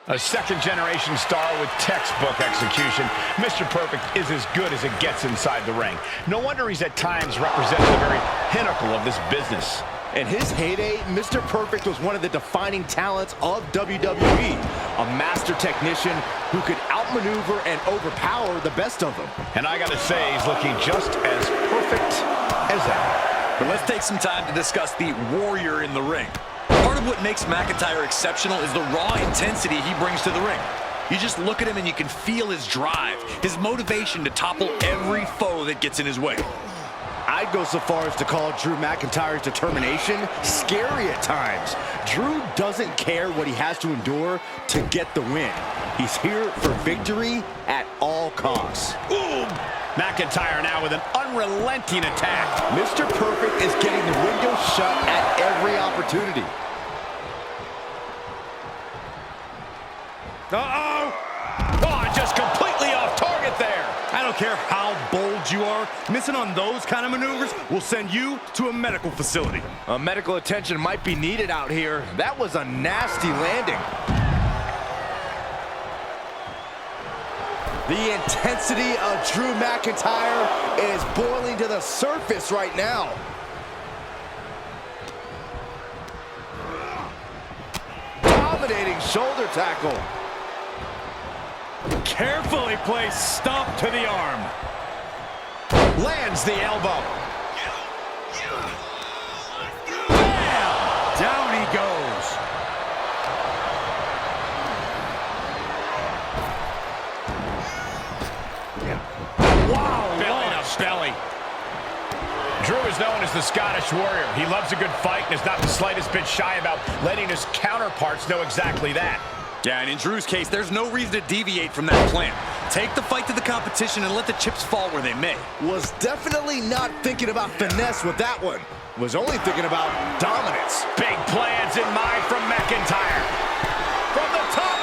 A second-generation star with textbook execution, Mr. Perfect is as good as it gets inside the ring. No wonder he's at times represented the very pinnacle of this business. In his heyday, Mr. Perfect was one of the defining talents of WWE. A master technician who could outmaneuver and overpower the best of them. And I gotta say, he's looking just as perfect as ever. But let's take some time to discuss the warrior in the ring. Part of what makes McIntyre exceptional is the raw intensity he brings to the ring. You just look at him and you can feel his drive, his motivation to topple every foe that gets in his way. I'd go so far as to call Drew McIntyre's determination scary at times. Drew doesn't care what he has to endure to get the win. He's here for victory at all costs. Ooh! McIntyre now with an unrelenting attack. Mr. Perfect is getting the window shut at every opportunity. Uh-oh! Oh, just completely off target there. I don't care how bold you are, missing on those kind of maneuvers will send you to a medical facility. Medical attention might be needed out here. That was a nasty landing. The intensity of Drew McIntyre is boiling to the surface right now. Dominating shoulder tackle. Carefully placed stomp to the arm. Lands the elbow. Bam! Down he goes. Wow, belly to belly. Drew is known as the Scottish Warrior. He loves a good fight and is not the slightest bit shy about letting his counterparts know exactly that. Yeah, and in Drew's case, there's no reason to deviate from that plan. Take the fight to the competition and let the chips fall where they may. Was definitely not thinking about finesse with that one. Was only thinking about dominance. Big plans in mind from McIntyre. From the top.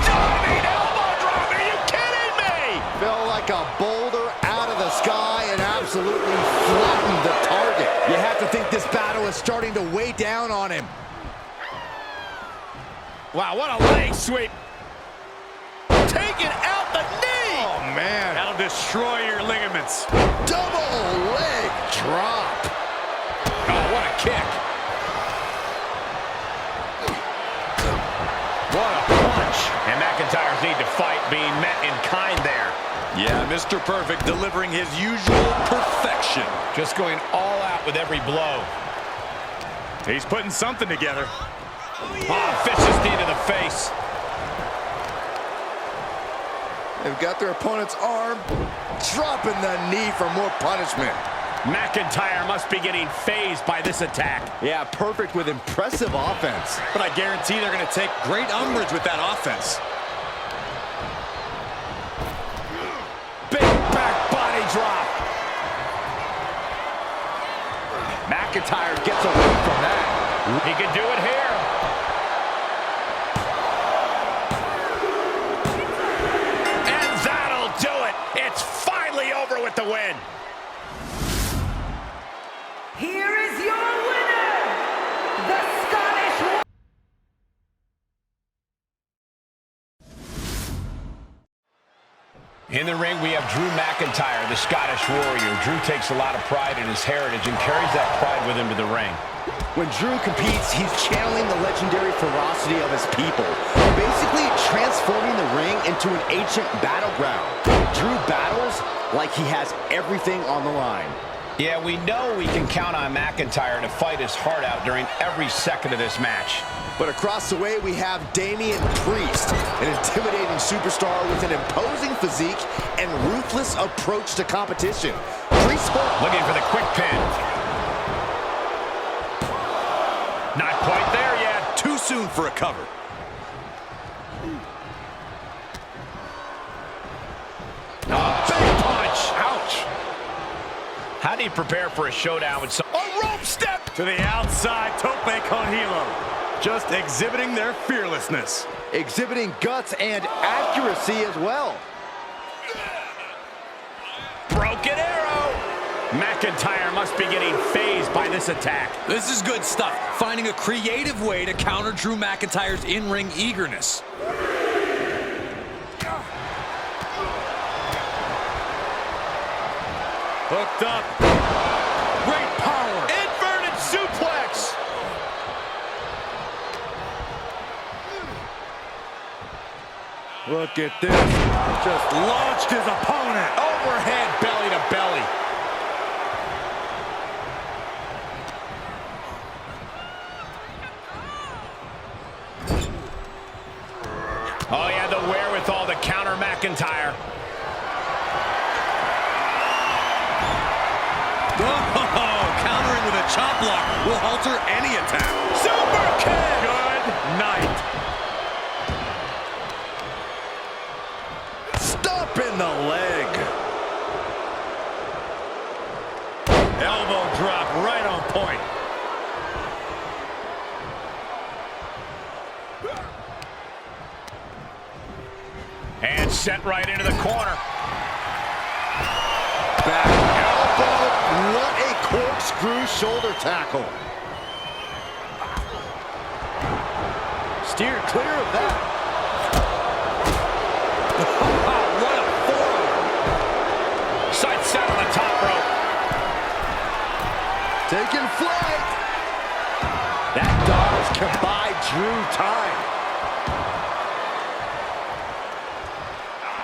Diving elbow drop. Are you kidding me? Fell like a boulder out of the sky and absolutely flattened the target. You have to think this battle is starting to weigh down on him. Wow, what a leg sweep. Taking out the knee. Oh, man. That'll destroy your ligaments. Double leg drop. Oh, what a kick. What a punch. And McIntyre's need to fight being met in kind there. Yeah, Mr. Perfect delivering his usual perfection. Just going all out with every blow. He's putting something together. Oh, vicious knee to the face. They've got their opponent's arm, dropping the knee for more punishment. McIntyre must be getting phased by this attack. Yeah, Perfect with impressive offense. But I guarantee they're going to take great umbrage with that offense. Big back body drop. McIntyre gets away from that. He can do it here. And that'll do it. It's finally over with the win. Here is your winner, the Scottish Warrior. In the ring, we have Drew McIntyre, the Scottish Warrior. Drew takes a lot of pride in his heritage and carries that pride with him to the ring. When Drew competes, he's channeling the legendary ferocity of his people, basically transforming the ring into an ancient battleground. Drew battles like he has everything on the line. Yeah, we know we can count on McIntyre to fight his heart out during every second of this match. But across the way, we have Damian Priest, an intimidating superstar with an imposing physique and ruthless approach to competition. Priest looking for the quick pin. Not quite there yet. Too soon for a cover. Oh, big punch. Ouch. How do you prepare for a showdown with some... A rope step! To the outside, tope con hilo. Just exhibiting their fearlessness. exhibiting guts and accuracy as well. Broken arrow. McIntyre must be getting phased by this this attack. This is good stuff. Finding a creative way to counter Drew McIntyre's in-ring eagerness. Hooked up. Great power. Inverted suplex. Look at this. Just launched his opponent. Overhead belly to belly. Oh, yeah, the wherewithal to counter McIntyre. Oh, countering with a chop block will halter any attack. Super kick. Good night. Stop in the leg. Elbow drop right on point. And sent right into the corner. Back elbow. What a corkscrew shoulder tackle. Steered clear of that. What a forearm. Sight set on the top rope. Taking flight. That dodge can buy Drew time.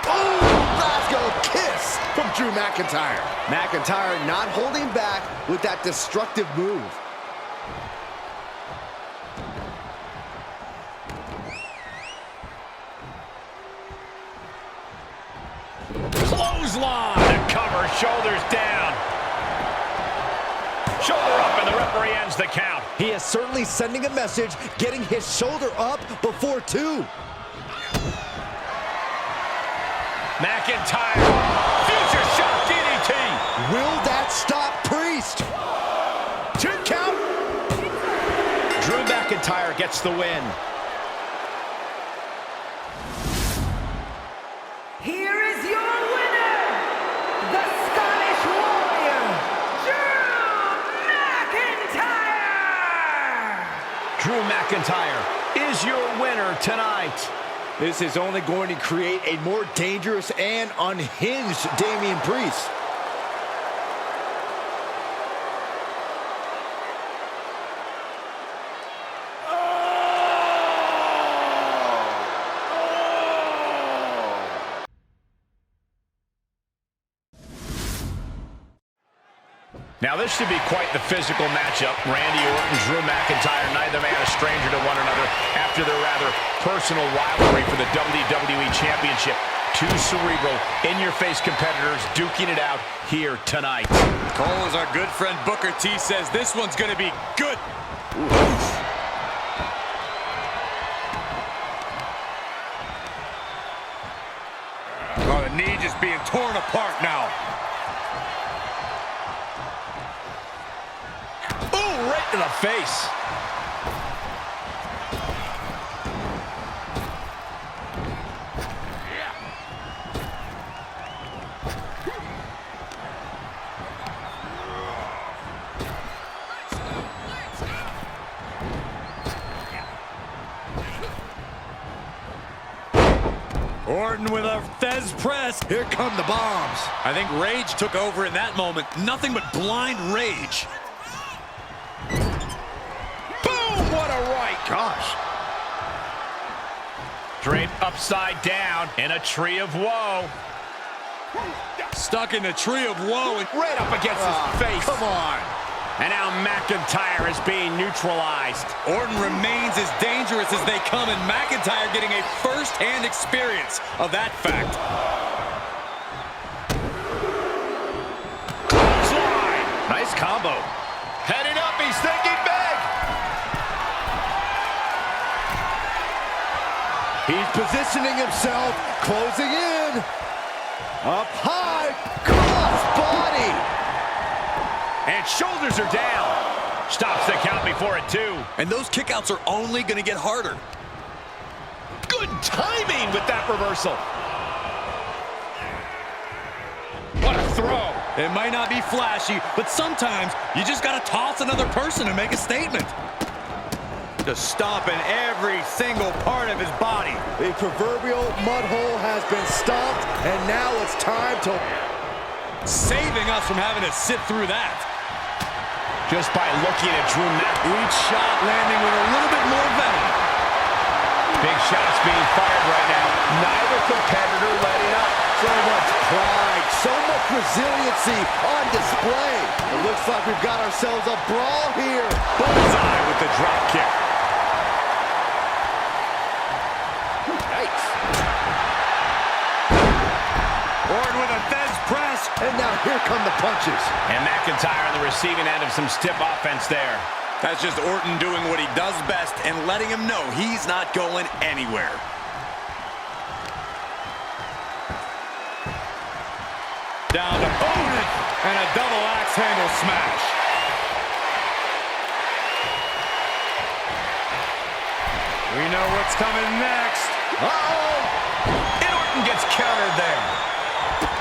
Oh, Glasgow kiss from Drew McIntyre. McIntyre not holding back with that destructive move. Clothesline. The cover, shoulders down. Shoulder up, and the referee ends the count. He is certainly sending a message, getting his shoulder up before two. McIntyre. Future shot DDT. Will that stop Priest? 2 count. Drew McIntyre gets the win. Here is your winner, the Scottish Warrior, Drew McIntyre! Drew McIntyre is your winner tonight. This is only going to create a more dangerous and unhinged Damian Priest. Now this should be quite the physical matchup. Randy Orton, Drew McIntyre, neither man a stranger to one another after their rather personal rivalry for the WWE Championship. Two cerebral, in-your-face competitors duking it out here tonight. Cole, as our good friend Booker T says, this one's going to be good. Oh, the knee just being torn apart now. Ooh, right to the face. Orton with a Fez press. Here come the bombs. I think rage took over in that moment. Nothing but blind rage. Boom, what a right. Gosh. Draped upside down in a tree of woe. Stuck in the tree of woe. And Right up against his face. Come on. And now McIntyre is being neutralized. Orton remains as dangerous as they come, and McIntyre getting a first-hand experience of that fact. Clothesline. Nice combo. Heading up, he's thinking big. He's positioning himself, closing in. Up high, cross body. And shoulders are down. Stops the count before it, too. And those kickouts are only going to get harder. Good timing with that reversal. What a throw. It might not be flashy, but sometimes you just got to toss another person to make a statement. Just stomping every single part of his body. The proverbial mud hole has been stomped, and now it's time to... Saving us from having to sit through that. Just by looking at Drew McIntyre. Each shot landing with a little bit more venom. Big shots being fired right now. Neither competitor letting up. So much pride, so much resiliency on display. It looks like we've got ourselves a brawl here. Bullseye with the drop kick. Yikes. Orton with a Fez press. And now here come the punches. And McIntyre on the receiving end of some stiff offense there. That's just Orton doing what he does best and letting him know he's not going anywhere. Down to Orton and a double axe handle smash. We know what's coming next. Uh-oh! And Orton gets countered there.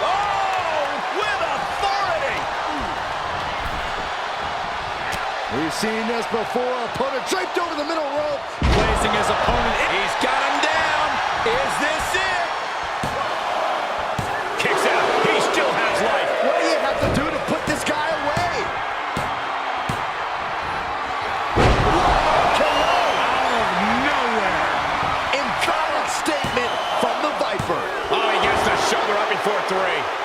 Oh, with authority! We've seen this before. Opponent draped over the middle rope. Placing his opponent in. He's got him down. Is this it? Kicks out. He still has life. What do you have to do to put this guy away? Out of nowhere. Emphatic statement from the Viper. Oh, he gets the shoulder up before 3.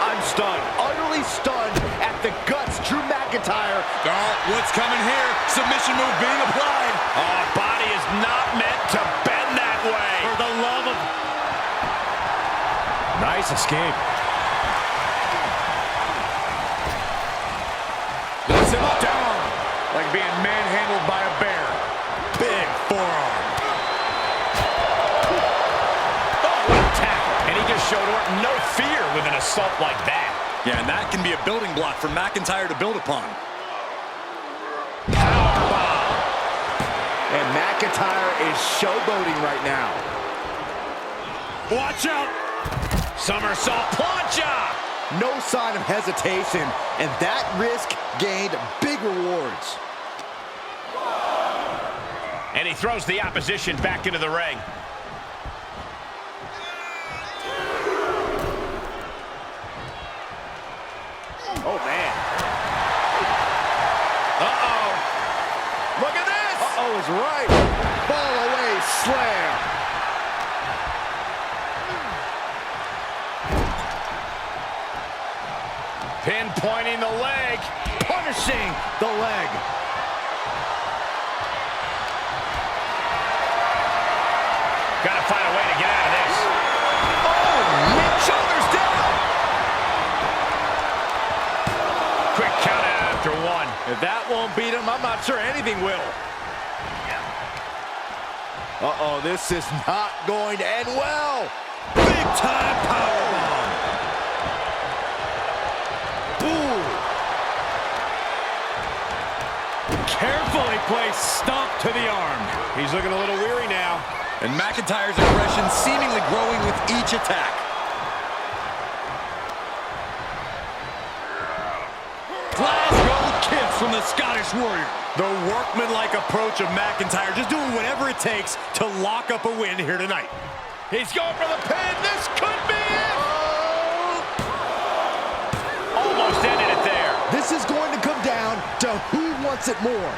I'm stunned, utterly stunned at the guts Drew McIntyre. Oh, what's coming here? Submission move being applied. Oh, body is not meant to bend that way. For the love of... Nice escape. Puts him down. Like being manhandled by a bear. Big forearm. Oh, what a tackle. And he just showed Orton no fear with an assault like that. Yeah, and that can be a building block for McIntyre to build upon. Powerbomb. And McIntyre is showboating right now. Watch out. Somersault plancha. No sign of hesitation, and that risk gained big rewards. And he throws the opposition back into the ring. Oh, man. Uh-oh. Look at this. Uh-oh is right. Fall away slam. Pinpointing the leg. Punishing the leg. Gotta find a way to get out of this. Oh, mid shoulders down. Quick count out after 1. If that won't beat him, I'm not sure anything will. Uh-oh, this is not going to end well. Big time powerbomb. Ooh. Carefully placed stomp to the arm. He's looking a little weary now. And McIntyre's aggression seemingly growing with each attack. Glasgow kiss from the Scottish Warrior. The workmanlike approach of McIntyre, just doing whatever it takes to lock up a win here tonight. He's going for the pin. This could be it. Almost ended it there. This is going to come down to who wants it more.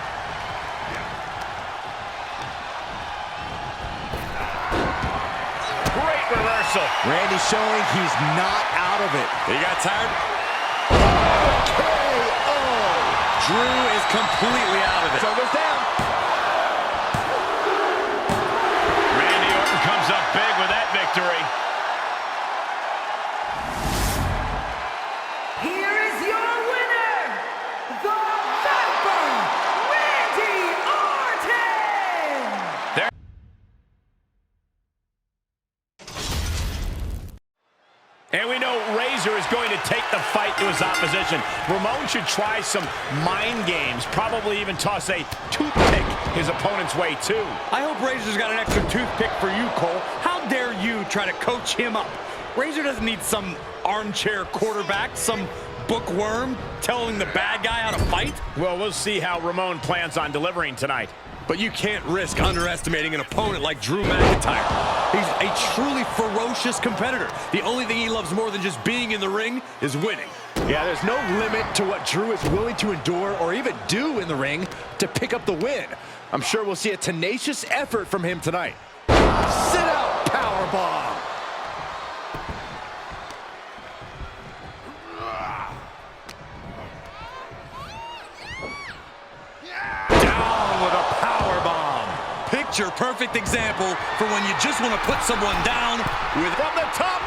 Great reversal. Randy showing he's not out of it. He got tired. KO. Drew is completely out of it. Shoulders down. Randy Orton comes up big with that victory. Here is your winner, the Viper, Randy Orton! There. And we know Razor is going to take the fight to his opposition. Ramon should try some mind games, probably even toss a toothpick his opponent's way, too. I hope Razor's got an extra toothpick for you, Cole. How dare you try to coach him up? Razor doesn't need some armchair quarterback, some bookworm telling the bad guy how to fight? Well, we'll see how Ramon plans on delivering tonight. But you can't risk underestimating an opponent like Drew McIntyre. He's a truly ferocious competitor. The only thing he loves more than just being in the ring is winning. Yeah, there's no limit to what Drew is willing to endure or even do in the ring to pick up the win. I'm sure we'll see a tenacious effort from him tonight. Sit out powerbomb. Down with a powerbomb. Picture-perfect example for when you just want to put someone down with... From the top.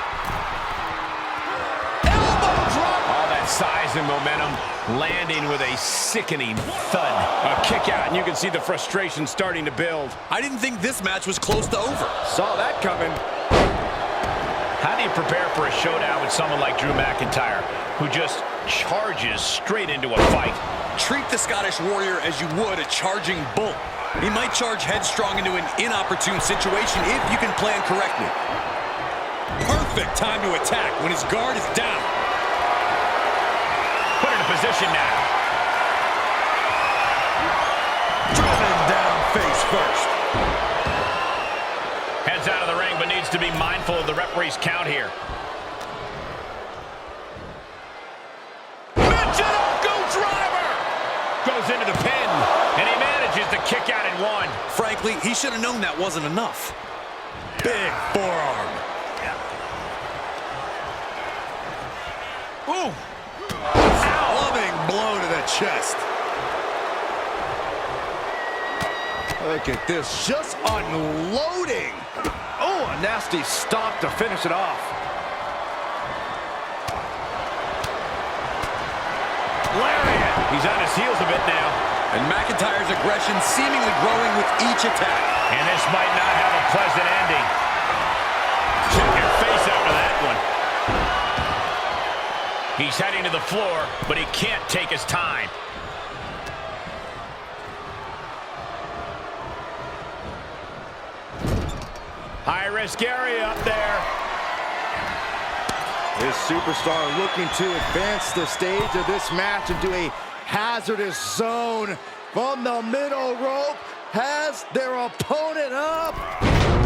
All that size and momentum landing with a sickening thud. A kick out, and you can see the frustration starting to build. I didn't think this match was close to over. Saw that coming. How do you prepare for a showdown with someone like Drew McIntyre, who just charges straight into a fight? Treat the Scottish Warrior as you would a charging bull. He might charge headstrong into an inopportune situation if you can plan correctly. Perfect time to attack when his guard is down. Put in a position now. Driven down face first. Heads out of the ring, but needs to be mindful of the referee's count here. Goes into the pin, and he manages to kick out in one. Frankly, he should have known that wasn't enough. Big forearm. Ooh. Loving blow to the chest. Look at this, just unloading. Oh, a nasty stop to finish it off. Lariat. He's on his heels a bit now. And McIntyre's aggression seemingly growing with each attack. And this might not have a pleasant ending. Check your face after that one. He's heading to the floor, but he can't take his time. High-risk area up there. This superstar looking to advance the stage of this match into a hazardous zone from the middle rope. Has their opponent up.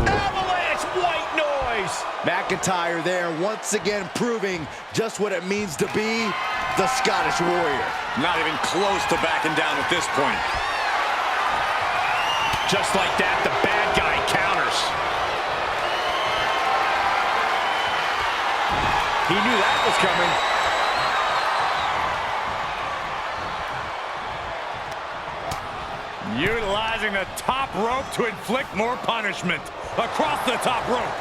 Avalanche white noise. McIntyre there once again proving just what it means to be the Scottish Warrior. Not even close to backing down at this point. Just like that, the bad guy counters. He knew that was coming. Utilizing the top rope to inflict more punishment. Across the top rope.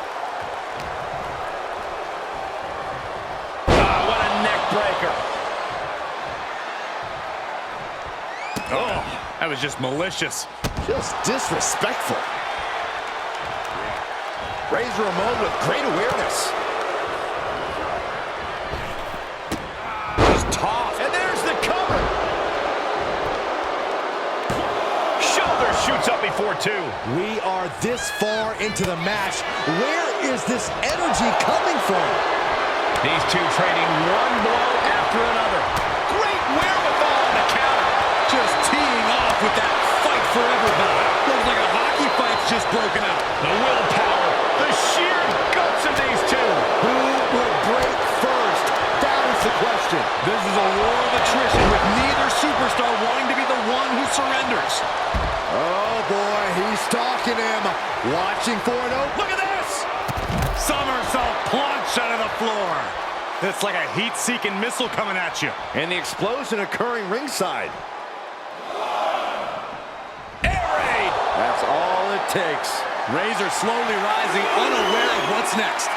Oh, what a neck breaker. Oh, that was just malicious. Just disrespectful. Razor Ramon with great awareness. Toss. And there's the cover. Shoulder shoots up before two. We are this far into the match. Where is this energy coming from? These two trading one blow after another. Great wherewithal on the counter. Just teeing off with that fight forever vibe. Looks like a hockey fight's just broken out. The willpower, the sheer guts of these two. Who will break first? That is the question. This is a war of attrition with neither superstar wanting to be the one who surrenders. Oh boy, he's stalking him. Watching for an open. Look at this. Somersault plunge out of the floor. It's like a heat-seeking missile coming at you. And the explosion occurring ringside. Air raid. That's all it takes. Razor slowly rising, unaware of what's next.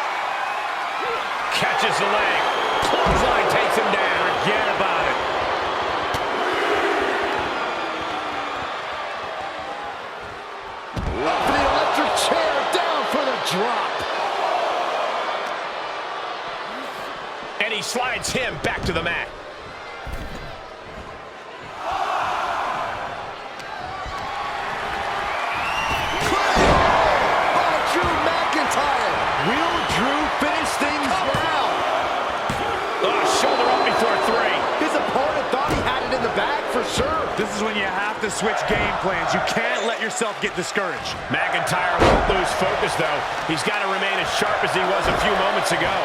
Catches the leg. Clothesline takes him down. Forget about it. Up the electric chair, down for the drop. And he slides him back to the mat. Drew McIntyre. Will Drew finish things now? Shoulder up before three. serve. This is when you have to switch game plans. You can't let yourself get discouraged. McIntyre won't lose focus, though. He's got to remain as sharp as he was a few moments ago.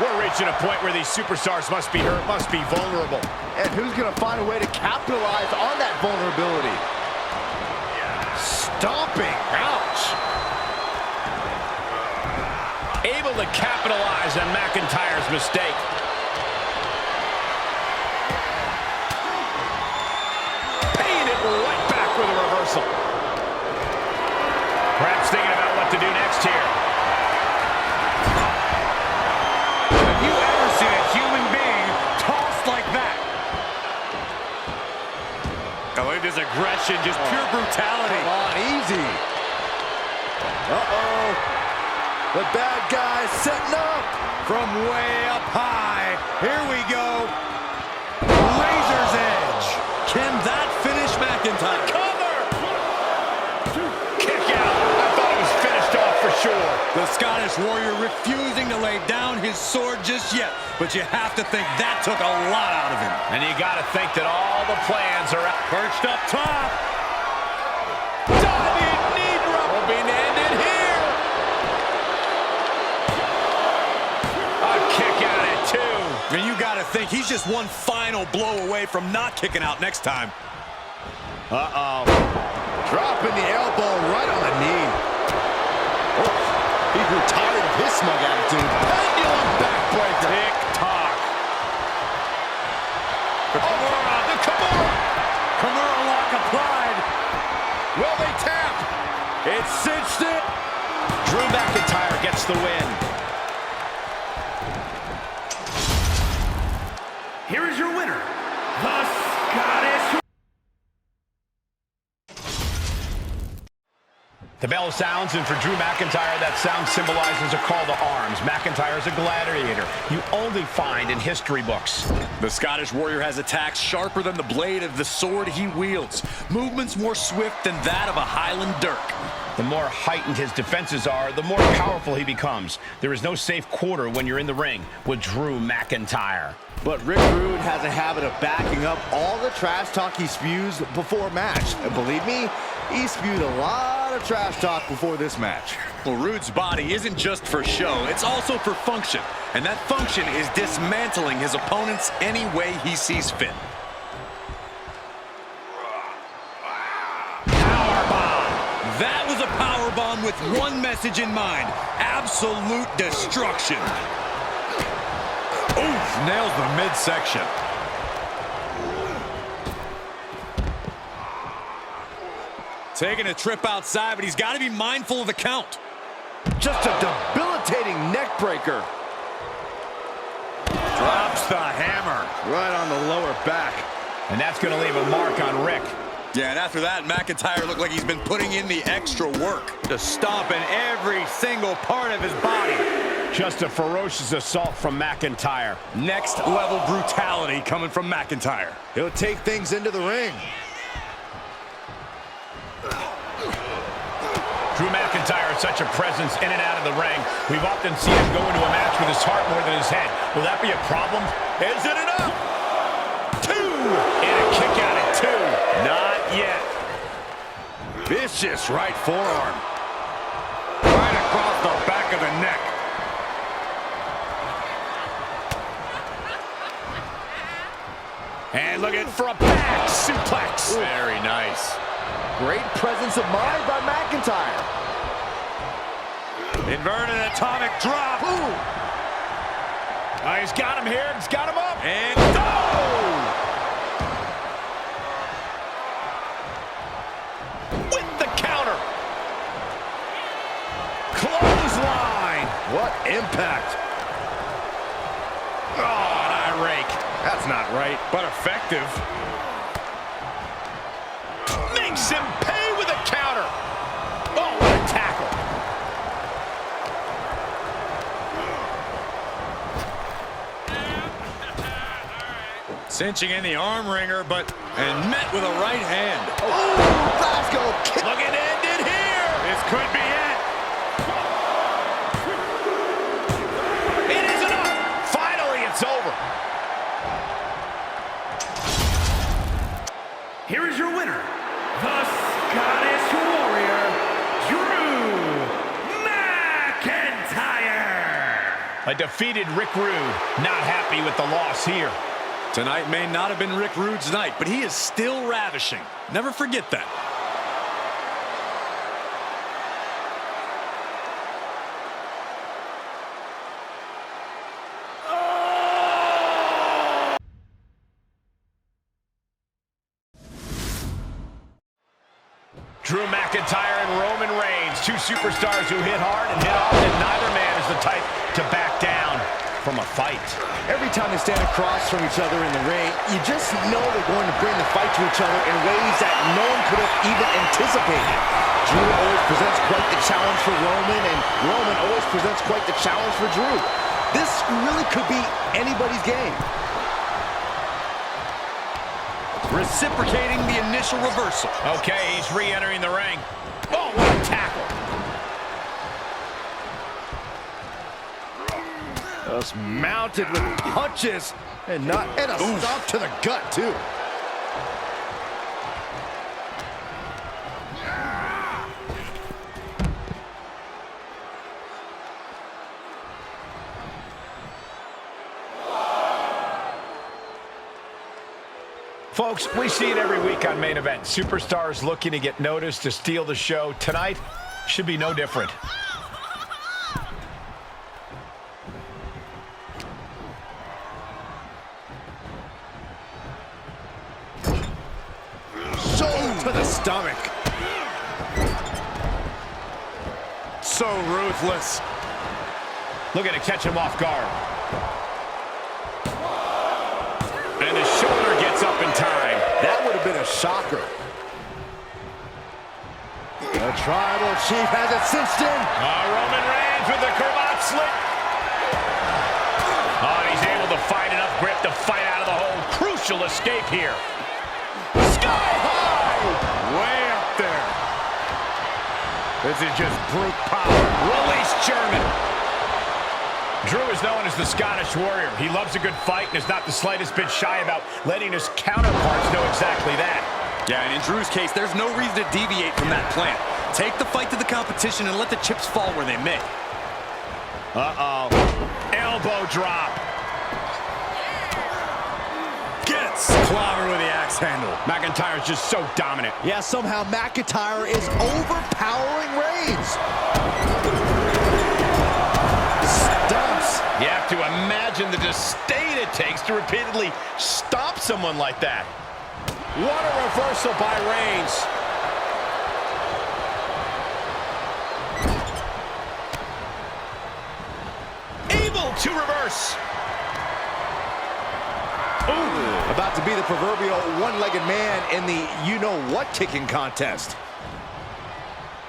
We're reaching a point where these superstars must be hurt, must be vulnerable. And who's going to find a way to capitalize on that vulnerability? Stomping. Ouch. Able to capitalize on McIntyre's mistake. Paying it right back with a reversal. Perhaps thinking about what to do next here. Have you ever seen a human being tossed like that? Oh, look at this aggression, just pure brutality. Come on, easy. Uh-oh. The bad guy's setting up. From way up high. Here we go. Razor's edge. Can that finish McIntyre? Cover! Kick out. I thought it was finished off for sure. The Scottish Warrior refusing to lay down his sword just yet. But you have to think that took a lot out of him. And you got to think that all the plans are out. Perched up top. Diving knee drop will be ended here. A kick out at 2. And you got to think he's just one final blow away from not kicking out next time. Uh-oh. Dropping the elbow right on the knee. Oh, he grew tired of his smug attitude. Pendulum backbreaker. Tick-tock. Kimura, the Kimura. Kimura lock applied. Will they tap? It's cinched it. Drew McIntyre gets the win. Here is your winner, the Scottish. The bell sounds, and for Drew McIntyre, that sound symbolizes a call to arms. McIntyre is a gladiator you only find in history books. The Scottish Warrior has attacks sharper than the blade of the sword he wields. Movements more swift than that of a Highland dirk. The more heightened his defenses are, the more powerful he becomes. There is no safe quarter when you're in the ring with Drew McIntyre. But Rick Rude has a habit of backing up all the trash talk he spews before a match. And believe me, he spewed a lot of trash talk before this match. Well, Rude's body isn't just for show, it's also for function. And that function is dismantling his opponents any way he sees fit. That was a power bomb with one message in mind: absolute destruction. Oof, nails the midsection. Taking a trip outside, but he's got to be mindful of the count. Just a debilitating neck breaker. Drops the hammer. Right on the lower back. And that's going to leave a mark on Rick. Yeah, and after that, McIntyre looked like he's been putting in the extra work. Just stomping every single part of his body. Just a ferocious assault from McIntyre. Next level brutality coming from McIntyre. He'll take things into the ring. Drew McIntyre is such a presence in and out of the ring. We've often seen him go into a match with his heart more than his head. Will that be a problem? Is it enough? 2! And a kick out at 2. Not yet. Vicious right forearm. Right across the back of the neck. And looking for a back suplex. Very nice. Great presence of mind by McIntyre. Inverted atomic drop. Oh, he's got him here. He's got him up. And with the counter. Clothesline. What impact. Oh, an eye rake. That's not right. but effective. Makes him pay with a counter. Oh, what a tackle. Cinching in the arm wringer, and met with a right hand. Oh, Glasgow kick. Looking to end it here. This could be it. It is enough. Finally, it's over. is your winner, the Scottish Warrior, Drew McIntyre. A defeated Rick Rude, not happy with the loss here. Tonight may not have been Rick Rude's night, but he is still ravishing. Never forget that. Drew McIntyre and Roman Reigns, two superstars who hit hard and hit often. Neither man is the type to back down from a fight. Every time they stand across from each other in the ring, you just know they're going to bring the fight to each other in ways that no one could have even anticipated. Drew always presents quite the challenge for Roman, and Roman always presents quite the challenge for Drew. This really could be anybody's game. Reciprocating the initial reversal. Okay, he's re-entering the ring. Oh, what a tackle. Just mounted with punches and a stop to the gut, too. Folks, we see it every week on Main Event. Superstars looking to get noticed, to steal the show. Tonight should be no different. Shoulder to the stomach. So ruthless. Looking to catch him off guard. And the shoulder gets up in time. That would have been a shocker. The Tribal Chief has it cinched in. Roman Reigns with the cravat slit. Oh, and he's able to find enough grip to fight out of the hole. Crucial escape here. Sky high! Way up there. This is just brute power. Release German. Drew is known as the Scottish Warrior. He loves a good fight and is not the slightest bit shy about letting his counterparts know exactly that. Yeah, and in Drew's case, there's no reason to deviate from that plan. Take the fight to the competition and let the chips fall where they may. Uh-oh. Elbow drop. Gets clobbered with the axe handle. McIntyre's just so dominant. Yeah, somehow McIntyre is overpowering Reigns. Stumps. You have to imagine the disdain it takes to repeatedly stomp someone like that. What a reversal by Reigns. Able to reverse. Ooh, about to be the proverbial one-legged man in the you-know-what kicking contest.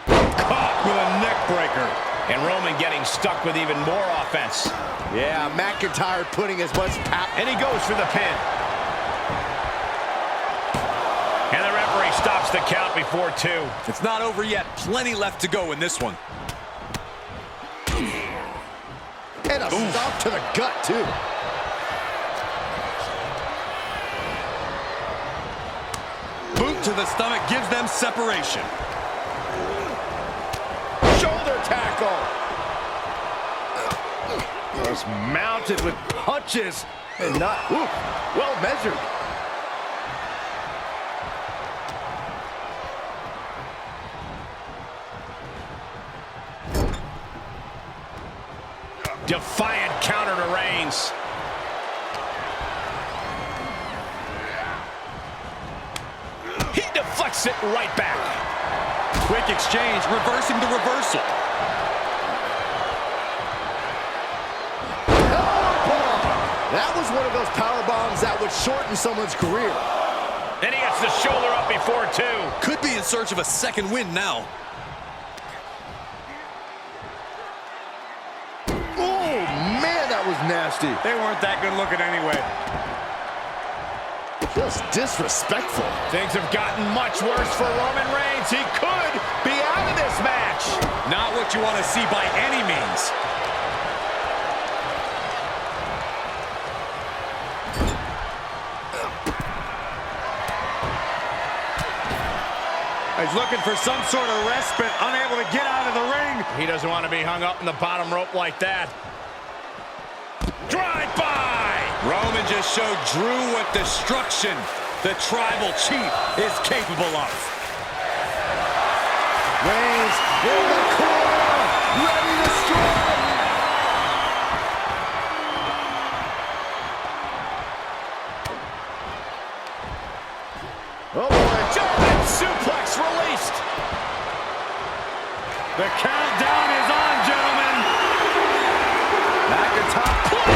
Caught with a neck breaker. And Roman getting stuck with even more offense. Yeah, McIntyre putting as much power. And he goes for the pin. And the referee stops the count before 2. It's not over yet. Plenty left to go in this one. And a stop to the gut, too. Boot to the stomach gives them separation. Shoulder tackle. Just mounted with punches and not well measured. Defiant counter to Reigns. He deflects it right back. Quick exchange, reversing the reversal. That was one of those power bombs that would shorten someone's career. And he gets the shoulder up before 2. Could be in search of a second win now. Oh, man, that was nasty. They weren't that good looking anyway. Just disrespectful. Things have gotten much worse for Roman Reigns. He could be out of this match. Not what you want to see by any means. He's looking for some sort of respite, unable to get out of the ring. He doesn't want to be hung up in the bottom rope like that. Drive-by! Roman just showed Drew what destruction the Tribal Chief is capable of. Reigns in the corner, ready to strike. Oh boy, German suplex released. The countdown is on, gentlemen. McIntyre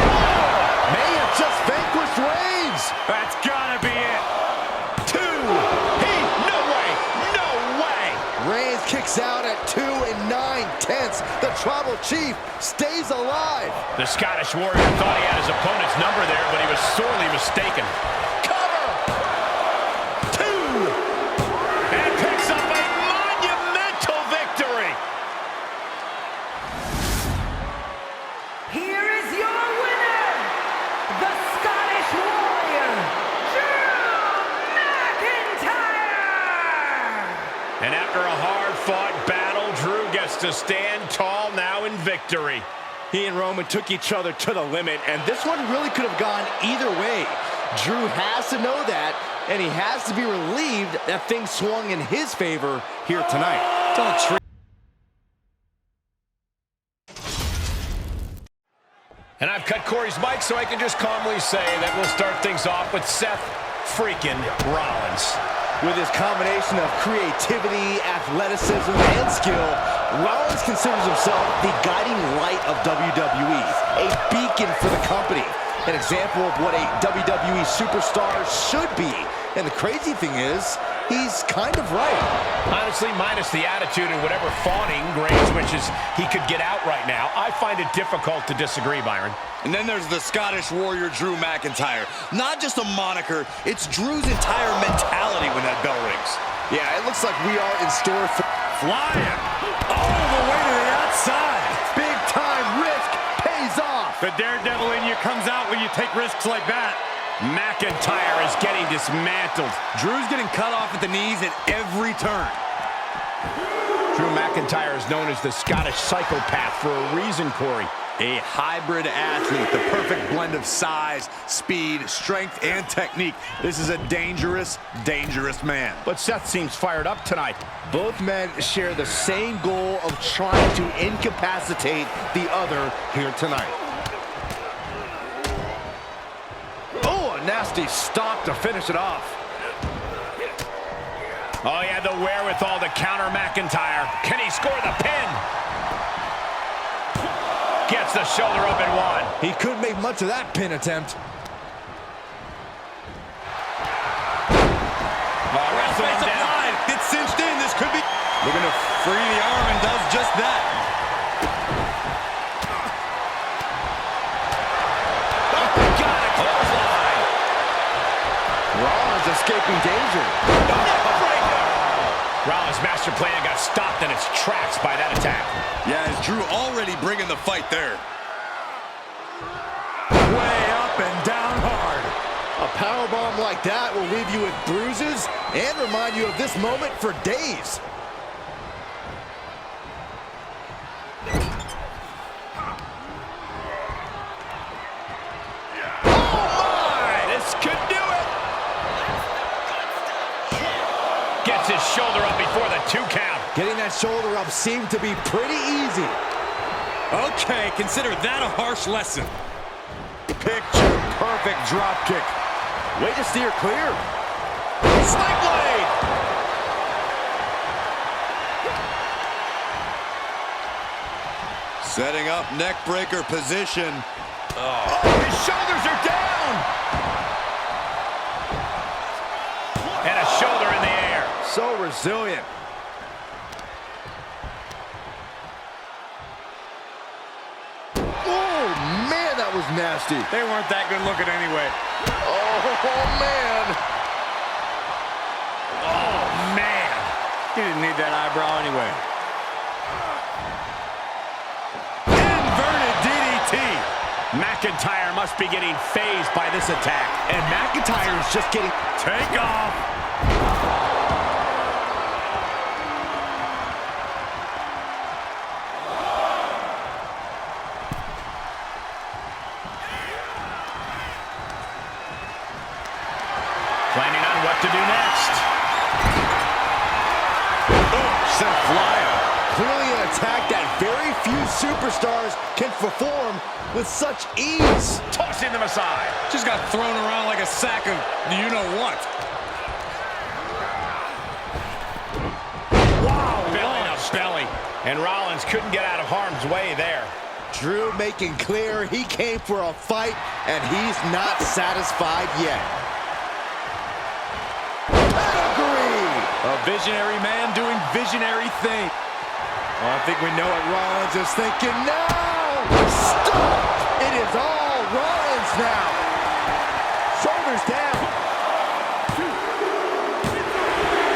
may have just vanquished Reigns. That's gotta be it. 2. No way. No way. Reigns kicks out at 2 9/10. The Tribal Chief stays alive. The Scottish Warrior thought he had his opponent's number there, but he was sorely mistaken. Cover. 2. And picks up a monumental victory. Here is your winner, the Scottish Warrior, Drew McIntyre! And after a hard-fought battle, Drew gets to stand tall now in victory. He and Roman took each other to the limit, and this one really could have gone either way. Drew has to know that, and he has to be relieved that things swung in his favor here tonight. Don't treat. And I've cut Corey's mic so I can just calmly say that we'll start things off with Seth freaking Rollins. With his combination of creativity, athleticism, and skill, Rollins considers himself the guiding light of WWE, a beacon for the company, an example of what a WWE superstar should be. And the crazy thing is, he's kind of right. Honestly, minus the attitude and whatever fawning Graves wishes he could get out right now, I find it difficult to disagree, Byron. And then there's the Scottish Warrior, Drew McIntyre. Not just a moniker, it's Drew's entire mentality when that bell rings. Yeah, it looks like we are in store for Flying all the way to the outside. big time risk pays off. The daredevil in you comes out when you take risks like that. McIntyre is getting dismantled. Drew's getting cut off at the knees at every turn. Drew McIntyre is known as the Scottish psychopath for a reason, Corey. A hybrid athlete, the perfect blend of size, speed, strength, and technique. This is a dangerous, dangerous man. But Seth seems fired up tonight. Both men share the same goal of trying to incapacitate the other here tonight. Oh, a nasty stop to finish it off. Oh, he had the wherewithal to counter McIntyre. Can he score the pin? Gets the shoulder up and one. He couldn't make much of that pin attempt. Offensive line gets cinched in. This could be looking to free the arm and does just that. Got a clothesline. Rollins escaping danger. Rollins' master plan got stopped in its tracks by that attack. Yeah, is Drew already bringing the fight there? Way up and down hard. A powerbomb like that will leave you with bruises and remind you of this moment for days. Oh, my! This could do it. Gets his shoulder up before the 2 count. Getting that shoulder up seemed to be pretty easy. Okay, consider that a harsh lesson. Picture perfect drop kick. Way to steer clear. Sling blade. Setting up neck breaker position. Oh, his shoulders are down. And a shoulder in the air. So resilient. Oh, man, that was nasty. They weren't that good looking anyway. Oh, man. Oh, man. He didn't need that eyebrow anyway. Inverted DDT. McIntyre must be getting phased by this attack. And McIntyre is just getting... Take off. Clearly an attack that very few superstars can perform with such ease. Tossing them aside. Just got thrown around like a sack of you-know-what. Wow, belly to belly. And Rollins couldn't get out of harm's way there. Drew making clear he came for a fight, and he's not satisfied yet. Pedigree! A visionary man doing visionary things. Well, I think we know what Rollins is thinking now. Stop! It is all Rollins now. Shoulders down.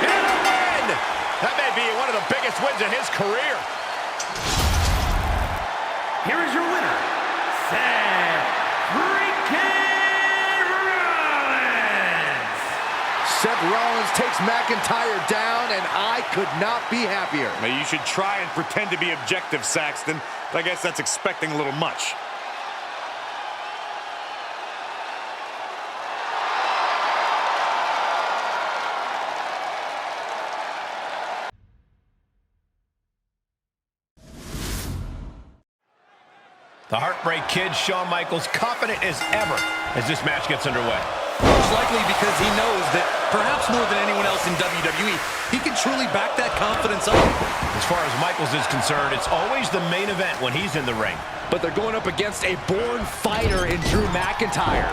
And a win! That may be one of the biggest wins in his career. Here is your winner, Seth freaking Rollins. Seth Rollins takes McIntyre down, and I could not be happier. Now, you should try and pretend to be objective, Saxton. I guess that's expecting a little much. The Heartbreak Kid, Shawn Michaels, confident as ever as this match gets underway. Most likely because he knows that perhaps more than anyone else in WWE, he can truly back that confidence up. As far as Michaels is concerned, it's always the main event when he's in the ring. But they're going up against a born fighter in Drew McIntyre.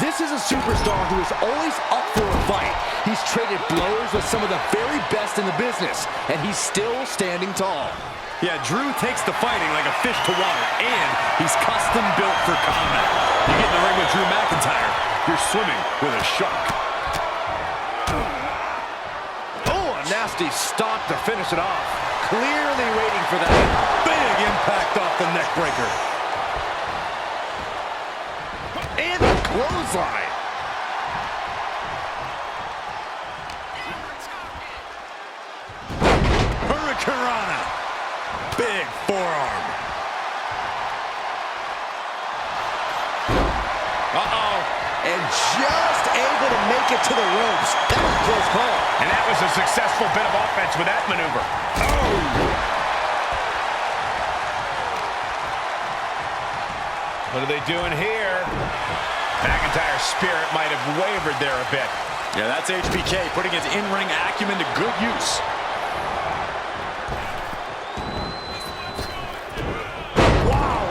This is a superstar who is always up for a fight. He's traded blows with some of the very best in the business, and he's still standing tall. Yeah, Drew takes the fighting like a fish to water, and he's custom built for combat. You get in the ring with Drew McIntyre, you're swimming with a shark. Oh, a nasty stop to finish it off. Clearly waiting for that. Big impact off the neck breaker. And a clothesline. Hurricanrana. Big forearm. Uh-oh. And just able to make it to the ropes. That was a close call. And that was a successful bit of offense with that maneuver. What are they doing here? McIntyre's spirit might have wavered there a bit. Yeah, that's HBK putting his in-ring acumen to good use.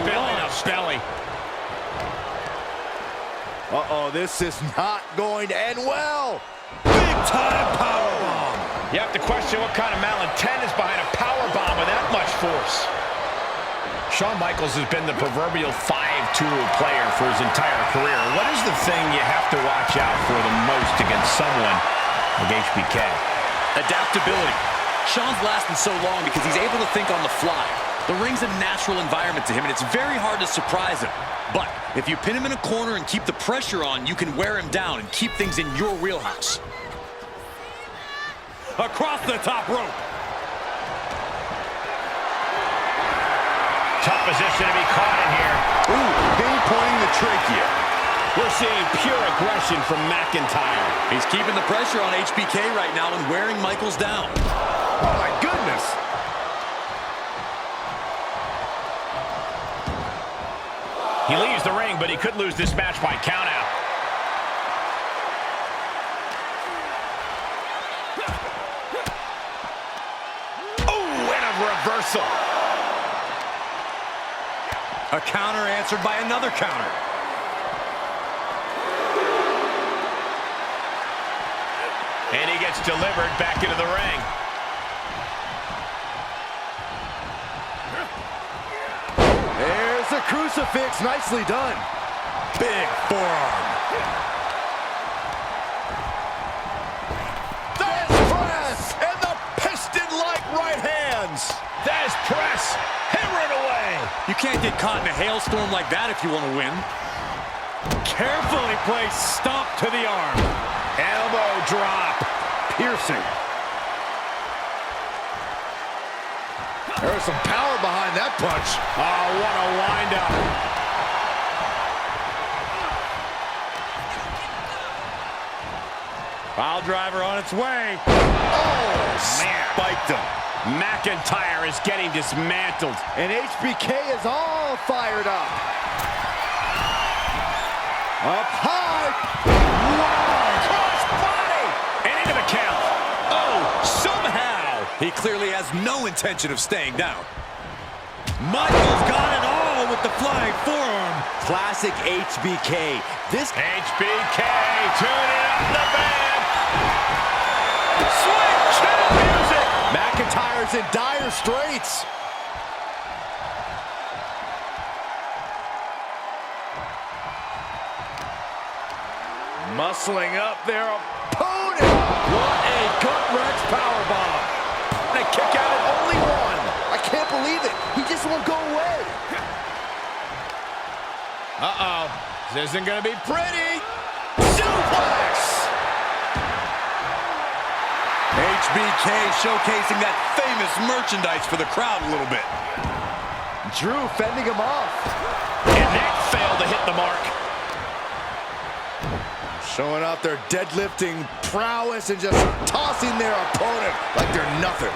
Belly to belly. Uh-oh, this is not going to end well. Big-time powerbomb. You have to question what kind of malintent is behind a powerbomb with that much force. Shawn Michaels has been the proverbial five-tool player for his entire career. What is the thing you have to watch out for the most against someone like HBK? Adaptability. Shawn's lasting so long because he's able to think on the fly. The ring's a natural environment to him, and it's very hard to surprise him. But if you pin him in a corner and keep the pressure on, you can wear him down and keep things in your wheelhouse. Across the top rope. Tough position to be caught in here. Ooh, pinpointing the trachea. We're seeing pure aggression from McIntyre. He's keeping the pressure on HBK right now and wearing Michaels down. Oh, my goodness. He leaves the ring, but he could lose this match by countout. Oh, and a reversal. A counter answered by another counter. And he gets delivered back into the ring. There's the crucifix. Nicely done. Big forearm. There's press. And the piston-like right hands. There's press. Hammering away. You can't get caught in a hailstorm like that if you want to win. Carefully placed stomp to the arm. Elbow drop. Piercing. There's some power behind that punch. Oh, what a wind-up. Pile driver on its way. Oh, Man. spiked him. McIntyre is getting dismantled. And HBK is all fired up. Up high. Wow. Cross body. And into the count. Oh, somehow he clearly has no intention of staying down. Michaels got it all with the flying forearm. Classic HBK. This HBK tuning up the band. Swing chant music. McIntyre's in dire straits. Muscling up their opponent. What a gut-wrench powerbomb. They kick out at only one. I can't believe it. He just won't go away. Uh-oh. This isn't going to be pretty. Suplex. HBK showcasing that famous merchandise for the crowd a little bit. Drew fending him off. And that failed to hit the mark. Showing off their deadlifting prowess and just tossing their opponent like they're nothing.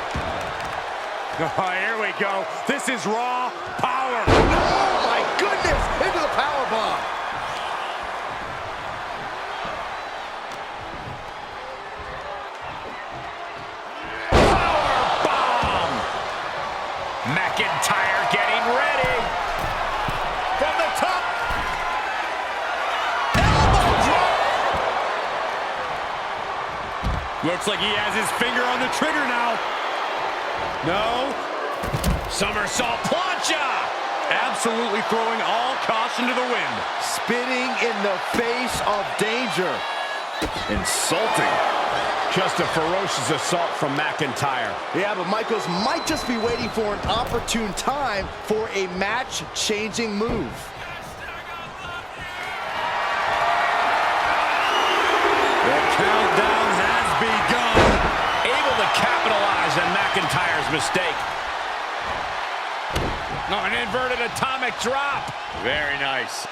Oh, here we go. This is raw power. Oh my goodness! Into the powerbomb. Powerbomb. McIntyre getting ready. From the top. Elbow drop. Looks like he has his finger on the trigger now. No. Somersault plancha. Absolutely throwing all caution to the wind. Spitting in the face of danger. Insulting. Just a ferocious assault from McIntyre. Yeah, but Michaels might just be waiting for an opportune time for a match-changing move. The countdown has begun. Able to capitalize on McIntyre's mistake. No, an inverted atomic drop. Very nice.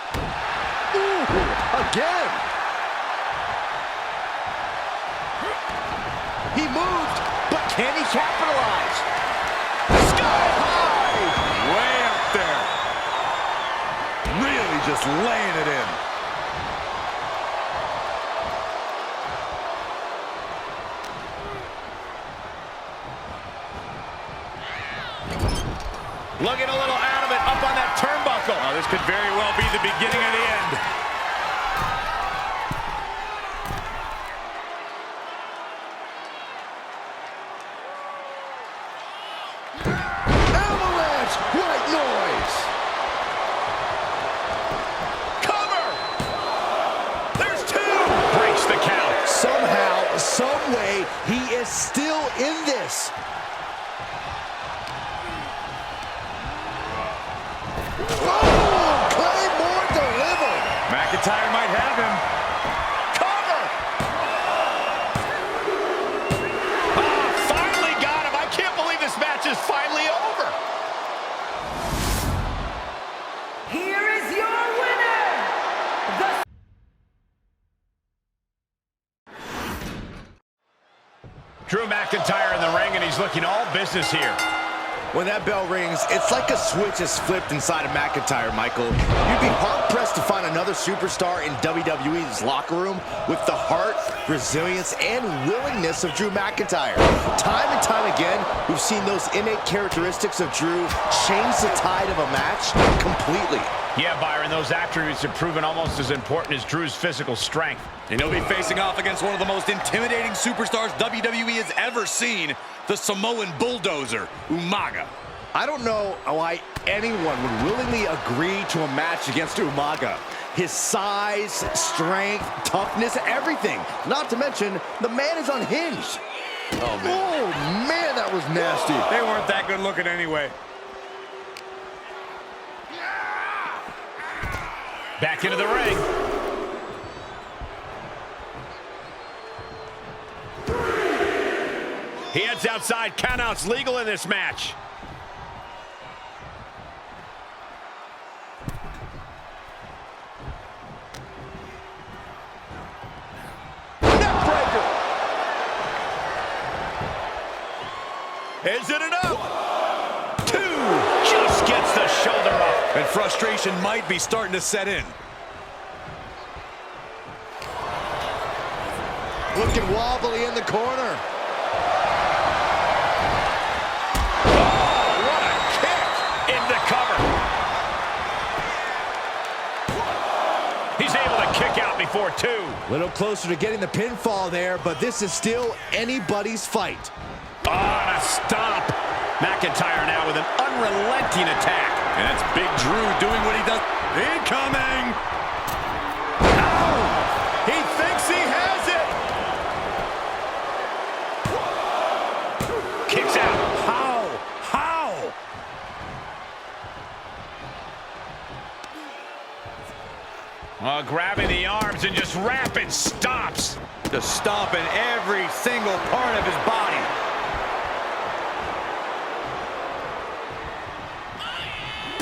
Ooh, again. He moved, but can he capitalize? Sky high! Way up there. Really just laying it in. Looking a little out of it, up on that turnbuckle. Oh, this could very well be the beginning of the end. Avalanche! White noise! Cover! There's two! Breaks the count. Somehow, some way, he is still in this. Oh, Claymore delivered. McIntyre might have him. Cover! Ah, finally got him. I can't believe this match is finally over. Here is your winner, the Drew McIntyre in the ring, and he's looking all business here. When that bell rings, it's like a switch is flipped inside of McIntyre, Michael. You'd be hard-pressed to find another superstar in WWE's locker room with the heart, resilience, and willingness of Drew McIntyre. Time and time again, we've seen those innate characteristics of Drew change the tide of a match completely. Yeah, Byron, those attributes have proven almost as important as Drew's physical strength. And he'll be facing off against one of the most intimidating superstars WWE has ever seen, the Samoan bulldozer, Umaga. I don't know why anyone would willingly agree to a match against Umaga. His size, strength, toughness, everything. Not to mention, the man is unhinged. Oh, man. Oh, man, that was nasty. They weren't that good looking anyway. Back into the ring. He heads outside. Countouts legal in this match. Is it enough? 2. Just gets the shoulder up. And frustration might be starting to set in. Looking wobbly in the corner. Oh, what a kick! In the cover. He's able to kick out before 2. Little closer to getting the pinfall there, but this is still anybody's fight. Oh, and a stomp. McIntyre now with an unrelenting attack. And that's Big Drew doing what he does. Incoming! Ow! He thinks he has it! Kicks out. How? Grabbing the arms and just rapid stops. Just stomping every single part of his body.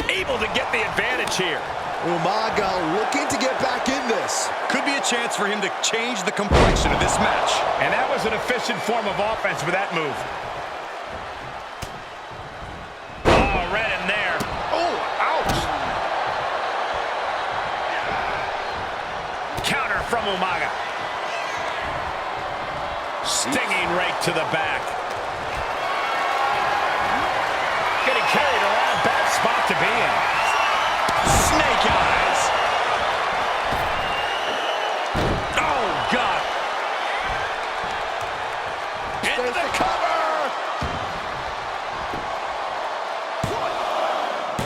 Able to get the advantage here. Umaga looking to get back in this. Could be a chance for him to change the complexion of this match. And that was an efficient form of offense with that move. Oh, right in there. Oh, ouch. Counter from Umaga. Stinging right to the back. Getting carried around. Bad spot to be in. Snake eyes. Oh, God. Into the cover.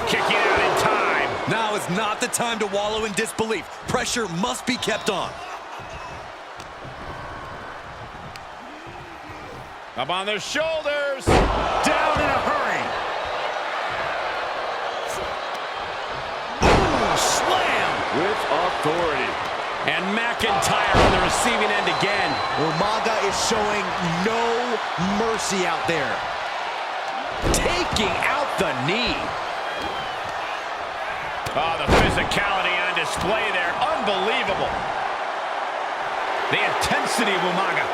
Kicking out in time. Now is not the time to wallow in disbelief. Pressure must be kept on. Up on their shoulders. Down in a hurry. Ooh, slam. With authority. And McIntyre on the receiving end again. Umaga is showing no mercy out there. Taking out the knee. Oh, the physicality on display there. Unbelievable. The intensity of Umaga.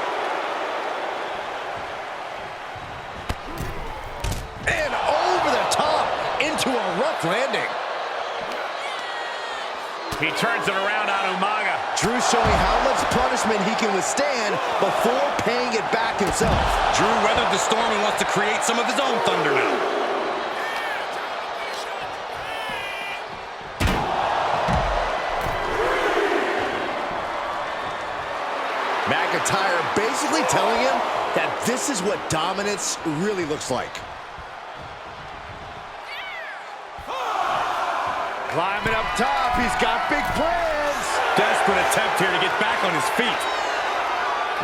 And over the top into a rough landing. He turns it around on Umaga. Drew showing how much punishment he can withstand before paying it back himself. Drew weathered the storm and wants to create some of his own thunder now. McIntyre basically telling him that this is what dominance really looks like. Climbing up top, he's got big plans. Desperate attempt here to get back on his feet.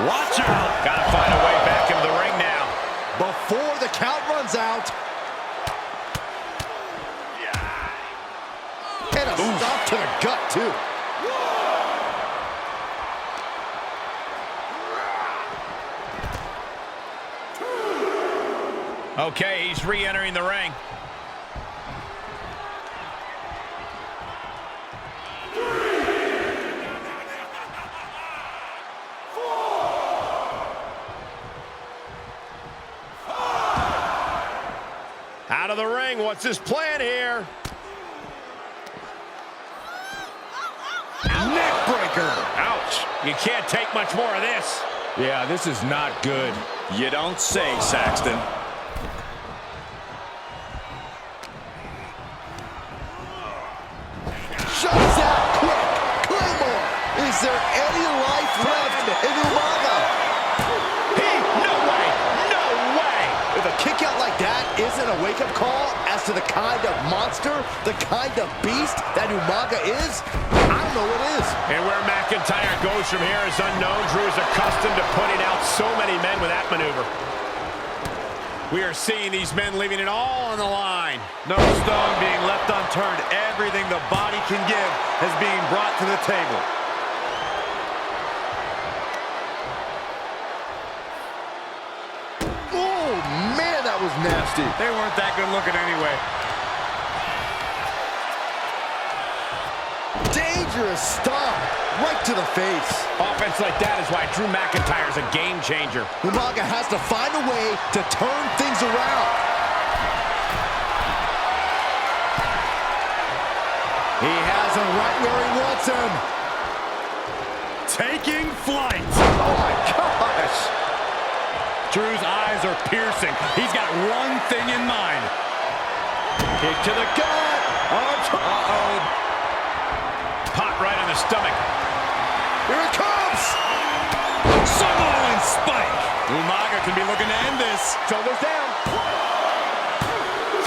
Watch out. Gotta find a way back into the ring now. Before the count runs out. And a stop to the gut, too. Okay, he's re-entering the ring. Out of the ring, what's his plan here? Neckbreaker. Ouch. You can't take much more of this. Yeah, this is not good. You don't say, Saxton. Shuts out quick. Claymore. Is there any life left in Umaga? No way. No way. If a kick out like that isn't a wake-up call as to the kind of monster, the kind of beast that Umaga is, I don't know what is. And where McIntyre goes from here is unknown. Drew is accustomed to putting out so many men with that maneuver. We are seeing these men leaving it all on the line. No stone being left unturned. Everything the body can give is being brought to the table. Oh, man, that was nasty. They weren't that good looking anyway. Dangerous dangerous stomp right to the face. Offense like that is why Drew McIntyre is a game changer. Umaga has to find a way to turn things around. He has him right where he wants him. Taking flight. Oh my gosh. Drew's eyes are piercing. He's got one thing in mind. Kick to the gut. Uh-oh. Pot right in the stomach. Here it comes. Samoan spike. Umaga can be looking to end this. Shoulders down.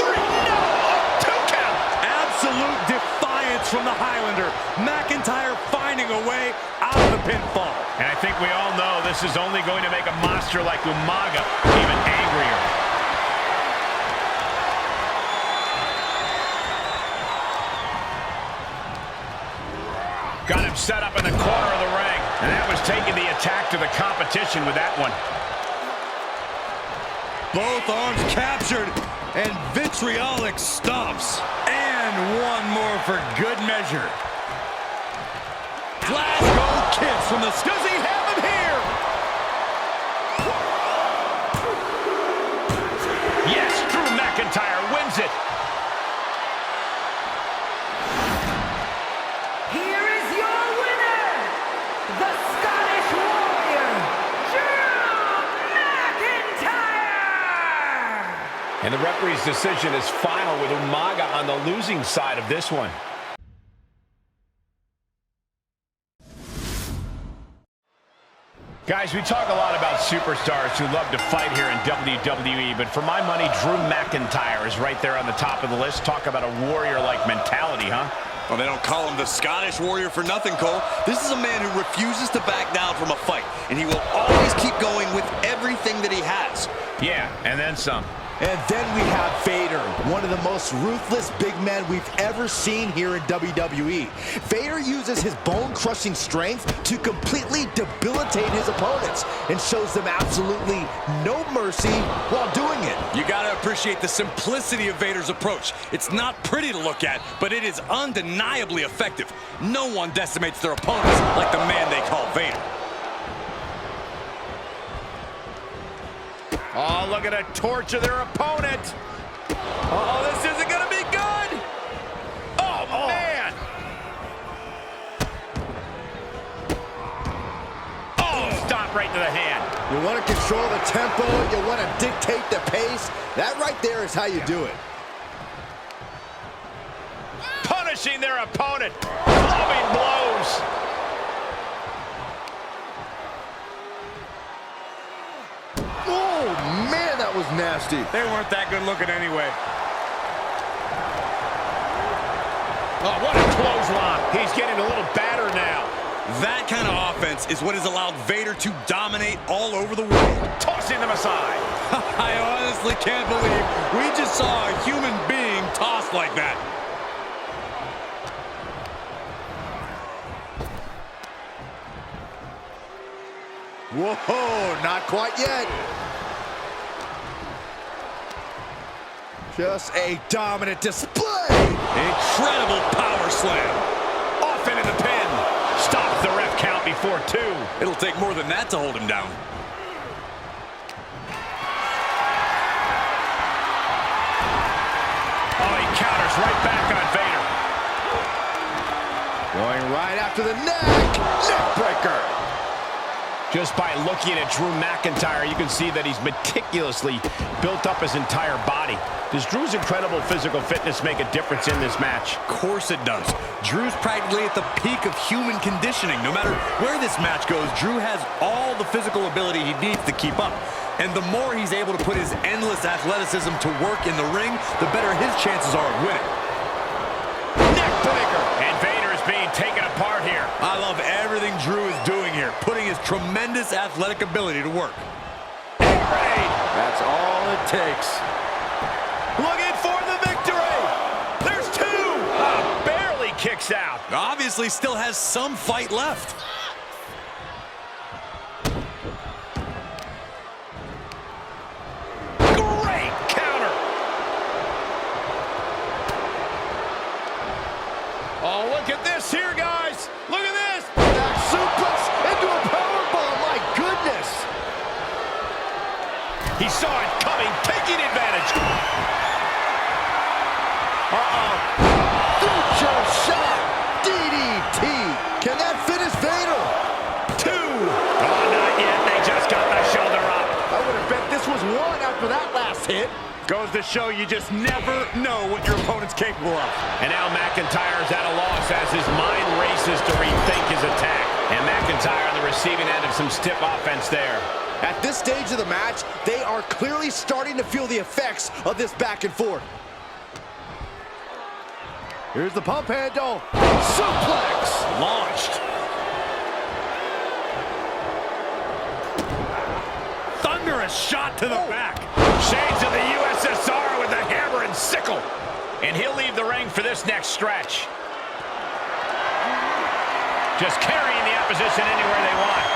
3, no, 2 count. Absolute defiance from the Highlander. McIntyre finding a way out of the pinfall. And I think we all know this is only going to make a monster like Umaga even angrier. Got him set up in the corner of the ring. And that was taking the attack to the competition with that one. Both arms captured, and vitriolic stomps. And one more for good measure. Glasgow kiss from the... Does he have him here? Yes, Drew McIntyre wins it. Here is your winner, the Scottish Warrior, Drew McIntyre! And the referee's decision is final with Umaga on the losing side of this one. Guys, we talk a lot about superstars who love to fight here in WWE, but for my money, Drew McIntyre is right there on the top of the list. Talk about a warrior-like mentality, huh? Well, they don't call him the Scottish Warrior for nothing, Cole. This is a man who refuses to back down from a fight, and he will always keep going with everything that he has. Yeah, and then some. And then we have Vader, one of the most ruthless big men we've ever seen here in WWE. Vader uses his bone-crushing strength to completely debilitate his opponents and shows them absolutely no mercy while doing it. You gotta appreciate the simplicity of Vader's approach. It's not pretty to look at, but it is undeniably effective. No one decimates their opponents like the man they call Vader. Oh, look at a torch of their opponent. Oh, this isn't gonna be good. Oh, man. Oh, stop right to the hand. You want to control the tempo, you want to dictate the pace. That right there is how you do it. Punishing their opponent. Clubbing blows. Oh, man, that was nasty. They weren't that good looking anyway. Oh, what a clothesline. He's getting a little battered now. That kind of offense is what has allowed Vader to dominate all over the world. Tossing them aside. I honestly can't believe we just saw a human being tossed like that. Whoa, not quite yet. Just a dominant display. Incredible power slam. Off into the pin. Stops the ref count before 2. It'll take more than that to hold him down. Oh, he counters right back on Vader. Going right after the neck. Neck breaker. Just by looking at Drew McIntyre, you can see that he's meticulously built up his entire body. Does Drew's incredible physical fitness make a difference in this match? Of course it does. Drew's practically at the peak of human conditioning. No matter where this match goes, Drew has all the physical ability he needs to keep up. And the more he's able to put his endless athleticism to work in the ring, the better his chances are of winning. Neck breaker. And Vader is being taken apart here. I love everything Drew is doing here, putting his tremendous athletic ability to work. That's all it takes. Looking for the victory. There's 2. Barely kicks out. Obviously still has some fight left. Great counter. Oh, look at this here, guys. He saw it coming, taking advantage. Future shot. DDT. Can that finish Vader? 2. Oh, not yet. They just got the shoulder up. I would have bet this was 1 after that last hit. Goes to show you just never know what your opponent's capable of. And now McIntyre's at a loss as his mind races to rethink his attack. And McIntyre on the receiving end of some stiff offense there. At this stage of the match, they are clearly starting to feel the effects of this back and forth. Here's the pump handle. Suplex. Launched. Thunderous shot to the back. Shades of the USSR with the hammer and sickle. And he'll leave the ring for this next stretch. Just carrying the opposition anywhere they want.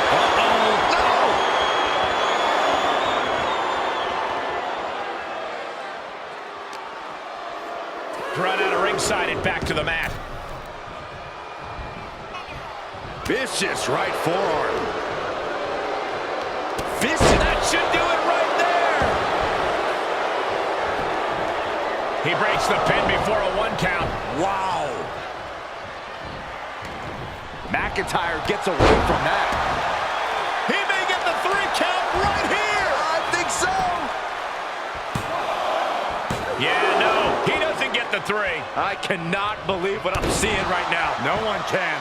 Uh-oh. No! Run out of ringside and back to the mat. Vicious right forearm. Vicious. That should do it right there. He breaks the pin before a 1 count. Wow. McIntyre gets away from that. He may get the 3 count right here. I think so. Yeah, no, he doesn't get the 3. I cannot believe what I'm seeing right now. No one can.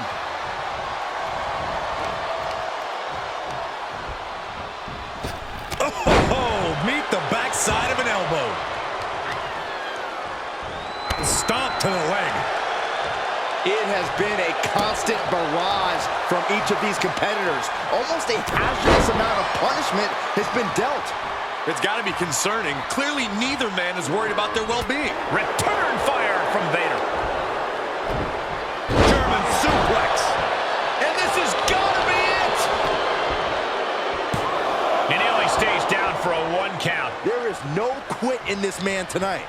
Oh, meet the backside of an elbow. Stomp to the leg. It has been a constant barrage from each of these competitors. Almost a hazardous amount of punishment has been dealt. It's got to be concerning. Clearly, neither man is worried about their well-being. Return fire from Vader. German suplex. And this has got to be it. And he only stays down for a 1 count. There is no quit in this man tonight.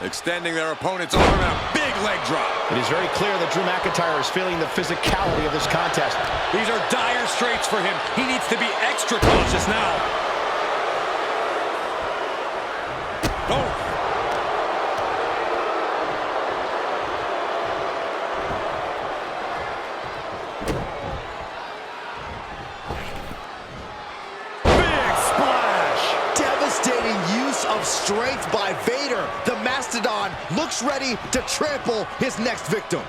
Extending their opponent's arm and a big leg drop. It is very clear that Drew McIntyre is feeling the physicality of this contest. These are dire straits for him. He needs to be extra cautious now. Oh. Big splash. Devastating use of strength by Vader. The Mastodon looks ready to trample his next victim.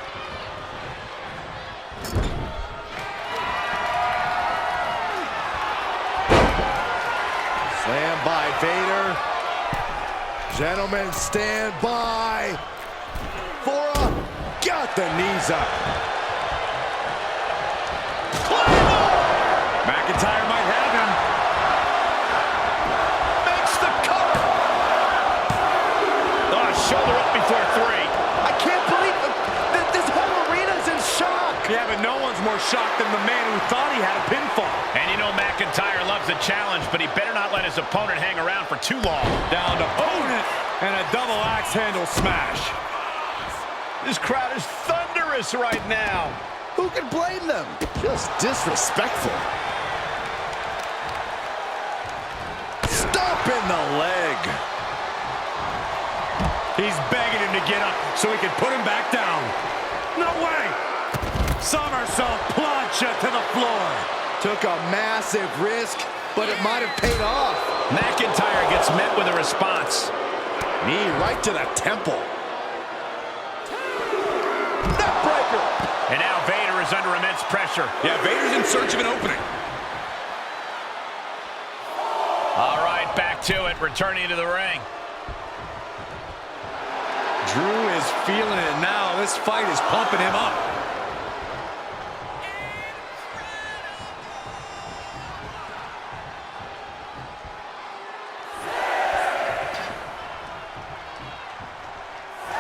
Slam by Vader. Gentlemen, stand by for a... Got the knees up. McIntyre might have him. Makes the cover. Oh, shoulder up before 3. I can't believe that this whole arena's in shock. Yeah, but no one's more shocked than the man who thought he had a pinfall. And you know McIntyre loves a challenge, but he better not let his opponent hang around for too long. Down to opponent and a double axe handle smash. This crowd is thunderous right now. Who can blame them? Just disrespectful. Stop in the leg. He's begging him to get up so he can put him back down. No way! Somersault plancha to the floor. Took a massive risk, but it might have paid off. McIntyre gets met with a response. Knee right to the temple. Neckbreaker. And now Vader is under immense pressure. Yeah, Vader's in search of an opening. All right, back to it, returning to the ring. Drew is feeling it now. This fight is pumping him up.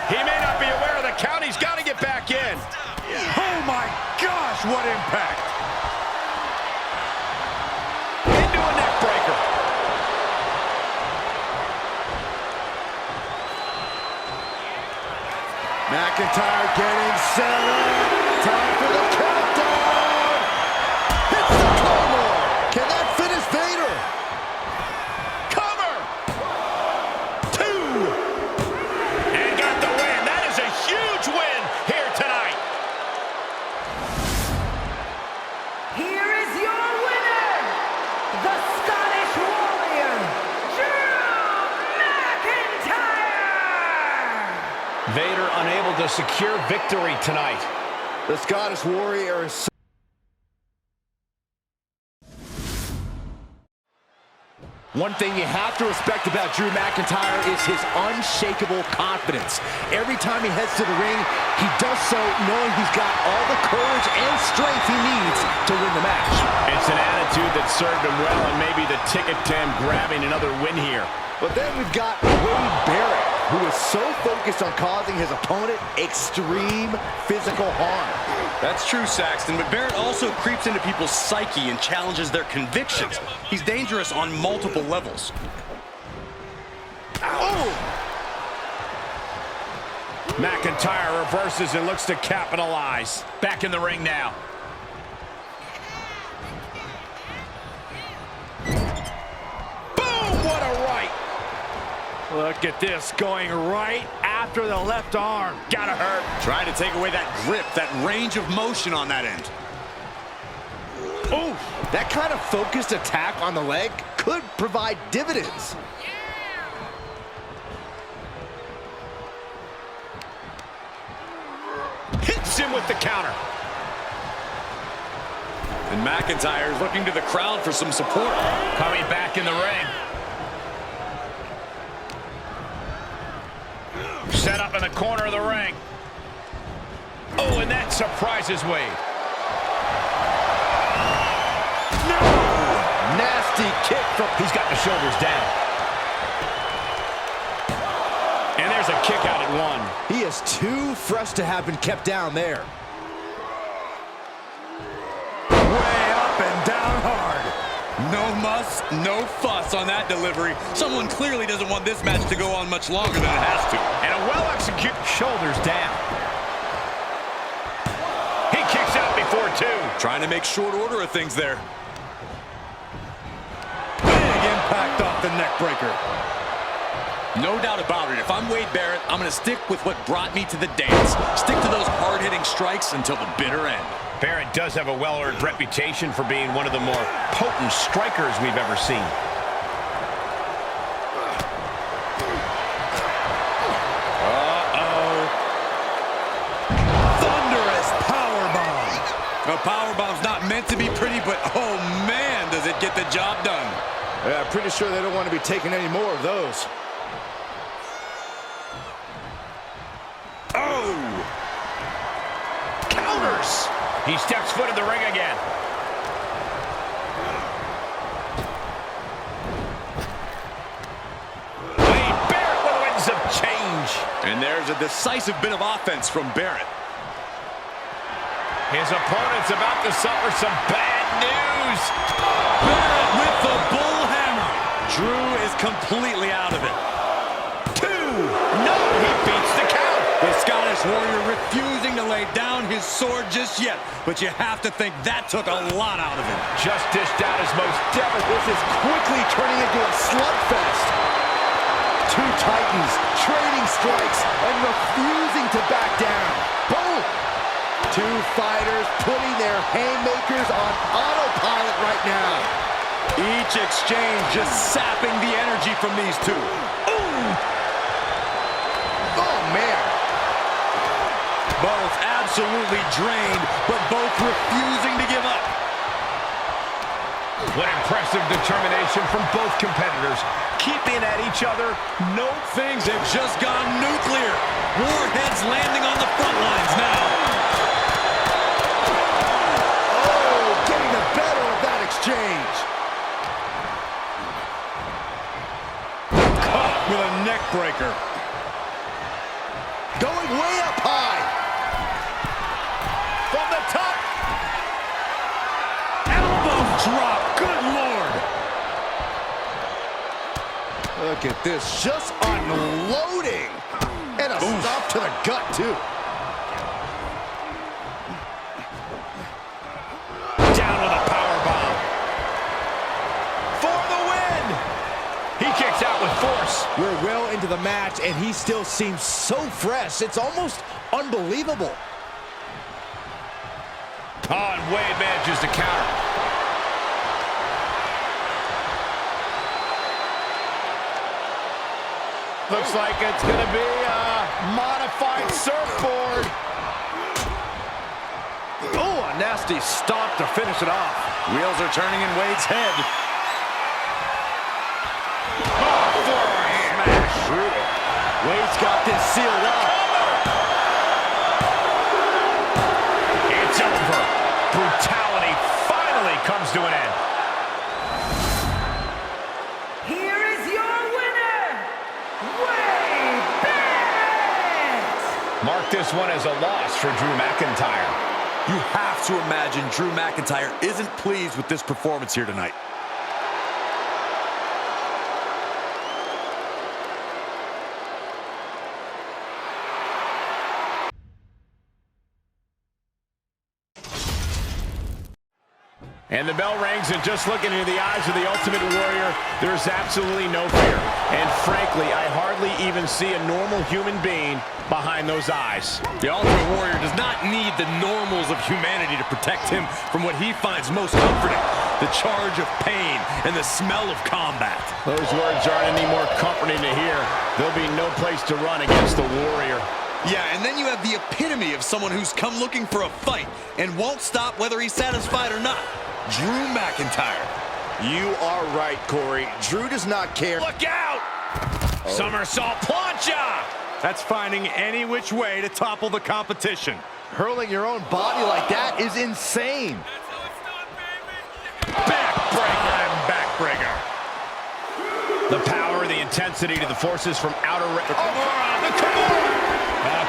He may not be aware of the count. He's got to get back in. Oh my gosh, what impact! Into a neck breaker. McIntyre getting set up. Time for the countdown. Hits the Claymore. Can that finish Vader? Vader unable to secure victory tonight. The Scottish Warrior is so one thing you have to respect about Drew McIntyre is his unshakable confidence. Every time he heads to the ring, he does so knowing he's got all the courage and strength he needs to win the match. It's an attitude that served him well and maybe the ticket to him grabbing another win here. But then we've got Wade Barrett, who is so focused on causing his opponent extreme physical harm. That's true, Saxton, but Barrett also creeps into people's psyche and challenges their convictions. He's dangerous on multiple levels. Oh! McIntyre reverses and looks to capitalize. Back in the ring now. Boom! What a right! Look at this, going right after the left arm. Gotta hurt. Trying to take away that grip, that range of motion on that end. Oh, that kind of focused attack on the leg could provide dividends. Hits him with the counter. And McIntyre is looking to the crowd for some support. Coming back in the ring. Set up in the corner of the ring. Oh, and that surprises Wade. No! Nasty kick from... He's got the shoulders down. And there's a kick out at one. He is too fresh to have been kept down there. Way up and down hard. No muss, no fuss on that delivery. Someone clearly doesn't want this match to go on much longer than it has to. And a well-executed shoulders down. He kicks out before two. Trying to make short order of things there. Big impact off the neck breaker. No doubt about it. If I'm Wade Barrett, I'm going to stick with what brought me to the dance. Stick to those hard-hitting strikes until the bitter end. Barrett does have a well-earned reputation for being one of the more potent strikers we've ever seen. Thunderous powerbomb. A powerbomb's not meant to be pretty, but oh man, does it get the job done. Yeah, I'm pretty sure they don't want to be taking any more of those. Oh! Counters! He steps foot in the ring again. Wade Barrett with winds of change. And there's a decisive bit of offense from Barrett. His opponent's about to suffer some bad news. Barrett with the bull hammer. Drew is completely out of it. Two! No, he beats the count. The Scottish Warrior refusing to lay down his sword just yet, but you have to think that took a lot out of him. Just dished out his most devastating. This is quickly turning into a slugfest. Two titans trading strikes and refusing to back down. Boom! Two fighters putting their haymakers on autopilot right now. Each exchange just sapping the energy from these two. Oh, man. Both absolutely drained, but both refusing to give up. What impressive determination from both competitors. Keeping at each other. No, things have just gone nuclear. Warheads landing on the front lines now. Oh, getting the better of that exchange. Caught with a neck breaker. Going way up high. from the top. Elbow drop. Good Lord. Look at this, just unloading. And a stop to the gut, too. Down with a powerbomb. For the win. He kicks out with force. We're well into the match, and he still seems so fresh. It's almost unbelievable. Oh, and Wade manages to counter. Looks like it's going to be a modified surfboard. Oh, a nasty stomp to finish it off. Wheels are turning in Wade's head. Smash. Brutal. Wade's got this sealed up. It's over. Brutality finally comes to an end. Here is your winner, Wade Barrett! Mark this one as a loss for Drew McIntyre. You have to imagine Drew McIntyre isn't pleased with this performance here tonight. And the bell rings, and just looking into the eyes of the Ultimate Warrior, there's absolutely no fear. And frankly, I hardly even see a normal human being behind those eyes. The Ultimate Warrior does not need the normals of humanity to protect him from what he finds most comforting, the charge of pain and the smell of combat. Those words aren't any more comforting to hear. There'll be no place to run against the Warrior. Yeah, and then you have the epitome of someone who's come looking for a fight and won't stop whether he's satisfied or not. Drew McIntyre. You are right, Corey. Drew does not care. Look out! Somersault plancha! That's finding any which way to topple the competition. Hurling your own body like that is insane. Backbreaker. The power, the intensity to the forces from outer range. The Kimura!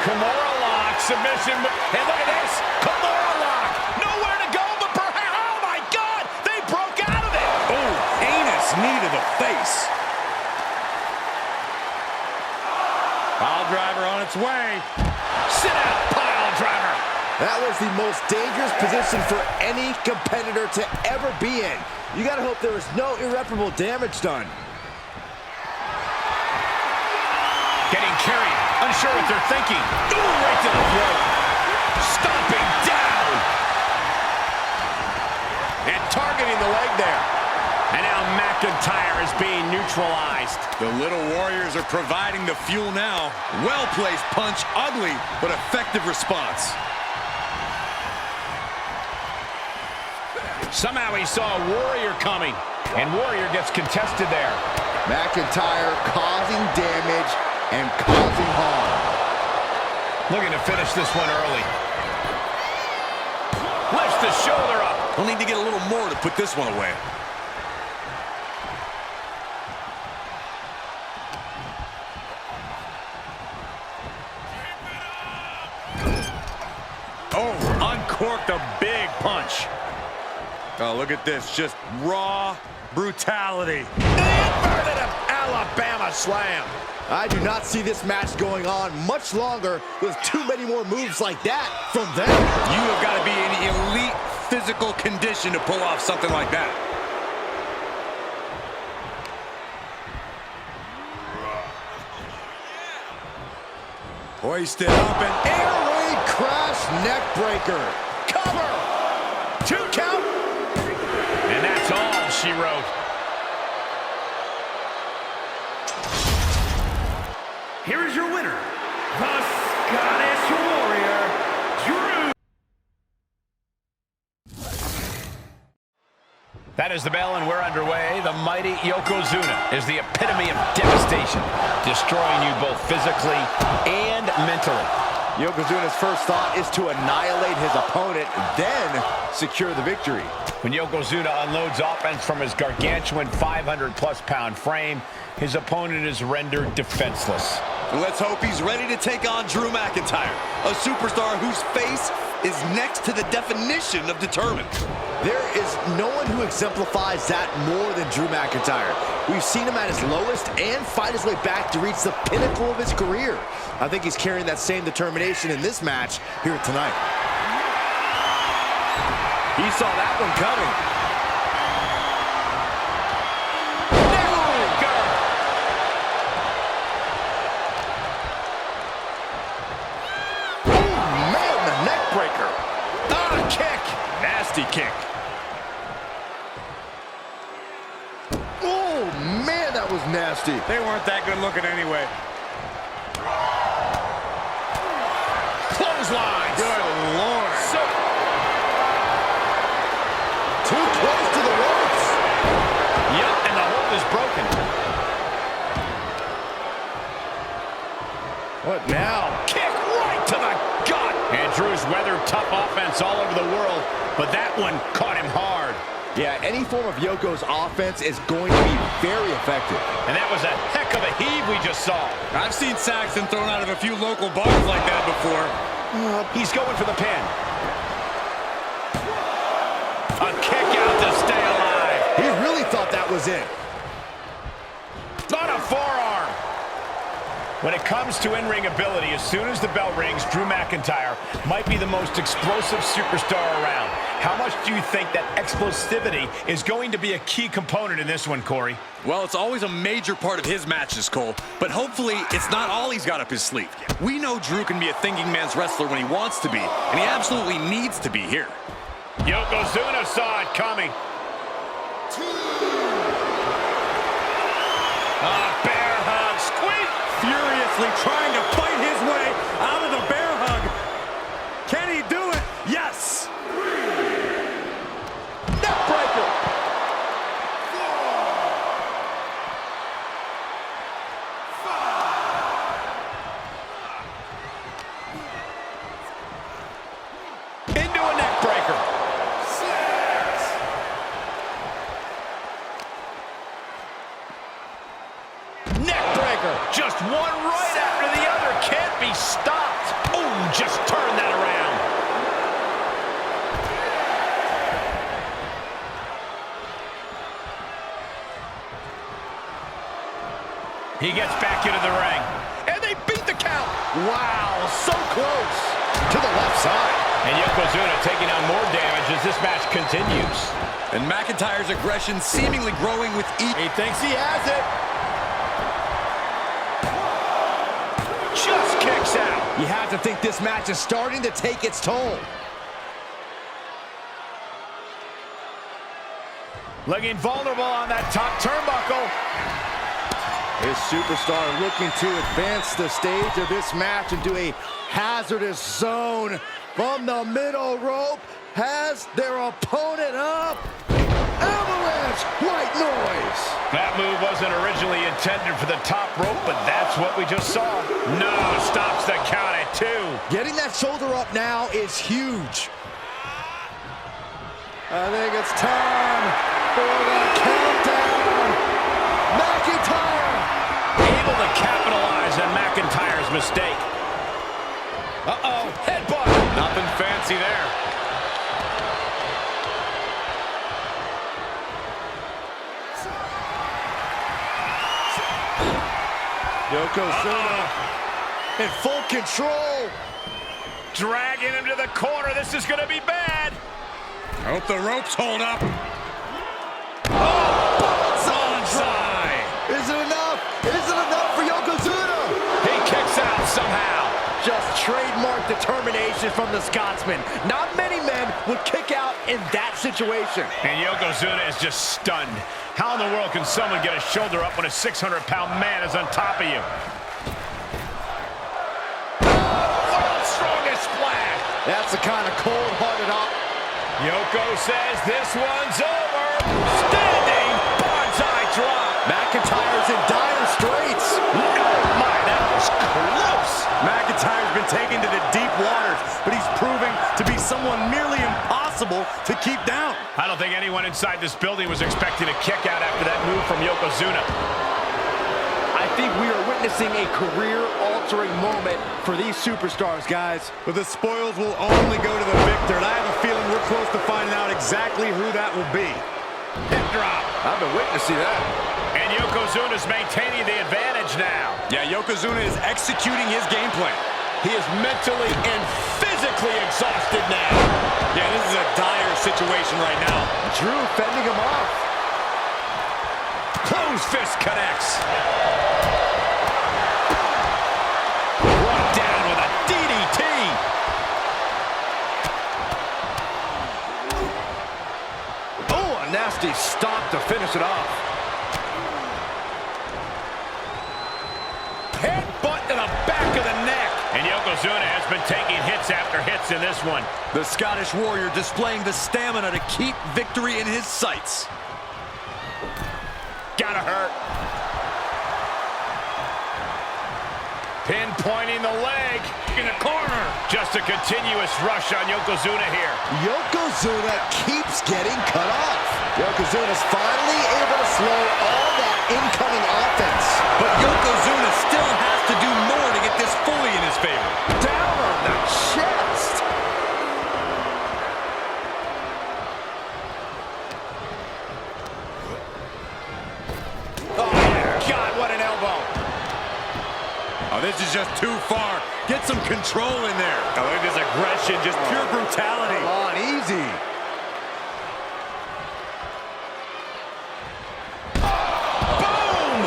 Kimura lock, submission. And look at this! Kimura lock! Nowhere to go but perhaps. Oh my God! They broke out of it! Oh, anus knee to the face. Pile driver on its way. Sit out, pile driver! That was the most dangerous position for any competitor to ever be in. You gotta hope there was no irreparable damage done. Getting carried, unsure what they're thinking. Ooh, right to the throat. Stomping down. And targeting the leg there. And now McIntyre is being neutralized. The Little Warriors are providing the fuel now. Well-placed punch, ugly, but effective response. Somehow he saw a Warrior coming. And Warrior gets contested there. McIntyre causing damage and causing harm. Looking to finish this one early. Lifts the shoulder up. He'll need to get a little more to put this one away. Oh, uncorked a big punch. Oh, look at this. Just raw brutality. Inverted him. Alabama slam. I do not see this match going on much longer with too many more moves like that from them. You have got to be in elite physical condition to pull off something like that. Hoisted up and Air raid crash neck breaker. Cover. 2 count. And that's all she wrote. Here is your winner, the Scottish Warrior, Drew. That is the bell, and we're underway. The mighty Yokozuna is the epitome of devastation, destroying you both physically and mentally. Yokozuna's first thought is to annihilate his opponent, then secure the victory. When Yokozuna unloads offense from his gargantuan 500-plus pound frame, his opponent is rendered defenseless. Let's hope he's ready to take on Drew McIntyre, a superstar whose face is next to the definition of determined. There is no one who exemplifies that more than Drew McIntyre. We've seen him at his lowest and fight his way back to reach the pinnacle of his career. I think he's carrying that same determination in this match here tonight. He saw that one coming. Kick. Oh, man, that was nasty. They weren't that good looking anyway. clotheslines. Good Lord. So Too close to the ropes. yep, and the hold is broken. What now? Kick right to the gut. And Drew's weathered tough offense all over the world, but that one caught him hard. Yeah, any form of Yoko's offense is going to be very effective. And that was a heck of a heave we just saw. I've seen Saxton thrown out of a few local bars like that before. He's going for the pin. A kick out to stay alive. He really thought that was it. On a forearm. When it comes to in-ring ability, as soon as the bell rings, Drew McIntyre might be the most explosive superstar around. How much do you think that explosivity is going to be a key component in this one, Corey? Well, it's always a major part of his matches, Cole, but hopefully it's not all he's got up his sleeve. We know Drew can be a thinking man's wrestler when he wants to be, and he absolutely needs to be here. Yokozuna saw it coming. Bear hug, squeeze. Furiously trying to fight his way out of the bear hug. Can he do it? Yes. Neckbreaker. Into a neckbreaker. Neckbreaker. Just one right after the other. Can't be stopped. Oh, just turn that around. He gets back into the ring. And they beat the count. Wow, so close. To the left side. And Yokozuna taking on more damage as this match continues. And McIntyre's aggression seemingly growing with each... He thinks he has it. Just kicks out. You have to think this match is starting to take its toll. Looking vulnerable on that top turnbuckle. His superstar looking to advance the stage of this match into a hazardous zone from the middle rope. Has their opponent up. Avalanche, white noise. That move wasn't originally intended for the top rope, but that's what we just saw. No, stops the count at 2. Getting that shoulder up now is huge. I think it's time for the countdown. McIntyre. Able to capitalize on McIntyre's mistake. Uh-oh, headbutt. Nothing fancy there. Yokozuna in full control. Dragging him to the corner. This is going to be bad. I hope the ropes hold up. Bonsai. Is it enough? Is it enough for Yokozuna? He kicks out somehow. Just trademark determination from the Scotsman. Not many men would kick out in that situation. And Yokozuna is just stunned. How in the world can someone get a shoulder up when a 600-pound man is on top of you? World's strongest splash. That's the kind of cold-hearted op. Yoko says this one's over. Standing bonsai drop. McIntyre's in dire straits. Oh my, that was close. McIntyre's been taken to the deep waters, but he's proving to be someone nearly impossible to keep down. I don't think anyone inside this building was expecting a kick out after that move from Yokozuna. I think we are witnessing a career-altering moment for these superstars, guys. But the spoils will only go to the victor, and I have a feeling we're close to finding out exactly who that will be. Hip drop. I've been waiting to see that. And Yokozuna's maintaining the advantage now. Yeah, Yokozuna is executing his game plan. He is mentally and physically exhausted now. Yeah, this is a dire situation right now. Drew fending him off. Closed fist connects. Brought down with a DDT. Oh, a nasty stop to finish it off. Headbutt to the back of the neck. And Yokozuna Yokozuna has been taking hits after hits in this one. The Scottish Warrior displaying the stamina to keep victory in his sights. Gotta hurt. Pinpointing the leg in the corner. Just a continuous rush on Yokozuna here. Yokozuna keeps getting cut off. Yokozuna's finally able to slow all that incoming offense. But Yokozuna still has to do more to get this fully in his favor. Down on the chest. Oh, God, what an elbow. Oh, this is just too far. Get some control in there. Oh, look at this aggression, just pure brutality. Come on, easy. Boom!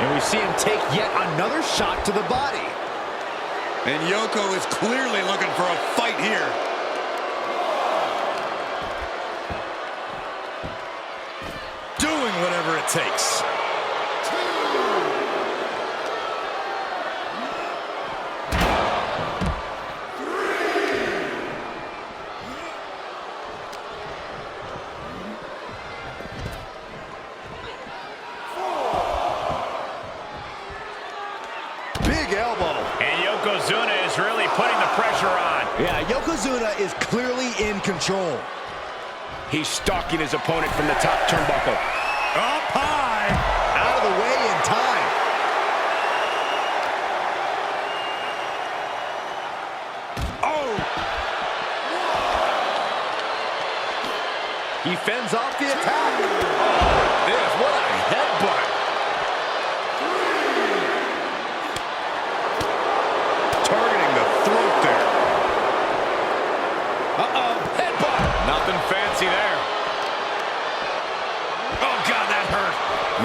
And we see him take yet another shot to the body. And Yoko is clearly looking for a fight here. Doing whatever it takes. Big elbow. And Yokozuna is really putting the pressure on. Yeah, Yokozuna is clearly in control. He's stalking his opponent from the top turnbuckle. Up high. Out of the way in time. Oh. He fends off the attack. Oh, this, what a headbutt. Targeting the throat there. Uh-oh, headbutt. Nothing fancy there. Oh, God, that hurt.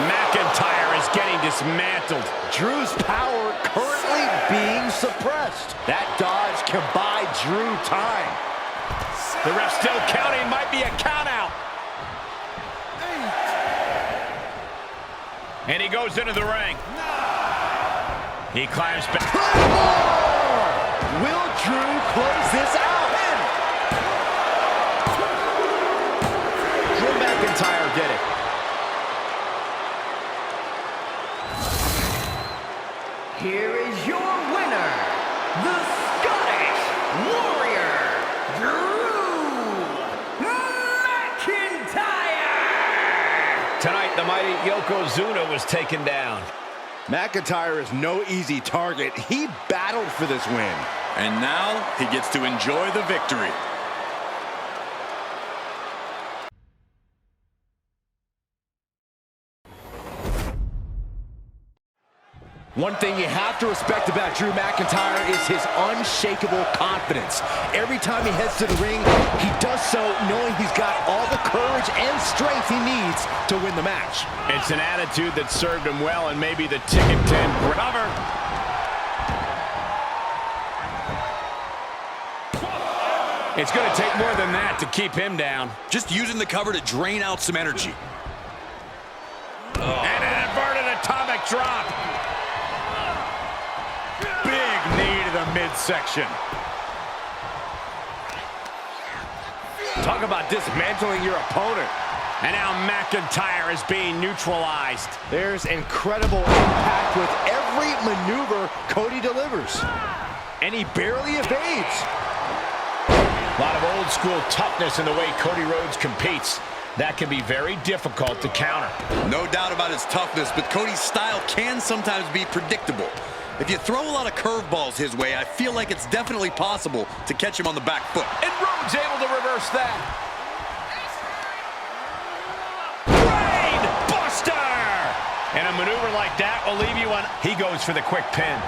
McIntyre is getting dismantled. Drew's power currently being suppressed. That dodge can buy Drew time. The ref still counting, might be a count out. And he goes into the ring. He climbs back. Will Drew close this out? Drew McIntyre did it. Here is your winner, the Scottish Warrior, Drew McIntyre! Tonight, the mighty Yokozuna was taken down. McIntyre is no easy target. He battled for this win. And now he gets to enjoy the victory. One thing you have to respect about Drew McIntyre is his unshakable confidence. Every time he heads to the ring, he does so knowing he's got all the courage and strength he needs to win the match. It's an attitude that served him well and maybe the ticket to cover. It's going to take more than that to keep him down. Just using the cover to drain out some energy. And an inverted atomic drop. Big knee to the midsection. Talk about dismantling your opponent. And now McIntyre is being neutralized. There's incredible impact with every maneuver Cody delivers. And he barely evades. A lot of old school toughness in the way Cody Rhodes competes. That can be very difficult to counter. No doubt about his toughness, but Cody's style can sometimes be predictable. If you throw a lot of curveballs his way, I feel like it's definitely possible to catch him on the back foot. And Rhodes able to reverse that. Brain buster! And a maneuver like that will leave you on. He goes for the quick pin.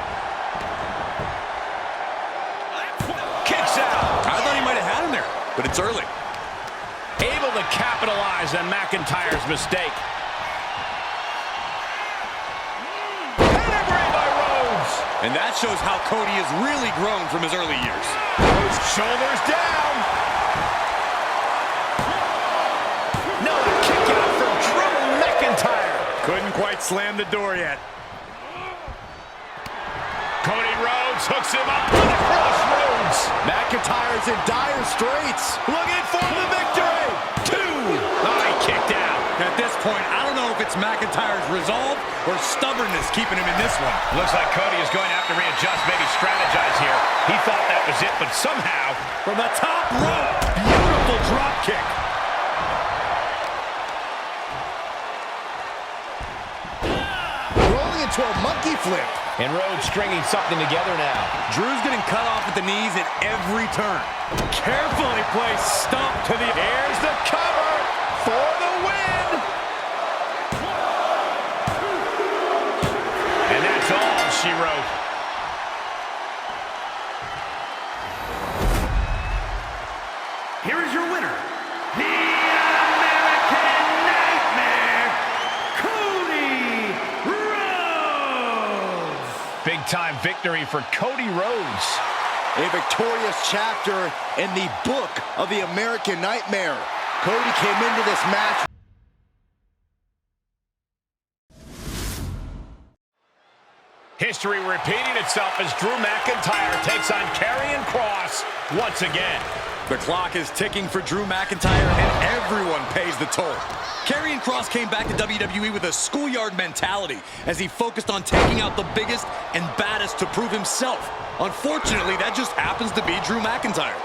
Kicks out. I thought he might have had him there, but it's early. Able to capitalize on McIntyre's mistake. Pedigree by Rhodes. And that shows how Cody has really grown from his early years. Rhodes shoulders down. No, a kick out from Drew McIntyre. Couldn't quite slam the door yet. Cody Rhodes Rhodes hooks him up to the crossroads. McIntyre's in dire straits. Looking for the victory. 2. Oh, he kicked out. At this point, I don't know if it's McIntyre's resolve or stubbornness keeping him in this one. Looks like Cody is going to have to readjust, maybe strategize here. He thought that was it, but somehow... From the top rope, beautiful drop kick. Rolling into a monkey flip. And Rhodes stringing something together now. Drew's getting cut off at the knees at every turn. Carefully placed stomp to the... Here's the cover for the win. And that's all she wrote. Here is your winner, the American Nightmare, Cody Rhodes. Big-time victory for Cody Rhodes. A victorious chapter in the book of the American Nightmare. Cody came into this match. History repeating itself as Drew McIntyre takes on Karrion Kross once again. The clock is ticking for Drew McIntyre, and everyone pays the toll. Karrion Kross came back to WWE with a schoolyard mentality as he focused on taking out the biggest and baddest to prove himself. Unfortunately, that just happens to be Drew McIntyre.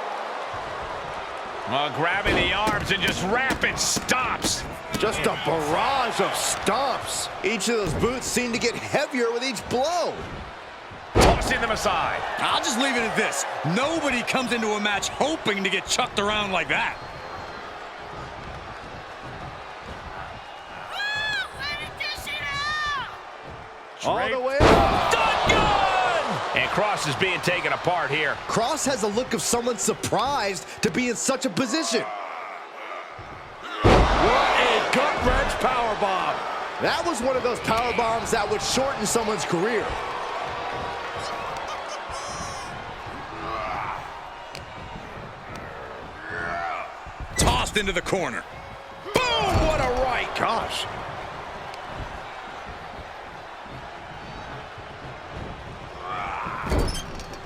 Well, grabbing the arms and just rapid stops. Just a barrage of stomps. Each of those boots seem to get heavier with each blow. Tossing them aside. I'll just leave it at this. Nobody comes into a match hoping to get chucked around like that. All the way up. Done good! And Kross is being taken apart here. Kross has a look of someone surprised to be in such a position. What a gut-wrench powerbomb. That was one of those power bombs that would shorten someone's career. Tossed into the corner. Boom! What a right. Gosh.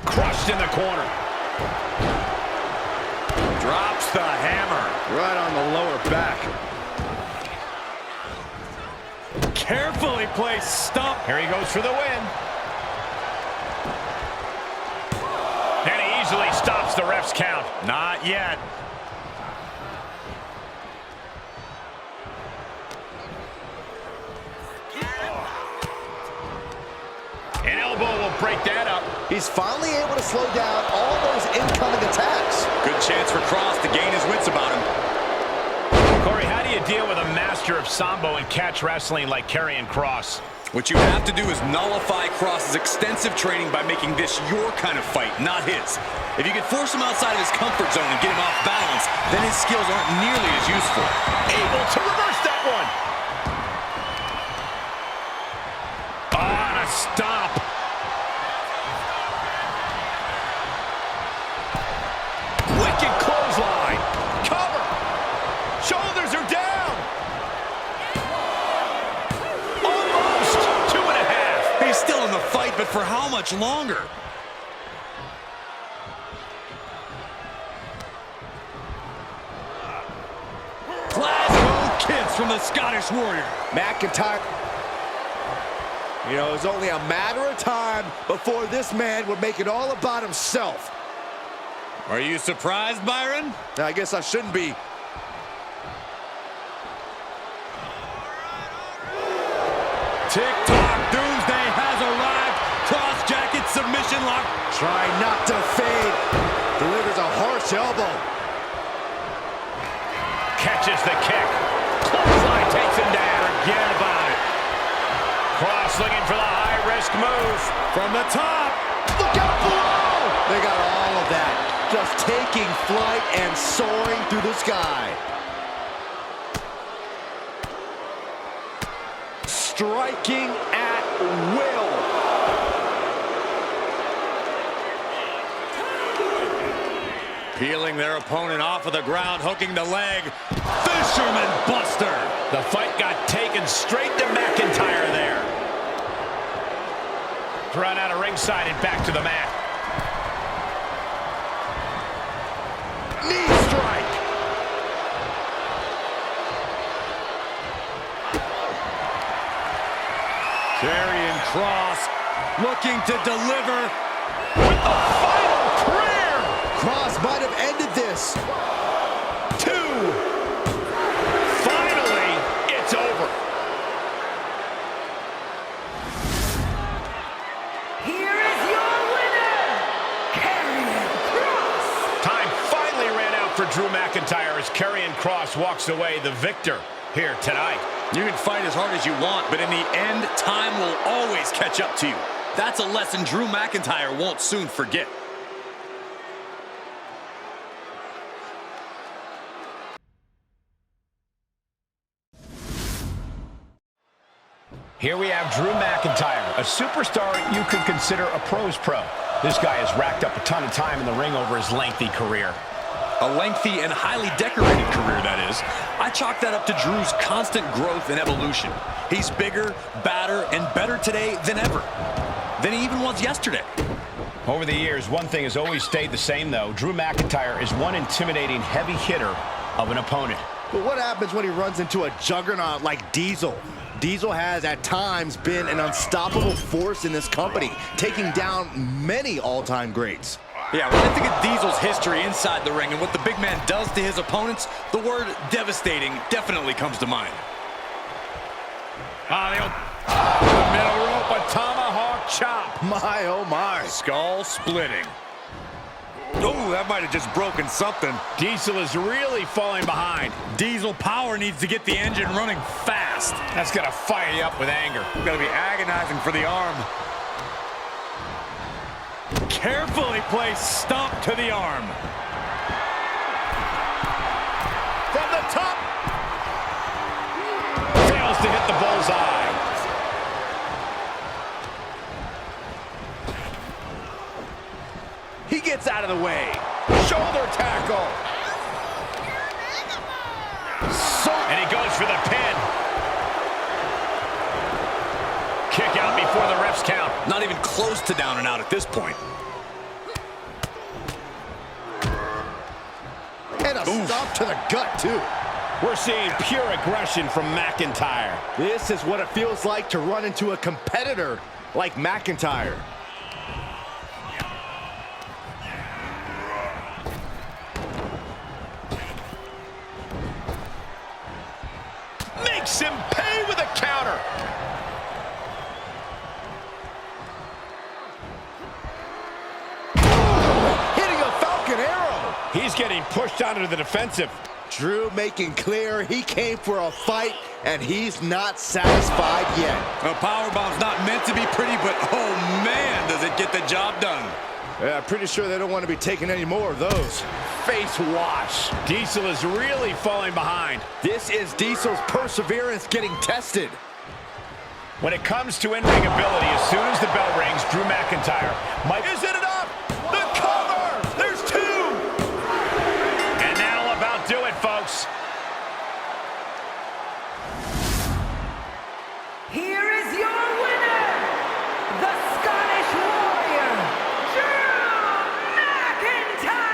Crushed in the corner. Drops the hammer. Right on the lower back. Carefully placed stomp. Here he goes for the win. And he easily stops the ref's count. Not yet. An elbow will break that up. He's finally able to slow down all those incoming attacks. Good chance for Kross to gain his wits about him. Corey, how do you deal with a master of Sambo and catch wrestling like Karrion Kross? What you have to do is nullify Kross's extensive training by making this your kind of fight, not his. If you can force him outside of his comfort zone and get him off balance, then his skills aren't nearly as useful. Able to reverse that one. On a stop. Wicked clothesline. Cover. Shoulders are down. Almost 2.5. He's still in the fight, but for how much longer? Glasgow kiss from the Scottish Warrior. McIntyre. You know, it was only a matter of time before this man would make it all about himself. Are you surprised, Byron? I guess I shouldn't be. Tick-tock, Doomsday has arrived. Cross-jacket submission lock. Trying not to fade. Delivers a harsh elbow. Catches the kick. Clothesline takes him down. Forget about it. Kross looking for the high-risk move. From the top. Look out below! They got all of that. Just taking flight and soaring through the sky. Striking at will. Peeling their opponent off of the ground, hooking the leg. Fisherman Buster. The fight got taken straight to McIntyre there. Run out of ringside and back to the mat. knee strike. Karrion Kross looking to deliver. With the final prayer. Kross might have ended this. 2. Finally, it's over. Here is your winner, Karrion Kross. Time finally ran out for Drew McIntyre as Karrion Kross walks away the victor here tonight. You can fight as hard as you want, but in the end, time will always catch up to you. That's a lesson Drew McIntyre won't soon forget. Here we have Drew McIntyre, a superstar you could consider a pro's pro. This guy has racked up a ton of time in the ring over his lengthy career. A lengthy and highly decorated career, that is. I chalk that up to Drew's constant growth and evolution. He's bigger, badder, and better today than ever. Than he even was yesterday. Over the years, one thing has always stayed the same, though. Drew McIntyre is one intimidating heavy hitter of an opponent. But what happens when he runs into a juggernaut like Diesel? Diesel has, at times, been an unstoppable force in this company, taking down many all-time greats. Yeah, when I think of Diesel's history inside the ring and what the big man does to his opponents, the word devastating definitely comes to mind. The middle rope, a tomahawk chop. My, oh my. Skull splitting. Oh, that might have just broken something. Diesel is really falling behind. Diesel power needs to get the engine running fast. That's going to fire you up with anger. We've got to be agonizing for the arm. Carefully placed stomp to the arm. From the top. Fails to hit the bullseye. He gets out of the way. Shoulder tackle. And he goes for the pin. Kick out before the ref's count. Not even close to down and out at this point. And a stop to the gut, too. We're seeing pure aggression from McIntyre. This is what it feels like to run into a competitor like McIntyre. Makes him pay with a counter. Hitting a Falcon Arrow. He's getting pushed onto the defensive. Drew making clear he came for a fight, and he's not satisfied yet. A powerbomb's not meant to be pretty, but oh man, does it get the job done. Yeah, pretty sure they don't want to be taking any more of those. Face wash. Diesel is really falling behind. This is Diesel's perseverance getting tested. When it comes to in-ring ability, as soon as the bell rings, Drew McIntyre might... Is it enough? The cover! There's two! And that'll about do it, folks. Here is your winner, the Scottish Warrior, Drew McIntyre!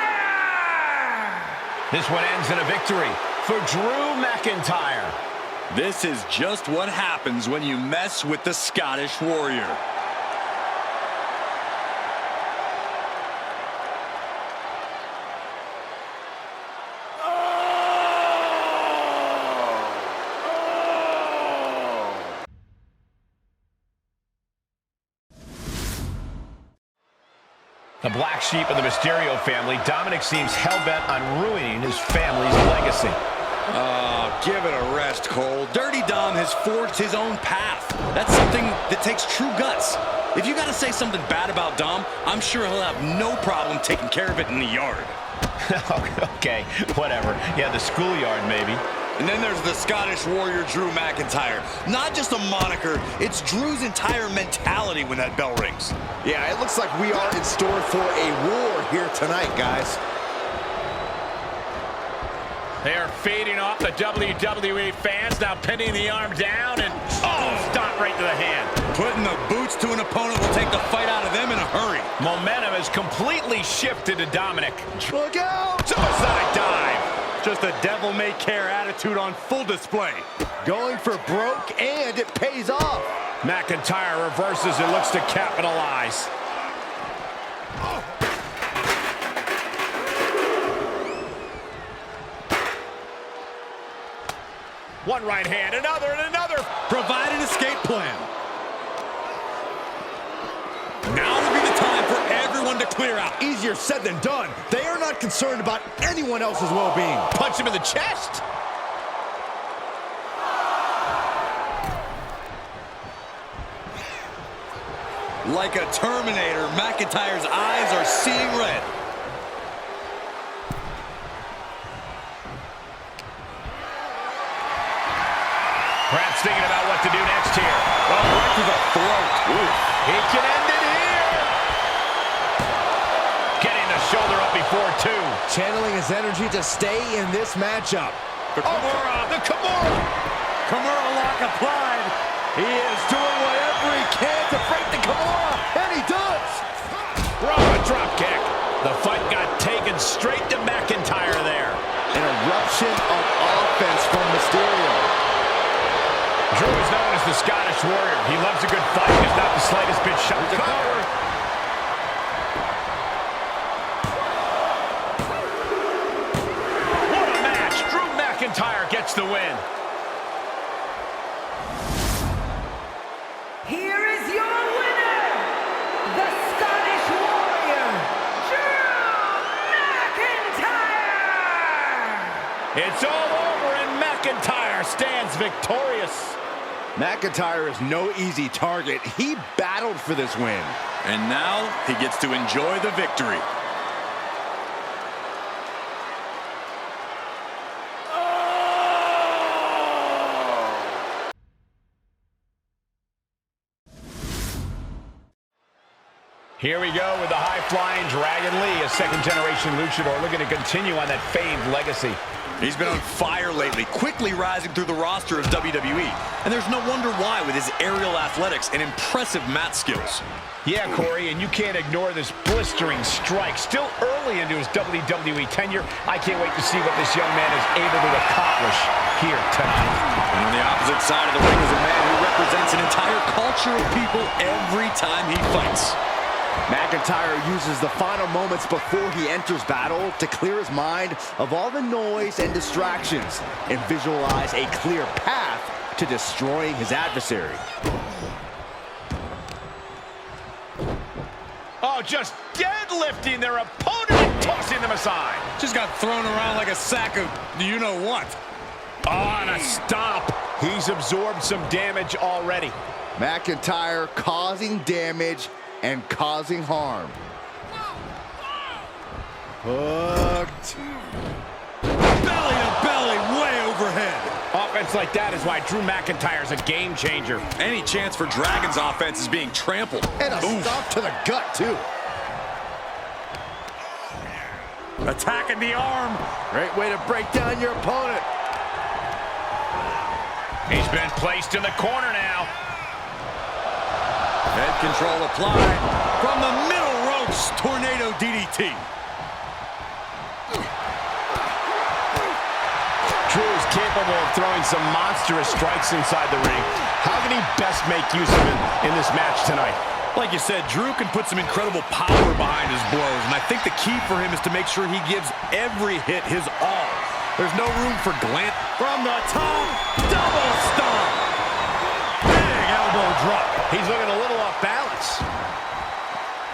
This one ends in a victory for Drew McIntyre. This is just what happens when you mess with the Scottish Warrior. The black sheep of the Mysterio family, Dominic seems hell-bent on ruining his family's legacy. Give it a rest, Cole. Dirty Dom has forged his own path. That's something that takes true guts. If you got to say something bad about Dom, I'm sure he'll have no problem taking care of it in the yard. Okay, whatever. Yeah, the schoolyard maybe. And then there's the Scottish Warrior, Drew McIntyre. Not just a moniker, it's Drew's entire mentality when that bell rings. Yeah, it looks like we are in store for a war here tonight, guys. They are fading off the WWE fans, now pinning the arm down, and oh, stop right to the hand. Putting the boots to an opponent will take the fight out of them in a hurry. Momentum has completely shifted to Dominic. Look out! Suicide dive. Just a devil-may-care attitude on full display. Going for broke, and it pays off. McIntyre reverses and looks to capitalize. One right hand, another, and another. Provide an escape plan. Now would be the time for everyone to clear out. Easier said than done. They are not concerned about anyone else's well-being. Punch him in the chest. Like a Terminator, McIntyre's eyes are seeing red. Perhaps thinking about what to do next here. Oh, right to the throat. Ooh. He can end it here. Getting the shoulder up before two. Channeling his energy to stay in this matchup. The Kimura. The Kimura. Kimura lock applied. He is doing whatever he can to break the Kimura, and he does. A drop kick. The fight got taken straight to McIntyre there. An eruption of offense from Mysterio. Drew is known as the Scottish Warrior. He loves a good fight. There's not the slightest bit shot. Cover. What a match. Drew McIntyre gets the win. Here is your winner, the Scottish Warrior, Drew McIntyre! It's all over and McIntyre stands victorious. McIntyre is no easy target. He battled for this win. And now he gets to enjoy the victory. Here we go with the high-flying Dragon Lee, a second-generation luchador looking to continue on that famed legacy. He's been on fire lately, quickly rising through the roster of WWE. And there's no wonder why with his aerial athletics and impressive mat skills. Yeah, Corey, and you can't ignore this blistering strike. Still early into his WWE tenure, I can't wait to see what this young man is able to accomplish here tonight. And on the opposite side of the ring is a man who represents an entire culture of people every time he fights. McIntyre uses the final moments before he enters battle to clear his mind of all the noise and distractions and visualize a clear path to destroying his adversary. Oh, just deadlifting their opponent and tossing them aside. Just got thrown around like a sack of you-know-what. Oh, and a stomp. He's absorbed some damage already. McIntyre causing damage and causing harm. Hooked. Belly to belly, way overhead. Offense like that is why Drew McIntyre's a game changer. Any chance for Dragon's offense is being trampled. And a stomp to the gut, too. Attacking the arm. Great way to break down your opponent. He's been placed in the corner now. Head control applied from the middle ropes. Tornado DDT. Drew is capable of throwing some monstrous strikes inside the ring. How can he best make use of it in this match tonight? Like you said, Drew can put some incredible power behind his blows, and I think the key for him is to make sure he gives every hit his all. There's no room for glance. From the top, double stomp. Big elbow drop. He's looking a little off balance.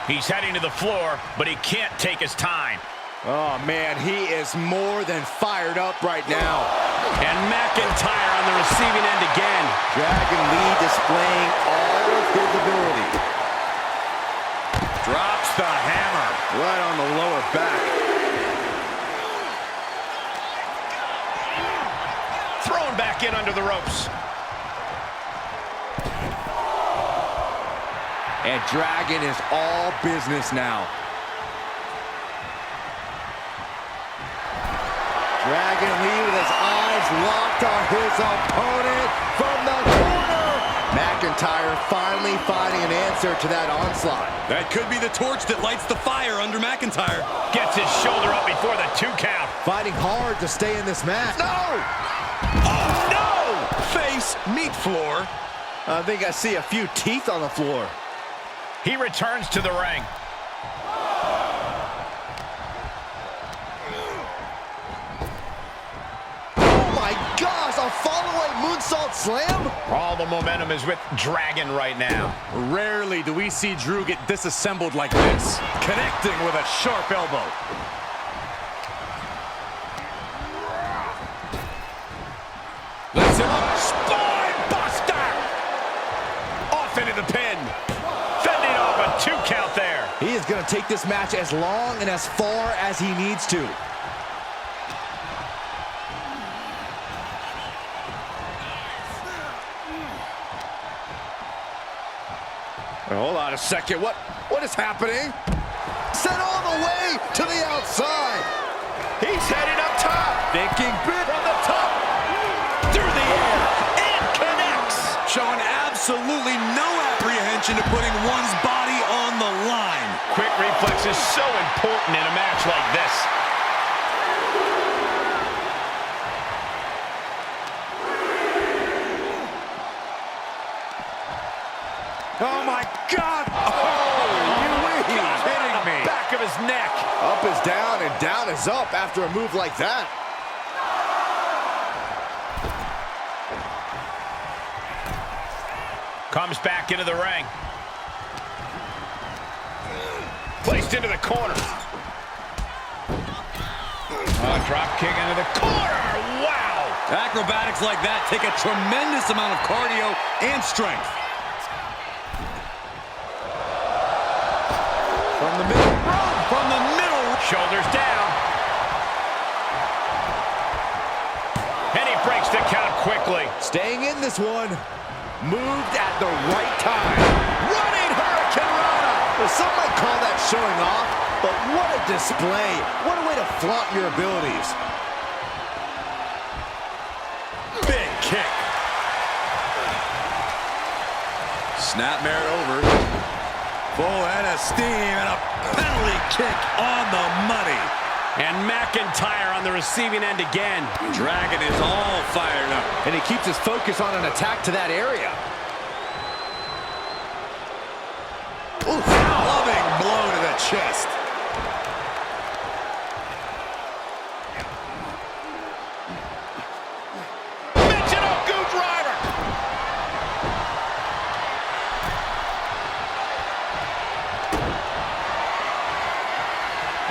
He's heading to the floor, but he can't take his time. Oh, man, he is more than fired up right now. And McIntyre on the receiving end again. Dragon Lee displaying all of his ability. Drops the hammer. Right on the lower back. Thrown back in under the ropes. And Dragon is all business now. Dragon Lee with his eyes locked on his opponent from the corner. McIntyre finally finding an answer to that onslaught. That could be the torch that lights the fire under McIntyre. Gets his shoulder up before the 2 count. Fighting hard to stay in this match. No! Oh, no! Face, meat floor. I think I see a few teeth on the floor. He returns to the ring. Oh my gosh, a follow-away moonsault slam? All the momentum is with Dragon right now. Rarely do we see Drew get disassembled like this. Connecting with a sharp elbow. Lifts him up. Spine buster! Off into the pin. Fending off a 2 count there. He is going to take this match as long and as far as he needs to. Hold on a second. What is happening? Sent all the way to the outside. He's headed up top. Thinking big From the top. Through the air. And connects. Showing absolutely no apprehension to putting one's body on the line. Quick reflex is so important in a match like this. Oh, my God! you Kidding me. Back of his neck. Up is down and down is up after a move like that. Comes back into the ring. Placed into the corner. Drop kick into the corner. Wow. Acrobatics like that take a tremendous amount of cardio and strength. From the middle. From the middle. Shoulders down. And he breaks the count quickly. Staying in this one. Moved at the right time. Running Hurricane Rana. Well, some might call that showing off, but what a display. What a way to flaunt your abilities. Big kick. Snapmare over. Full head of steam and a penalty kick on the money. And McIntyre on the receiving end again. Dragon is all fired up. And he keeps his focus on an attack to that area. Oof. Loving blow to the chest. Michinoku driver.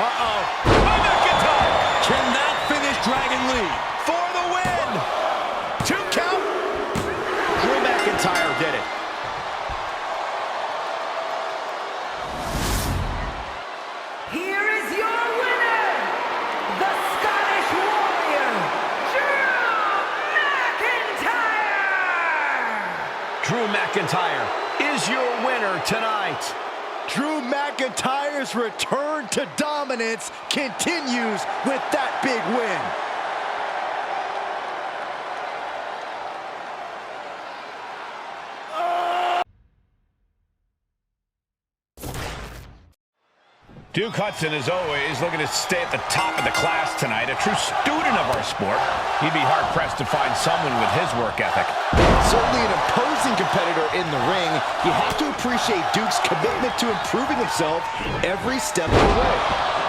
Uh-oh. McIntyre. Can that finish Dragon Lee? For the win. 2 count. Drew McIntyre did it. Here is your winner, the Scottish Warrior, Drew McIntyre! Drew McIntyre is your winner tonight. Drew McIntyre's return to dominance continues with that big win. Duke Hudson, as always, looking to stay at the top of the class tonight. A true student of our sport. You'd be hard-pressed to find someone with his work ethic. Certainly an imposing competitor in the ring. You have to appreciate Duke's commitment to improving himself every step of the way.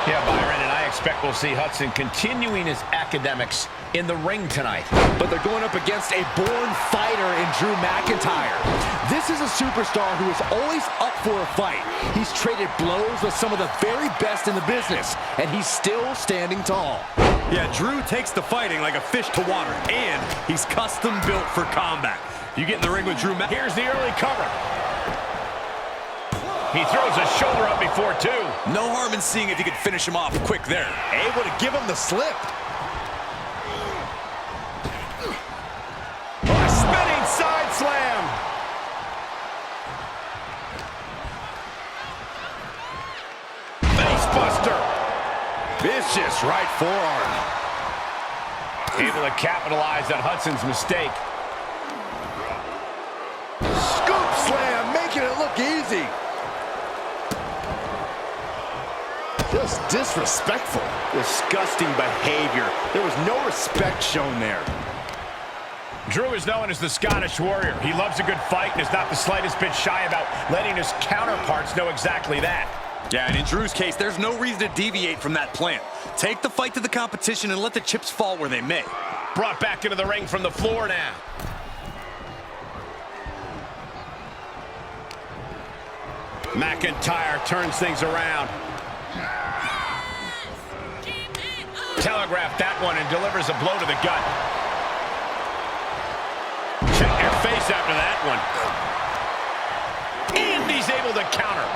Yeah, Byron, and I expect we'll see Hudson continuing his academics in the ring tonight. But they're going up against a born fighter in Drew McIntyre. This is a superstar who is always up for a fight. He's traded blows with some of the very best in the business, and he's still standing tall. Yeah, Drew takes the fighting like a fish to water, and he's custom built for combat. You get in the ring with Drew McIntyre. Here's the early cover. He throws a shoulder up before 2. No harm in seeing if you can finish him off quick there. Able to give him the slip. A spinning side slam. Face buster. Vicious right forearm. Able to capitalize on Hudson's mistake. nasty. Just disrespectful. Disgusting behavior. There was no respect shown there. Drew is known as the Scottish Warrior. He loves a good fight and is not the slightest bit shy about letting his counterparts know exactly that. Yeah, and in Drew's case, there's no reason to deviate from that plan. Take the fight to the competition and let the chips fall where they may. Brought back into the ring from the floor now. McIntyre turns things around. Telegraphed that one and delivers a blow to the gut. Check your face after that one. And he's able to counter.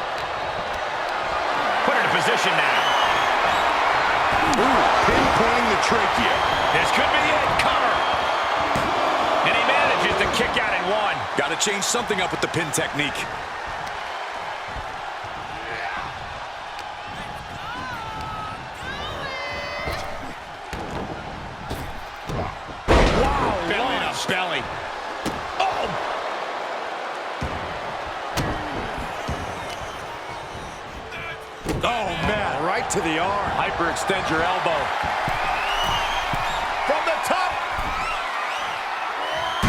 Put her in position now. Ooh, pinpointing the trachea. This could be it. Cover. And he manages to kick out in one. Got to change something up with the pin technique. Belly. Oh! Oh, man. Right to the arm. Hyperextend your elbow. From the top.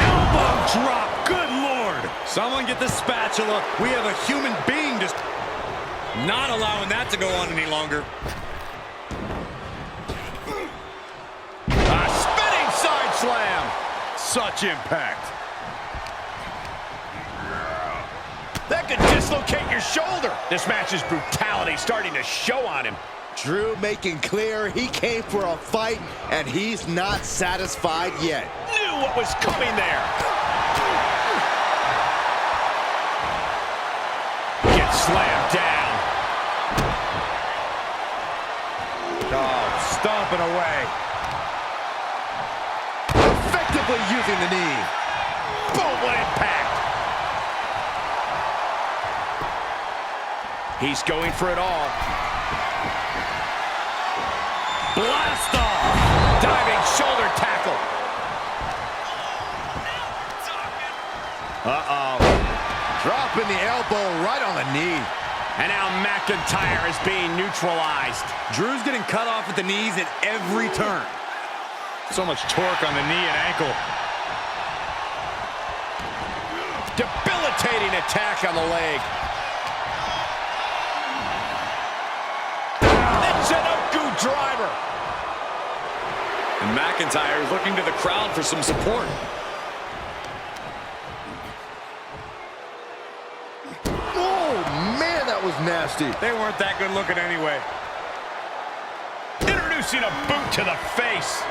Elbow drop. Good Lord. Someone get the spatula. We have a human being just not allowing that to go on any longer. A spinning side slam. Such impact. That could dislocate your shoulder. This match's brutality starting to show on him. Drew making clear he came for a fight, and he's not satisfied yet. Knew what was coming there. Gets slammed down. Oh, stomping away. Effectively using the knee. Boom, what impact. He's going for it all. Blast off. Diving shoulder tackle. Uh-oh. Dropping the elbow right on the knee. And now McIntyre is being neutralized. Drew's getting cut off at the knees at every turn. So much torque on the knee and ankle. Debilitating attack on the leg. Michinoku driver. And McIntyre is looking to the crowd for some support. Oh, man, that was nasty. They weren't that good looking anyway. Introducing a boot to the face.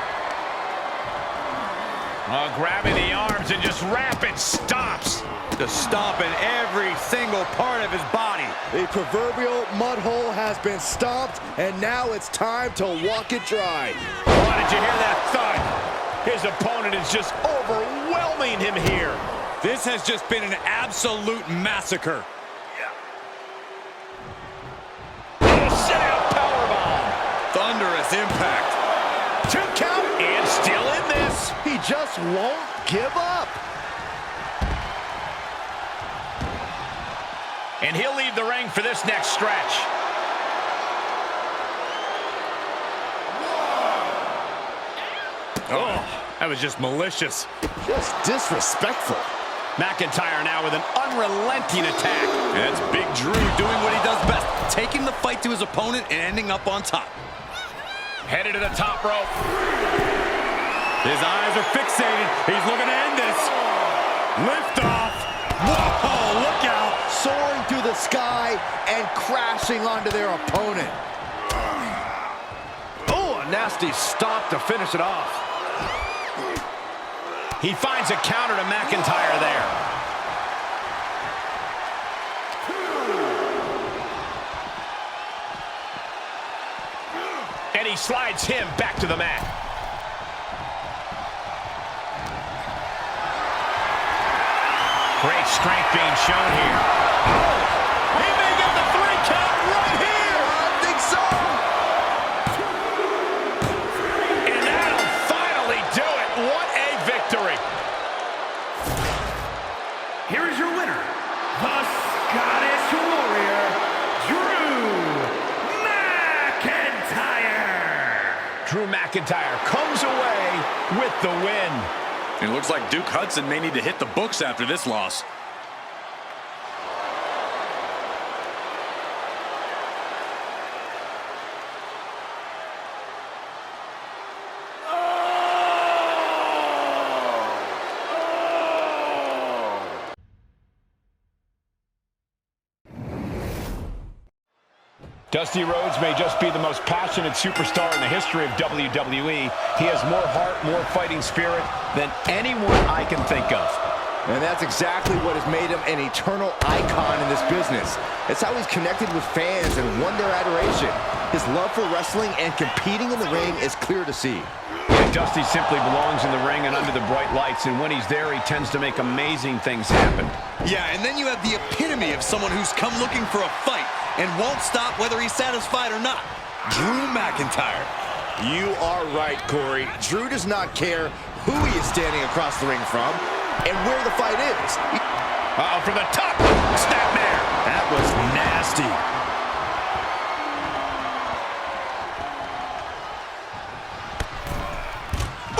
Grabbing the arms and just rapid stomps. Just stomping every single part of his body. The proverbial mud hole has been stomped, and now it's time to walk it dry. Oh, did you hear that thud? His opponent is just overwhelming him here. This has just been an absolute massacre. Sit-out powerbomb. Thunderous impact. 2 count and still in this. He just won't give up. And he'll leave the ring for this next stretch. Oh, that was just malicious. Just disrespectful. McIntyre now with an unrelenting attack. And that's Big Drew doing what he does best, taking the fight to his opponent and ending up on top. Headed to the top rope. His eyes are fixated. He's looking to end this. Lift off. Whoa, look out. Soaring through the sky and crashing onto their opponent. Oh, a nasty stop to finish it off. He finds a counter to McIntyre there. And he slides him back to the mat. Great strength being shown here. Oh, he may get the 3 count right here. I think so. And that'll finally do it. What a victory. Here is your winner, the Scottish McIntyre comes away with the win. It looks like Duke Hudson may need to hit the books after this loss. Dusty Rhodes may just be the most passionate superstar in the history of WWE. He has more heart, more fighting spirit than anyone I can think of. And that's exactly what has made him an eternal icon in this business. It's how he's connected with fans and won their adoration. His love for wrestling and competing in the ring is clear to see. And Dusty simply belongs in the ring and under the bright lights, and when he's there, he tends to make amazing things happen. Yeah, and then you have the epitome of someone who's come looking for a fight and won't stop whether he's satisfied or not. Drew McIntyre. You are right, Corey. Drew does not care who he is standing across the ring from and where the fight is. Uh-oh, from the top, snapmare. That was nasty.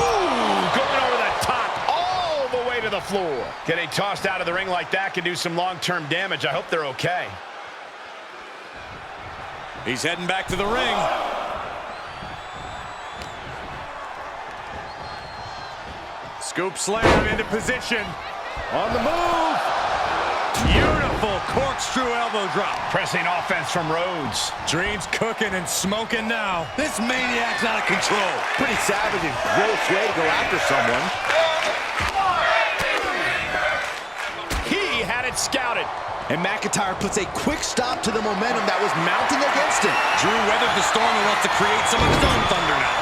Ooh, going over the top, all the way to the floor. Getting tossed out of the ring like that can do some long-term damage. I hope they're okay. He's heading back to the ring. Scoop slam into position. On the move. Beautiful corkscrew elbow drop. Pressing offense from Rhodes. Dream's cooking and smoking now. This maniac's out of control. Pretty savage and gross way to go after someone. He had it scouted. And McIntyre puts a quick stop to the momentum that was mounting against him. Drew weathered the storm and wants to create some of his own thunder now.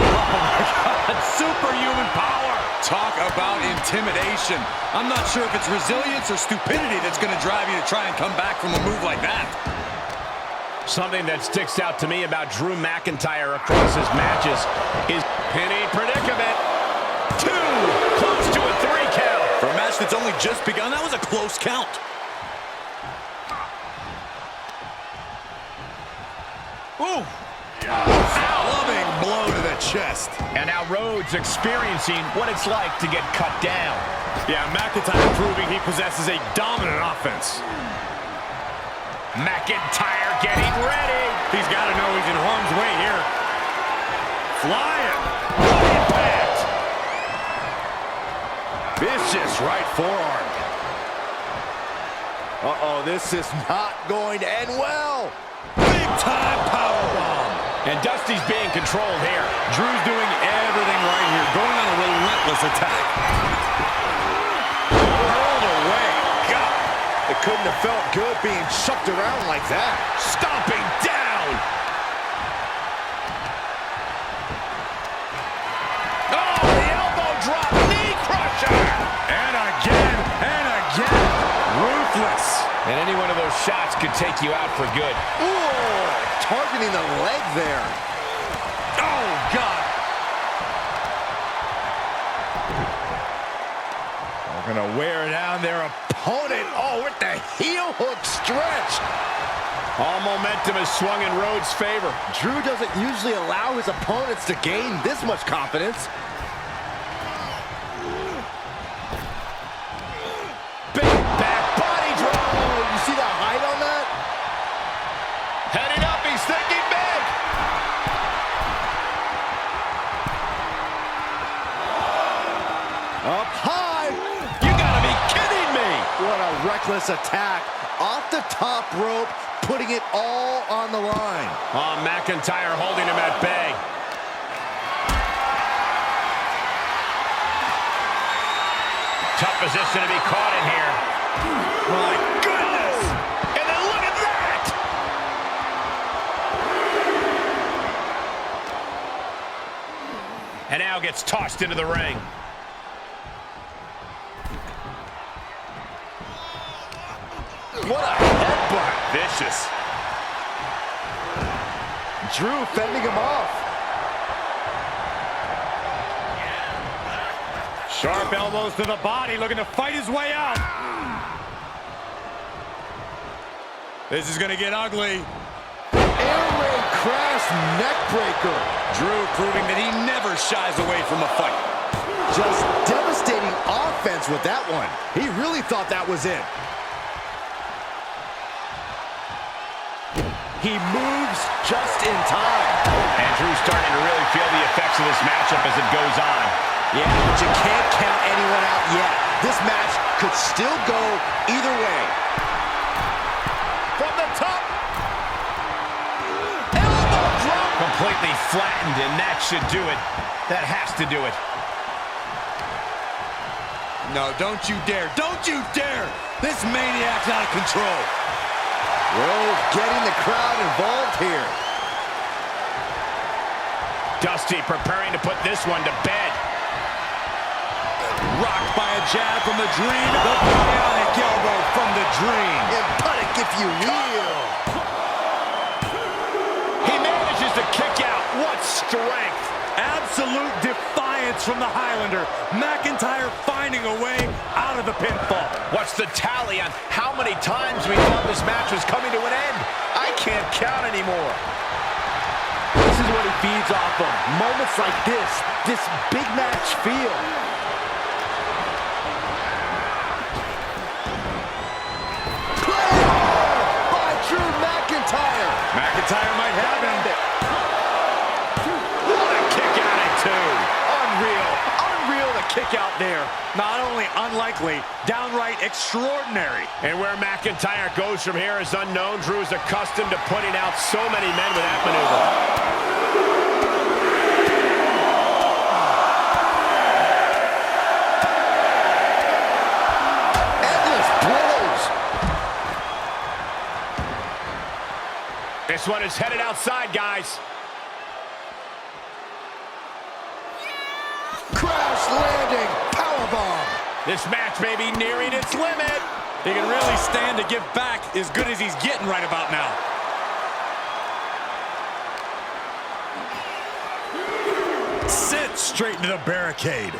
Oh my God, superhuman power. Talk about intimidation. I'm not sure if it's resilience or stupidity that's going to drive you to try and come back from a move like that. Something that sticks out to me about Drew McIntyre across his matches is pinning predicament. 2, close to a 3 count. For a match that's only just begun, that was a close count. Ooh. Loving blow to the chest. And now Rhodes experiencing what it's like to get cut down. Yeah, McIntyre proving he possesses a dominant offense. McIntyre getting ready. He's got to know he's in harm's way here. Flying. What impact. Vicious right forearm. Uh-oh, this is not going to end well. Big time powerbomb. And Dusty's being controlled here. Drew's doing everything right here, going on a relentless attack. Hurled away. God, it couldn't have felt good being chucked around like that. Stomping down. Oh, the elbow drop, knee crusher. And again, and again. Ruthless. And any one of those shots could take you out for good. Ooh, targeting the leg there. Oh, God. They're going to wear down their opponent. Oh, with the heel hook stretch. All momentum is swung in Rhodes' favor. Drew doesn't usually allow his opponents to gain this much confidence. Big back body drop. You see that height on that? Heading up, he's thinking big. Up high. You gotta be kidding me. What a reckless attack. Off the top rope, putting it all on the line. Oh, McIntyre holding him at bay. Tough position to be caught in here. My goodness. And then look at that. And now gets tossed into the ring. What a headbutt. Vicious. Drew fending him off. Sharp elbows to the body, looking to fight his way out. This is going to get ugly. Air raid crash neck breaker. Drew proving that he never shies away from a fight. Just devastating offense with that one. He really thought that was it. He moves just in time. And Drew's starting to really feel the effects of this matchup as it goes on. Yeah, but you can't count anyone out yet. This match could still go either way. From the top. Elbow drop. Completely flattened, and that should do it. That has to do it. No, don't you dare. Don't you dare. This maniac's out of control. Rose getting the crowd involved here. Dusty preparing to put this one to bed. Rocked by a jab from the Dream. The bionic elbow from the Dream. Impunic if you will. He manages to kick out. What strength. Absolute defiance from the Highlander. McIntyre finding a way out of the pinfall. What's the tally on how many times we thought this match was coming to an end? I can't count anymore. This is what he feeds off of. Moments like this big match feel. By Drew McIntyre. McIntyre might have him. What a kick out at two. Unreal to kick out there. Not only unlikely, downright extraordinary. And where McIntyre goes from here is unknown. Drew is accustomed to putting out so many men with that maneuver. This one is headed outside, guys. Crash landing powerbomb. This match may be nearing its limit. He can really stand to give back as good as he's getting right about now. Sit straight into the barricade.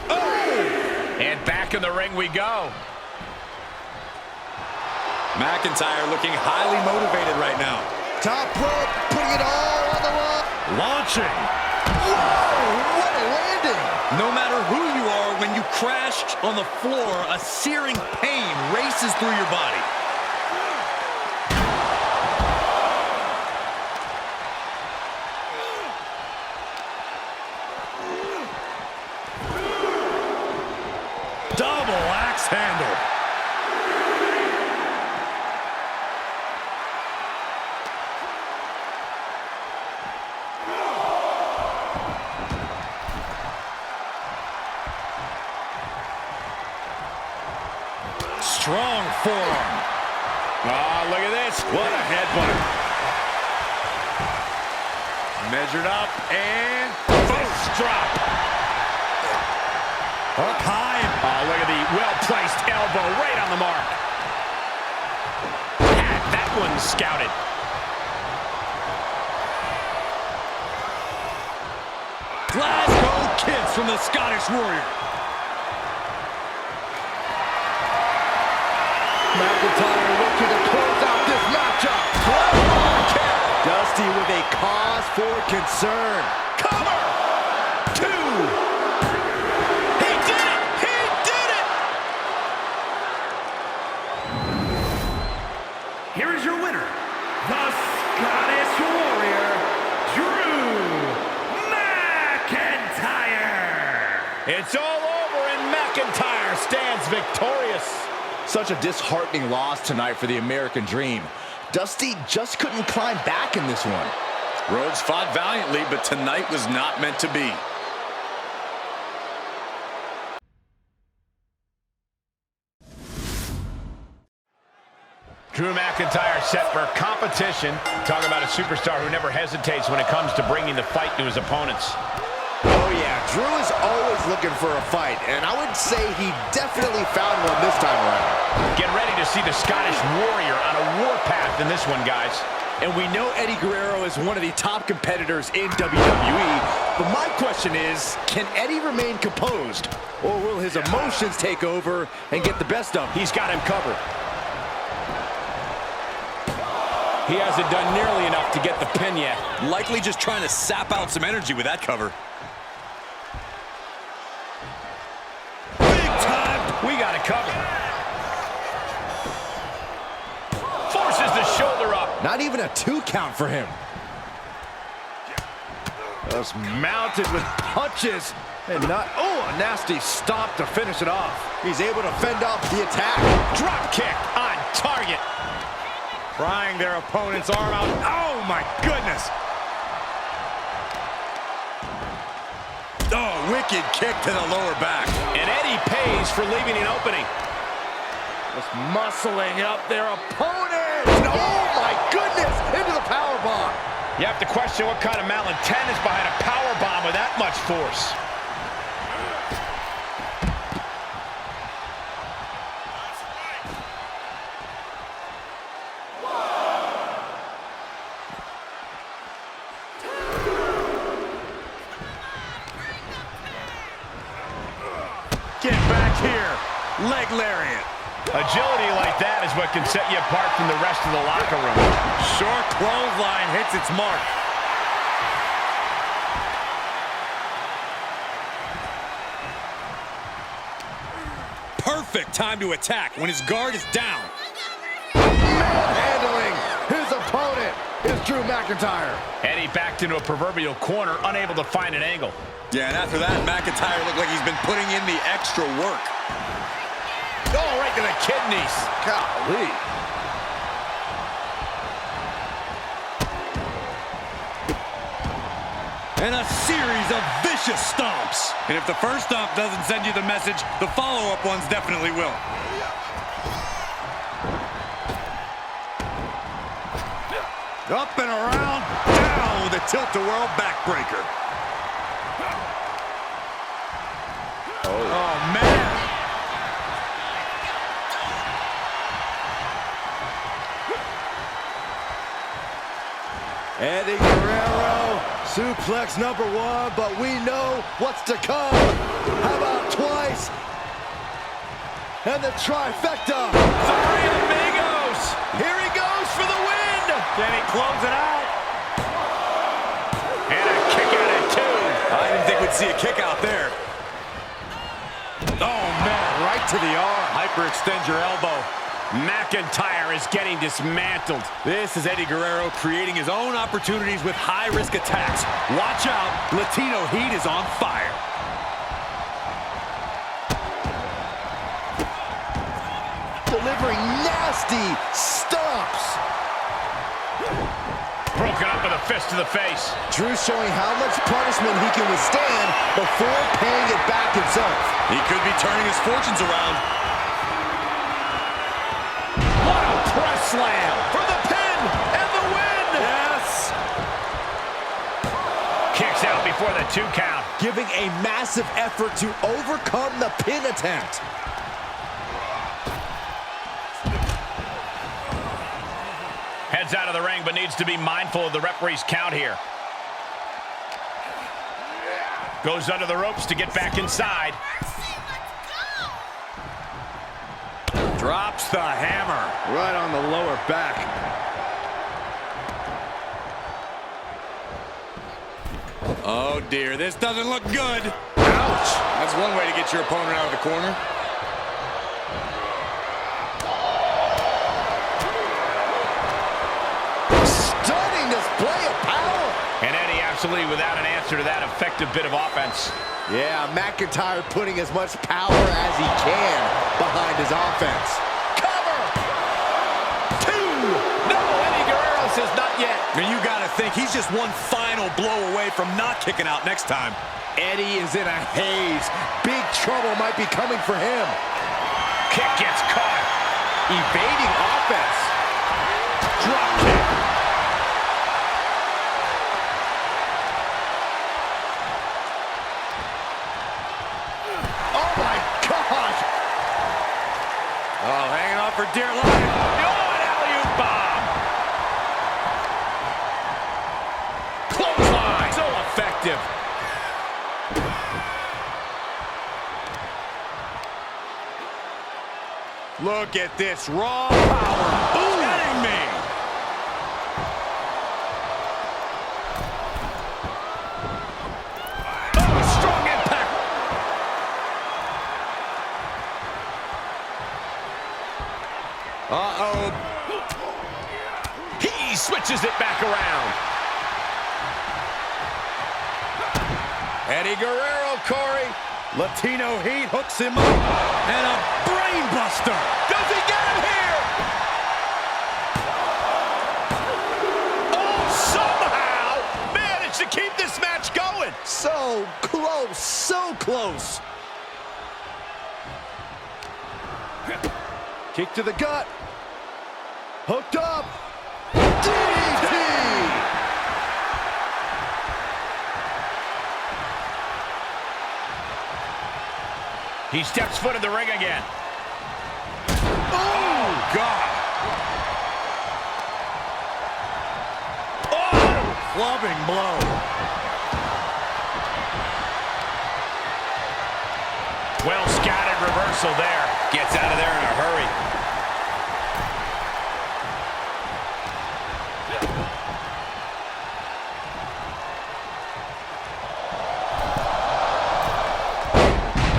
Oh! And back in the ring we go. McIntyre looking highly motivated right now. Top rope, putting it all on the line. Launching. Whoa, what a landing. No matter who you are, when you crash on the floor, a searing pain races through your body. Double axe handle. Strong forearm. Oh, look at this. What a headbutt. Measured up and Fist drop. up high. Oh, look at the well-placed elbow right on the mark. Had that one scouted. Glasgow kiss from the Scottish Warrior. McIntyre looking to close out this matchup. Dusty with a cause for concern. Cover! Two! He did it! He did it! Here is your winner, the Scottish Warrior, Drew McIntyre. It's all over and McIntyre stands victorious. Such a disheartening loss tonight for the American Dream. Dusty just couldn't climb back in this one. Rhodes fought valiantly, but tonight was not meant to be. Drew McIntyre set for competition. Talk about a superstar who never hesitates when it comes to bringing the fight to his opponents. Oh yeah, Drew is always looking for a fight, and I would say he definitely found one this time around. Get ready to see the Scottish Warrior on a warpath in this one, guys. And we know Eddie Guerrero is one of the top competitors in WWE, but my question is, can Eddie remain composed, or will his emotions take over and get the best of him? He's got him covered. He hasn't done nearly enough to get the pin yet. Likely just trying to sap out some energy with that cover. Big time. We got it covered. Forces the shoulder up. Not even a 2 count for him. Just mounted with punches and not, oh, a nasty stop to finish it off. He's able to fend off the attack. Drop kick on target. Prying their opponent's arm out. Oh, my goodness. Oh, wicked kick to the lower back. And Eddie pays for leaving an opening. Just muscling up their opponent. Oh, my goodness, into the powerbomb. You have to question what kind of malintent is behind a power bomb with that much force. Get back here. Leg lariat. Agility like that is what can set you apart from the rest of the locker room. Short clothesline hits its mark. Perfect time to attack when his guard is down. Handling his opponent is Drew McIntyre. Eddie backed into a proverbial corner, unable to find an angle. Yeah, and after that, McIntyre looked like he's been putting in the extra work. Oh, right to the kidneys. Golly. And a series of vicious stomps. And if the first stomp doesn't send you the message, the follow-up ones definitely will. Up and around, down with a tilt-a-whirl backbreaker. Oh, man. Eddie Guerrero, suplex number 1, but we know what's to come. How about twice? And the trifecta. 3 amigos. Here he goes for the win. Can he close it out? And a kick out at 2. I didn't think we'd see a kick out there. Oh, man, right to the arm. Hyperextend your elbow. McIntyre is getting dismantled. This is Eddie Guerrero creating his own opportunities with high-risk attacks. Watch out, Latino heat is on fire. Delivering nasty stomps. Broken up with a fist to the face. Drew's showing how much punishment he can withstand before paying it back himself. He could be turning his fortunes around. What a press slam for the pin and the win. Yes. Kicks out before the 2 count. Giving a massive effort to overcome the pin attempt. Heads out of the ring, but needs to be mindful of the referee's count here. Goes under the ropes to get back inside. Drops the hammer. Right on the lower back. Oh, dear, this doesn't look good. Ouch! That's one way to get your opponent out of the corner. Stunning display of power. And Eddie absolutely without an answer to that effective bit of offense. Yeah, McIntyre putting as much power as he can behind his offense. Cover! 2! No, Eddie Guerrero says not yet. And you got to think he's just one final blow away from not kicking out next time. Eddie is in a haze. Big trouble might be coming for him. Kick gets caught. Evading offense. Drop kick. Oh my gosh! Oh, hanging on for dear life. Oh, an alley-oop bomb. Clothesline. So effective. Look at this raw power. Ooh. Kidding me. Uh-oh. He switches it back around. Eddie Guerrero, Corey. Latino Heat hooks him up. And a brain buster. Does he get him here? Oh, somehow managed to keep this match going. So close, so close. Kick to the gut. Hooked up. DDT! He steps foot in the ring again. Oh, God. Oh! Clubbing blow. Well scattered reversal there. Gets out of there in a hurry.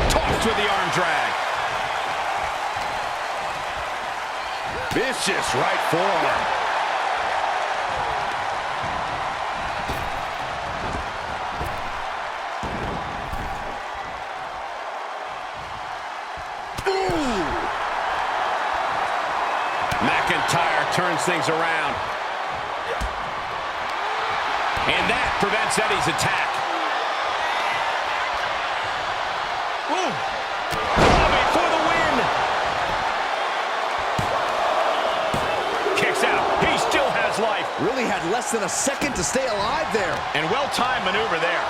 Tossed with the arm drag. Vicious right forearm. McIntyre turns things around. And that prevents Eddie's attack. Ooh. Clubbing for the win. Kicks out. He still has life. Really had less than a second to stay alive there. And well-timed maneuver there.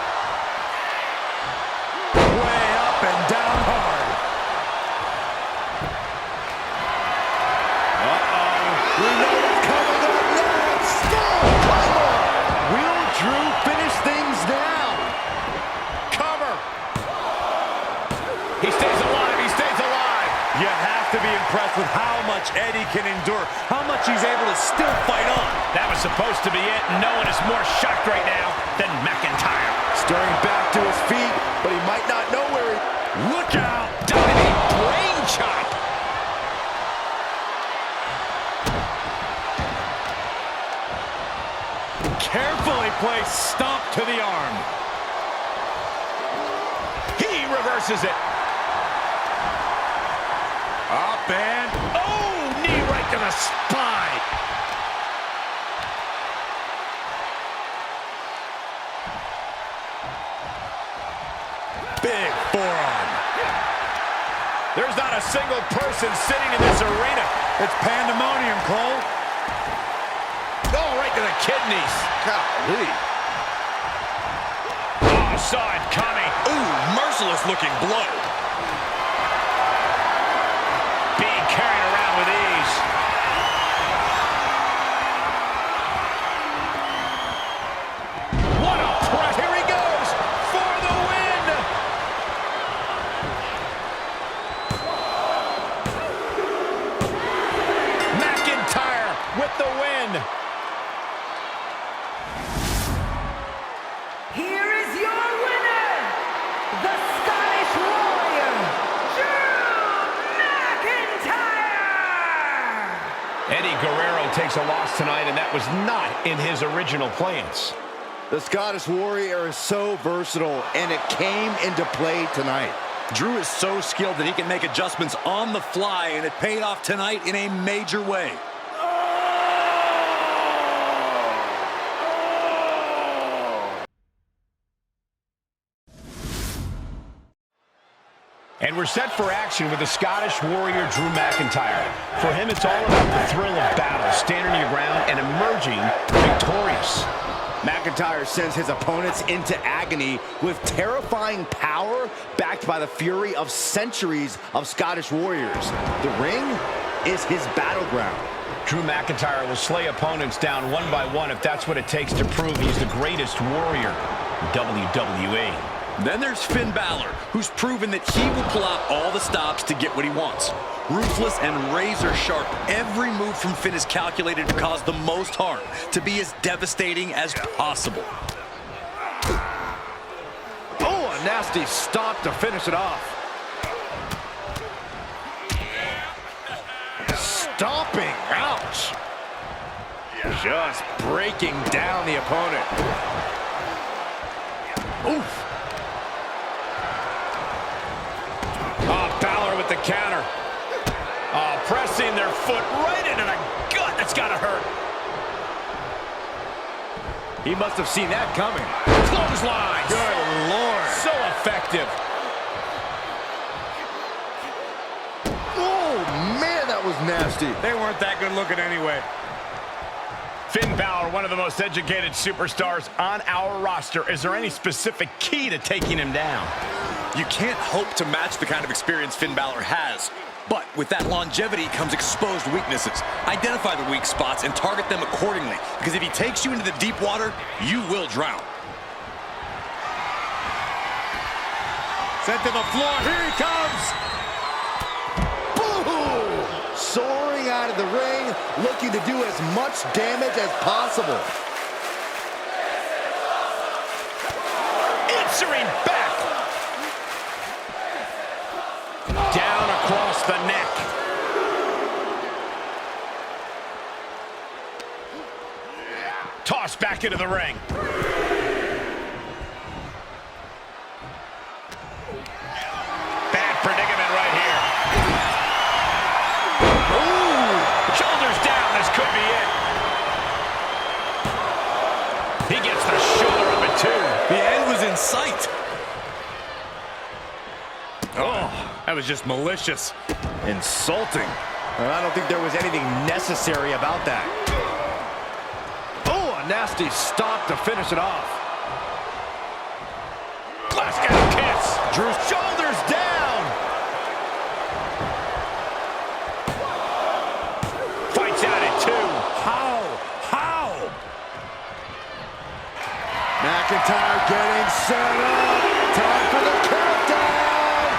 Way up and down hard. We know what's coming up next. Will Drew finish things now? Cover. He stays alive. He stays alive. You have to be impressed with how much Eddie can endure, how much he's able to still fight on. That was supposed to be it, and no one is more shocked right now than McIntyre. Stirring back to his feet, but he might not know where he... Look out! Diving brain chop. Carefully placed stomp to the arm. He reverses it. Up and... Oh, knee right to the spine. Big forearm. There's not a single person sitting in this arena. It's pandemonium, Cole. Oh, right to the kidneys. Golly. Oh, saw it coming. Ooh, merciless looking blow. Being carried around with ease. What a press. Here he goes for the win. McIntyre with the win. Here is your winner, the Scottish Warrior, Drew McIntyre! Eddie Guerrero takes a loss tonight, and that was not in his original plans. The Scottish Warrior is so versatile, and it came into play tonight. Drew is so skilled that he can make adjustments on the fly, and it paid off tonight in a major way. And we're set for action with the Scottish Warrior, Drew McIntyre. For him, it's all about the thrill of battle, standing your ground and emerging victorious. McIntyre sends his opponents into agony with terrifying power backed by the fury of centuries of Scottish warriors. The ring is his battleground. Drew McIntyre will slay opponents down one by one if that's what it takes to prove he's the greatest warrior in WWE. Then there's Finn Balor, who's proven that he will pull out all the stops to get what he wants. Ruthless and razor sharp, every move from Finn is calculated to cause the most harm, to be as devastating as possible. Oh, a nasty stomp to finish it off. stomping. Ouch. Just breaking down the opponent. Oof. Oh, Balor with the counter. Oh, pressing their foot right into the gut. That's got to hurt. He must have seen that coming. Clotheslines. Good Lord. So effective. Oh, man, that was nasty. They weren't that good looking anyway. Finn Balor, one of the most educated superstars on our roster. Is there any specific key to taking him down? You can't hope to match the kind of experience Finn Balor has. But with that longevity comes exposed weaknesses. Identify the weak spots and target them accordingly. Because if he takes you into the deep water, you will drown. Sent to the floor. Here he comes. Boom! Soaring out of the ring, looking to do as much damage as possible. Answering back. Down across the neck. Tossed back into the ring. Bad predicament right here. Ooh! Shoulders down, this could be it. He gets the shoulder up at 2. The end was in sight. Oh, that was just malicious. Insulting. I don't think there was anything necessary about that. Oh, a nasty stop to finish it off. Glasgow kiss. Drew's shoulders down. Fights out at 2. How? McIntyre getting set up. Time for the countdown.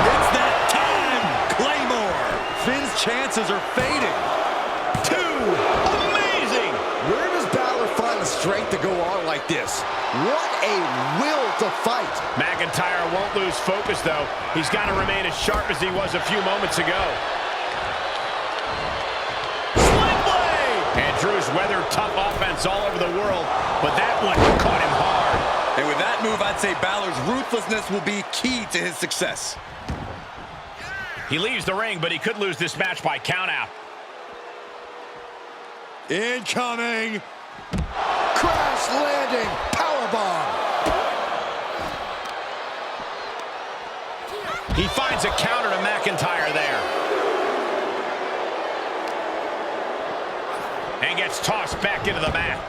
It's that time. Claymore. Finn's chances are fading. 2. Amazing. Where does Balor find the strength to go on like this? What a will to fight. McIntyre won't lose focus, though. He's got to remain as sharp as he was a few moments ago. Sling blade! And Drew's weathered tough offense all over the world, but that one caught him hard. And with that move, I'd say Balor's ruthlessness will be key to his success. He leaves the ring, but he could lose this match by countout. Incoming. Crash landing. Powerbomb. He finds a counter to McIntyre there. And gets tossed back into the mat.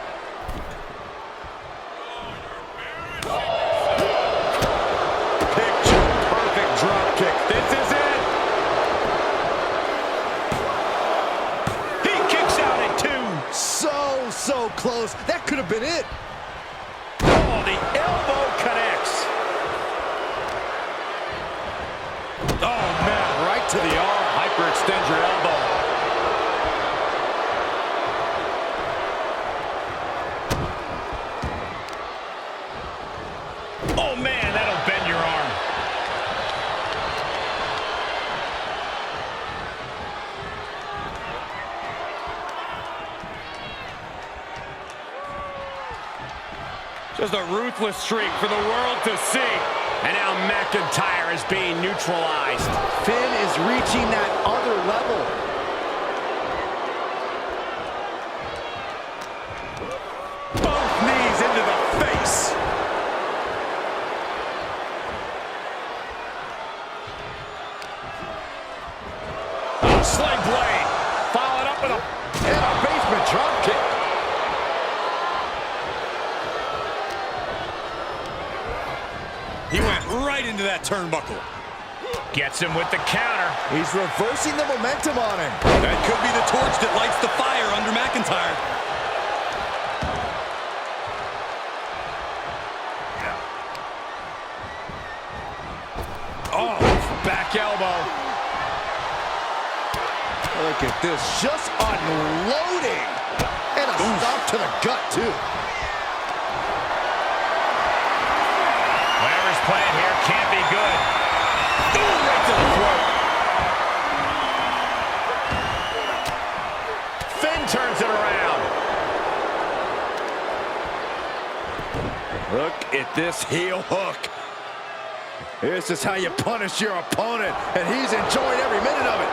Picture perfect drop kick. This is it. He kicks out at 2. So close. That could have been it. Oh, the elbow connects. Oh, man, right to the arm. Hyperextend your elbow. Oh, man, that'll bend your arm. Just a ruthless streak for the world to see. And now McIntyre is being neutralized. Finn is reaching that other level. Both knees into the face. Oh, sling blade. Followed up with a... And a basement drop kick. He went right into that turnbuckle. Gets him with the counter. He's reversing the momentum on him. That could be the torch that lights the fire under McIntyre. Oh, back elbow. Look at this, just unloading. And a stop to the gut, too. Whatever's playing here can't be good. Ooh, right to the throat. and turns it around. Look at this heel hook. This is how you punish your opponent, and he's enjoying every minute of it.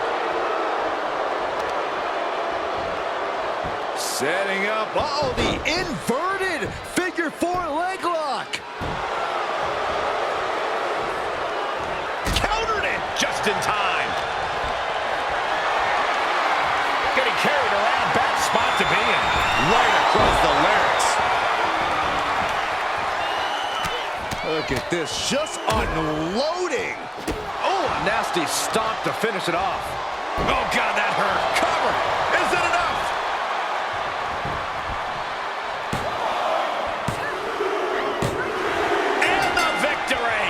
Setting up, uh-oh, the inverted figure four leg lock. Countered it just in time. Getting carried around, bad spot to be in. Right across the larynx. Look at this, just unloading. Oh, a nasty stomp to finish it off. Oh, God, that hurt. Cover. Is it enough? And the victory.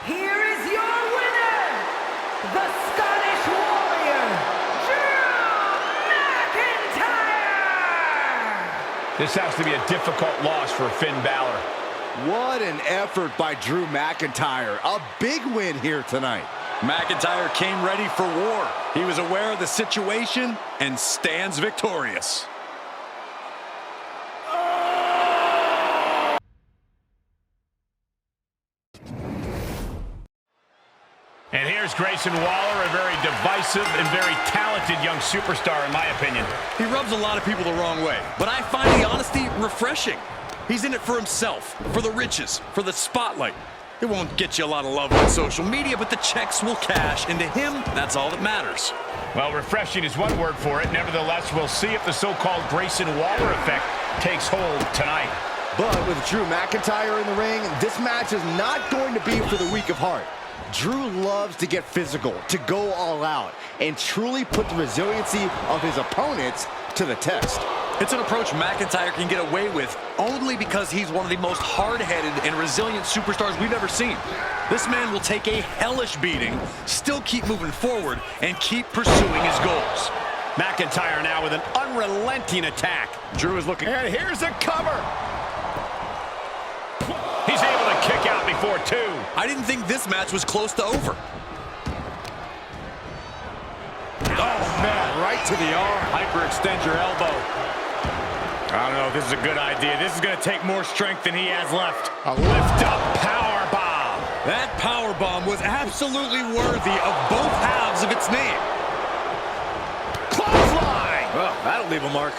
Here is your winner, the Scottish Warrior, Drew McIntyre! This has to be a difficult loss for Finn Balor. What an effort by Drew McIntyre. A big win here tonight. McIntyre came ready for war. He was aware of the situation and stands victorious. And here's Grayson Waller, a very divisive and very talented young superstar, in my opinion. He rubs a lot of people the wrong way, but I find the honesty refreshing. He's in it for himself, for the riches, for the spotlight. It won't get you a lot of love on social media, but the checks will cash, and to him, that's all that matters. Well, refreshing is one word for it. Nevertheless, we'll see if the so-called Grayson Waller effect takes hold tonight. But with Drew McIntyre in the ring, this match is not going to be for the weak of heart. Drew loves to get physical, to go all out, and truly put the resiliency of his opponents to the test. It's an approach McIntyre can get away with only because he's one of the most hard-headed and resilient superstars we've ever seen. This man will take a hellish beating, still keep moving forward, and keep pursuing his goals. McIntyre now with an unrelenting attack. Drew is looking... And here's a cover. He's able to kick out before two. I didn't think this match was close to over. Oh, man, right to the arm. Hyperextend your elbow. I don't know if this is a good idea. This is going to take more strength than he has left. A lift-up power bomb. That power bomb was absolutely worthy of both halves of its name. Clothesline. Well, that'll leave a mark.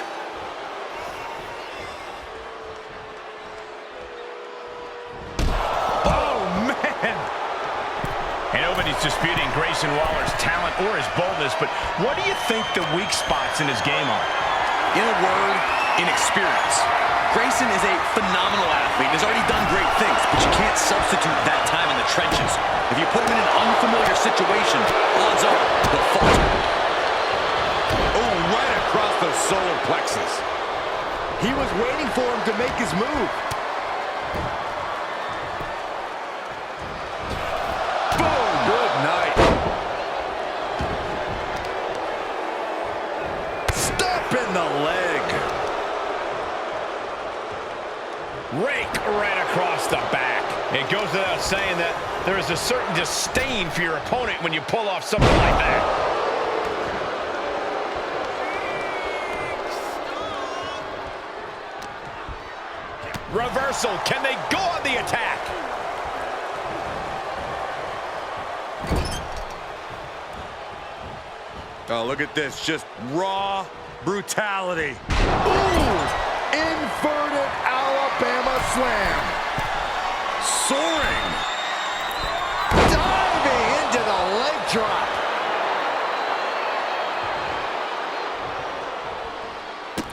Oh, man. And nobody's disputing Grayson Waller's talent or his boldness, but what do you think the weak spots in his game are? In a word, inexperience. Grayson is a phenomenal athlete and has already done great things, but you can't substitute that time in the trenches. If you put him in an unfamiliar situation, odds are he'll falter. Oh, right across the solar plexus. He was waiting for him to make his move. Boom! Good night. Stop in the leg. Rake right across the back. It goes without saying that there is a certain disdain for your opponent when you pull off something like that. Reversal. Can they go on the attack? Oh, look at this. Just raw brutality. Ooh! Inverted Alabama slam. Soaring. Diving into the leg drop.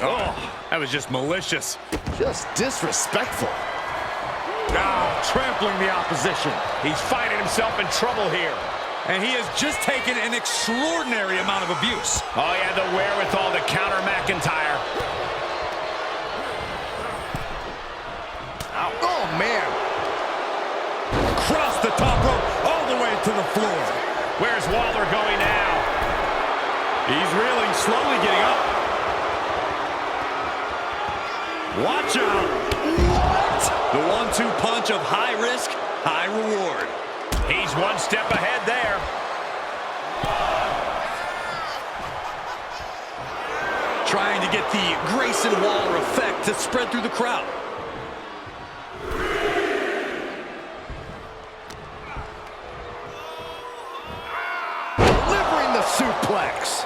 Oh, that was just malicious. Just disrespectful. Now, trampling the opposition. He's finding himself in trouble here. And he has just taken an extraordinary amount of abuse. Oh, he had the wherewithal to counter McIntyre. Oh, man. Across the top rope, all the way to the floor. Where's Waller going now? He's reeling, slowly getting up. Watch out. What? The 1-2 punch of high risk, high reward. He's one step ahead there. Trying to get the Grayson Waller effect to spread through the crowd. Delivering the suplex.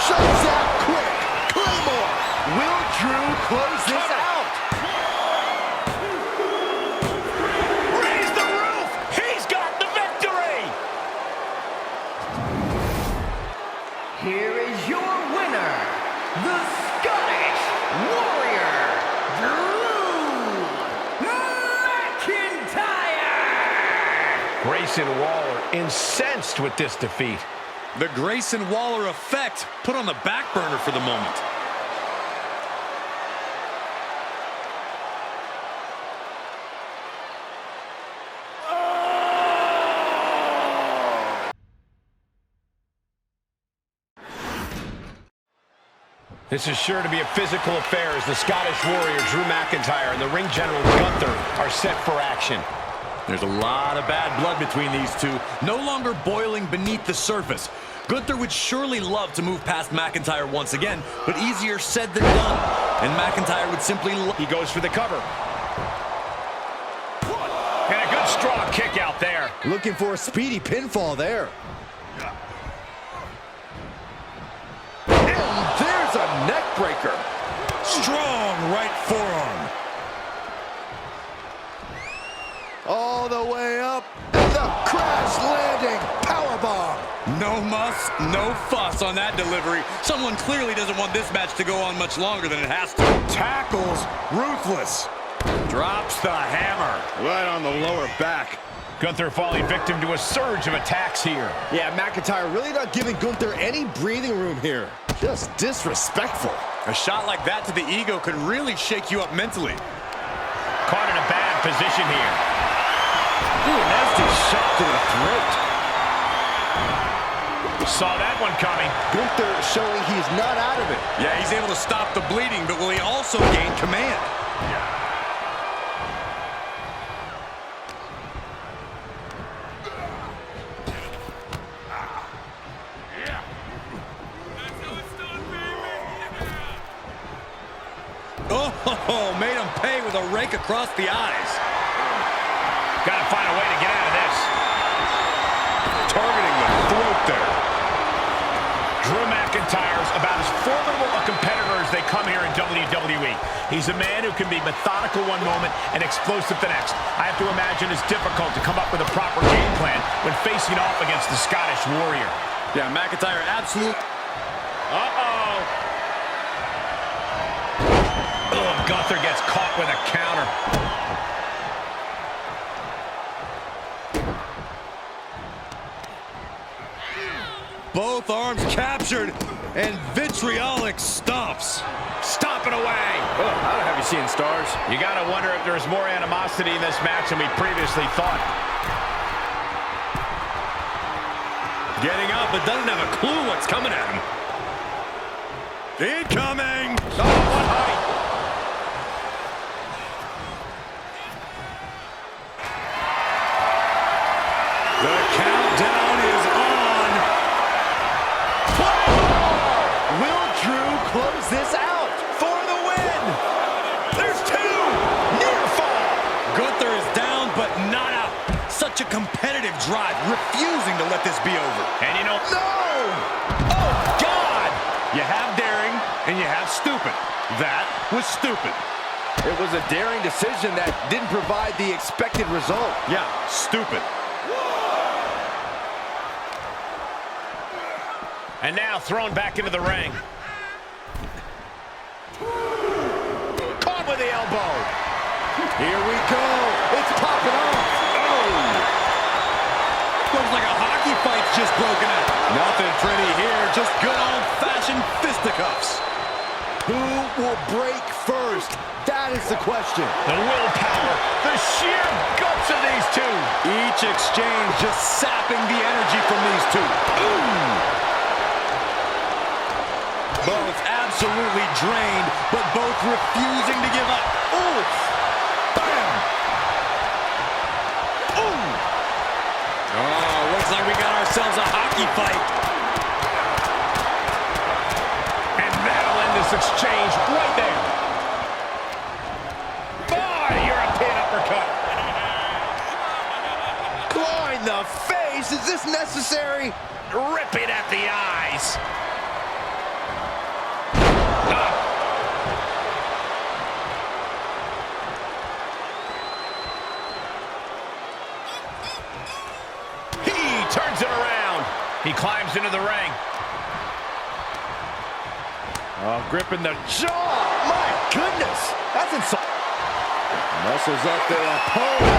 Shows out quick. Claymore. Will Drew close this out? Raise the roof! He's got the victory! Here is your winner, the Scottish Warrior, Drew McIntyre! Grayson Waller incensed with this defeat. The Grayson Waller effect put on the back burner for the moment. This is sure to be a physical affair as the Scottish Warrior, Drew McIntyre, and the ring general, Gunther, are set for action. There's a lot of bad blood between these two, no longer boiling beneath the surface. Gunther would surely love to move past McIntyre once again, but easier said than done. And McIntyre would simply... He goes for the cover. And a good strong kick out there. Looking for a speedy pinfall there. And there's a neck breaker. Strong right forearm. All the way up. And the crash landing powerbomb. No muss, no fuss on that delivery. Someone clearly doesn't want this match to go on much longer than it has to. Tackles ruthless. Drops the hammer. Right on the lower back. Gunther falling victim to a surge of attacks here. Yeah, McIntyre really not giving Gunther any breathing room here. Just disrespectful. A shot like that to the ego could really shake you up mentally. Caught in a bad position here. Ooh, nasty shot to the throat. Saw that one coming. Gunther showing he's not out of it. Yeah, he's able to stop the bleeding, but will he also gain command? Oh, made him pay with a rake across the eyes. Got to find a way to get out of this. Targeting the throat there. Drew McIntyre's about as formidable a competitor as they come here in WWE. He's a man who can be methodical one moment and explosive the next. I have to imagine it's difficult to come up with a proper game plan when facing off against the Scottish Warrior. Yeah, McIntyre absolutely. Gunther gets caught with a counter. Both arms captured, and vitriolic stomps. Stomping away. Oh, I don't have you seeing stars. You got to wonder if there's more animosity in this match than we previously thought. Getting up, but doesn't have a clue what's coming at him. Incoming! Oh, what height. The countdown is on. Will Drew close this out for the win? There's two. Near fall. Gunther is down, but not out. Such a competitive drive, refusing to let this be over. And you know... No! Oh, God! You have daring, and you have stupid. That was stupid. It was a daring decision that didn't provide the expected result. Yeah, stupid. And now thrown back into the ring. Caught with the elbow. Here we go. It's popping off. Looks like a hockey fight's just broken out. Nothing pretty here, just good old-fashioned fisticuffs. Who will break first? That is the question. The willpower, the sheer guts of these two. Each exchange just sapping the energy from these two. Both absolutely drained, but both refusing to give up. Ooh! we got ourselves a hockey fight. And that'll end this exchange right there. Oh, European uppercut. Claw in the face. Is this necessary? Ripping at the eyes. He turns it around. He climbs into the ring. Oh, gripping the jaw. My goodness. That's insult. Muscles up the opponent.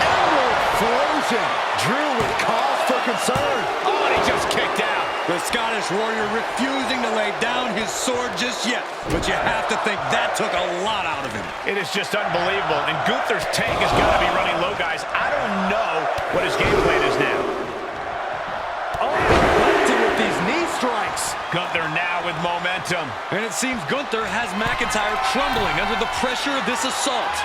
Elbow explosion. Drew with cause for concern. Oh, and he just kicked out. The Scottish Warrior refusing to lay down his sword just yet. But you have to think that took a lot out of him. It is just unbelievable. And Gunther's tank has got to be running low, guys. I don't know what his game plan is now. Oh, planted with these knee strikes. Gunther now with momentum. And it seems Gunther has McIntyre crumbling under the pressure of this assault.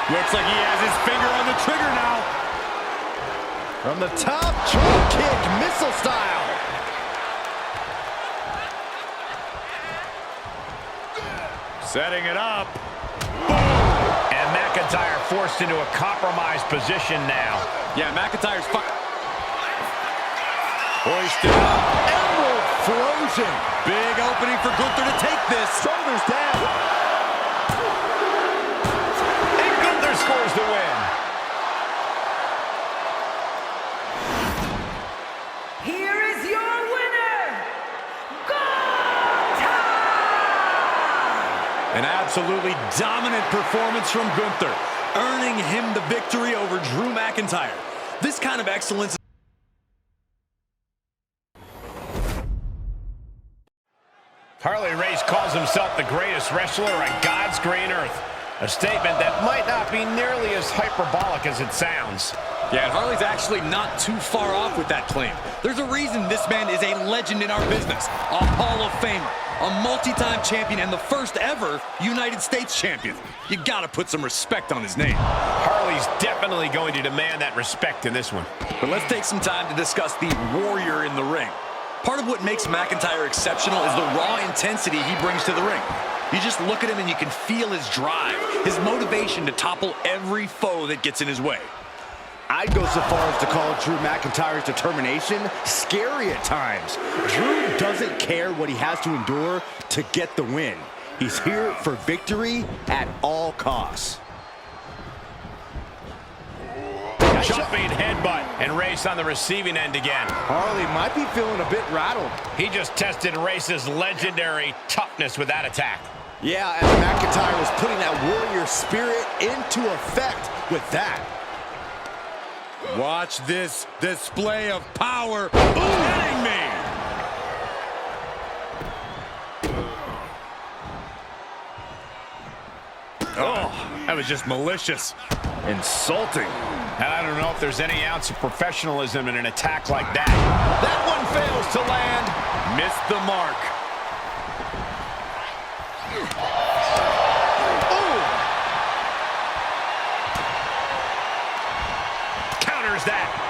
Looks like he has his finger on the trigger now. From the top, drop kick, missile style. Setting it up. And McIntyre forced into a compromised position now. Yeah, McIntyre's Hoisted up. Elbow explosion. Big opening for Gunther to take this. Shoulders down. And Gunther scores the win. Here is your winner, Gunther! An absolutely dominant performance from Gunther, earning him the victory over Drew McIntyre. This kind of excellence. Harley Race calls himself the greatest wrestler on God's green earth. A statement that might not be nearly as hyperbolic as it sounds. Yeah, and Harley's actually not too far off with that claim. There's a reason this man is a legend in our business, a Hall of Famer, a multi-time champion, and the first ever United States champion. You gotta put some respect on his name. Harley's definitely going to demand that respect in this one. But let's take some time to discuss the warrior in the ring. Part of what makes McIntyre exceptional is the raw intensity he brings to the ring. You just look at him and you can feel his drive, his motivation to topple every foe that gets in his way. I'd go so far as to call Drew McIntyre's determination scary at times. Drew doesn't care what he has to endure to get the win. He's here for victory at all costs. Jumping headbutt, and Race on the receiving end again. Harley might be feeling a bit rattled. He just tested Race's legendary toughness with that attack. Yeah, as McIntyre was putting that warrior spirit into effect with that. Watch this display of power. Kidding me? Oh, that was just malicious. Insulting. And I don't know if there's any ounce of professionalism in an attack like that. That one fails to land. Missed the mark. Counters that.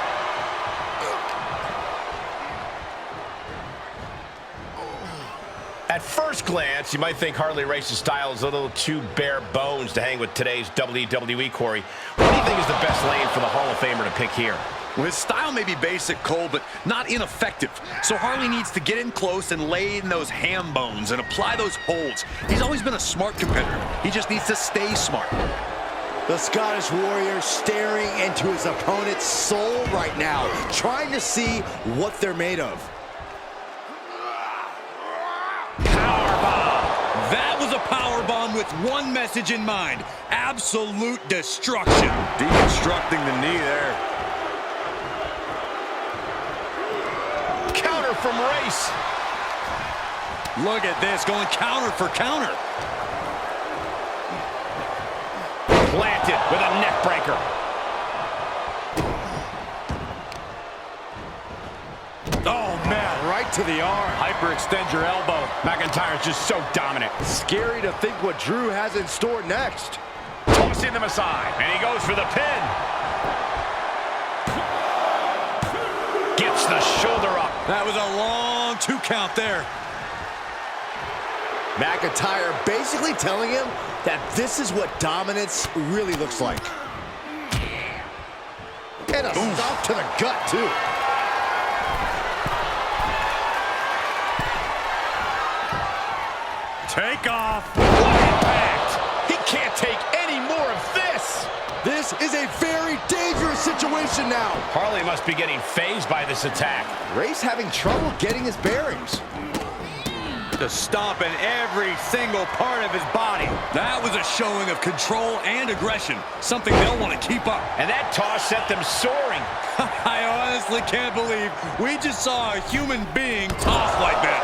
At first glance, you might think Harley Race's style is a little too bare bones to hang with today's WWE, Corey. What do you think is the best lane for the Hall of Famer to pick here? Well, his style may be basic, Cole, but not ineffective. So Harley needs to get in close and lay in those ham bones and apply those holds. He's always been a smart competitor. He just needs to stay smart. The Scottish Warrior staring into his opponent's soul right now, trying to see what they're made of. That was a power bomb with one message in mind: absolute destruction. Deconstructing the knee there. Counter from Race. Look at this, going counter for counter. Planted with a neck breaker. Oh, man, right to the arm. Hyperextend your elbow. McIntyre's just so dominant. Scary to think what Drew has in store next. Tossing them aside, and he goes for the pin. Works the shoulder up. That was a long 2 count there. McIntyre basically telling him that this is what dominance really looks like. And a stomp to the gut, too. Take off. What impact! He can't take any more of this. This is a very dangerous situation now. Harley must be getting phased by this attack. Ray's having trouble getting his bearings. Just stomping every single part of his body. That was a showing of control and aggression, something they'll want to keep up. And that toss sent them soaring. I honestly can't believe we just saw a human being tossed like that.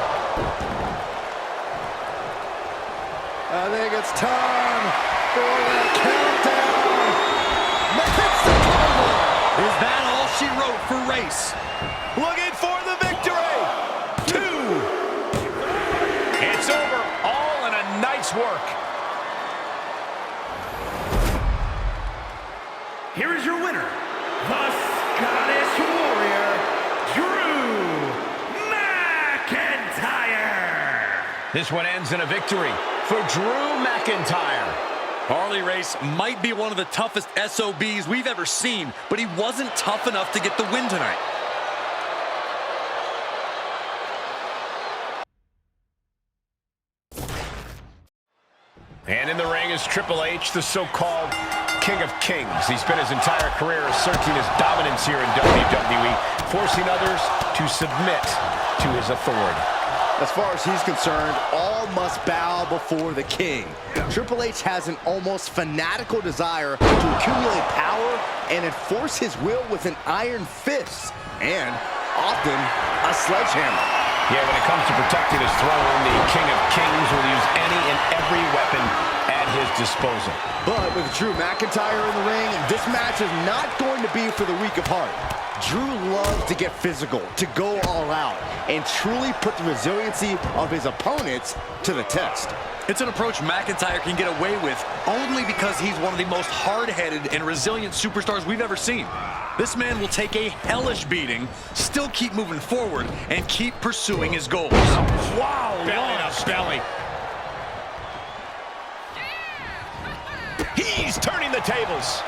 I think it's time for the countdown. That's the cover. Is that all she wrote for Race? Looking for the victory. 2. It's over, all in a night's work. Here is your winner, the Scottish Warrior, Drew McIntyre. This one ends in a victory for Drew McIntyre. Harley Race might be one of the toughest SOBs we've ever seen, but he wasn't tough enough to get the win tonight. And in the ring is Triple H, the so-called King of Kings. He spent his entire career asserting his dominance here in WWE, forcing others to submit to his authority. As far as he's concerned, all must bow before the king. Triple H has an almost fanatical desire to accumulate power and enforce his will with an iron fist, and often a sledgehammer. Yeah, when it comes to protecting his throne, the King of Kings will use any and every weapon at his disposal. But with Drew McIntyre in the ring, this match is not going to be for the weak of heart. Drew loves to get physical, to go all out, and truly put the resiliency of his opponents to the test. It's an approach McIntyre can get away with only because he's one of the most hard-headed and resilient superstars we've ever seen. This man will take a hellish beating, still keep moving forward, and keep pursuing his goals. Wow, belly to belly. He's turning the tables.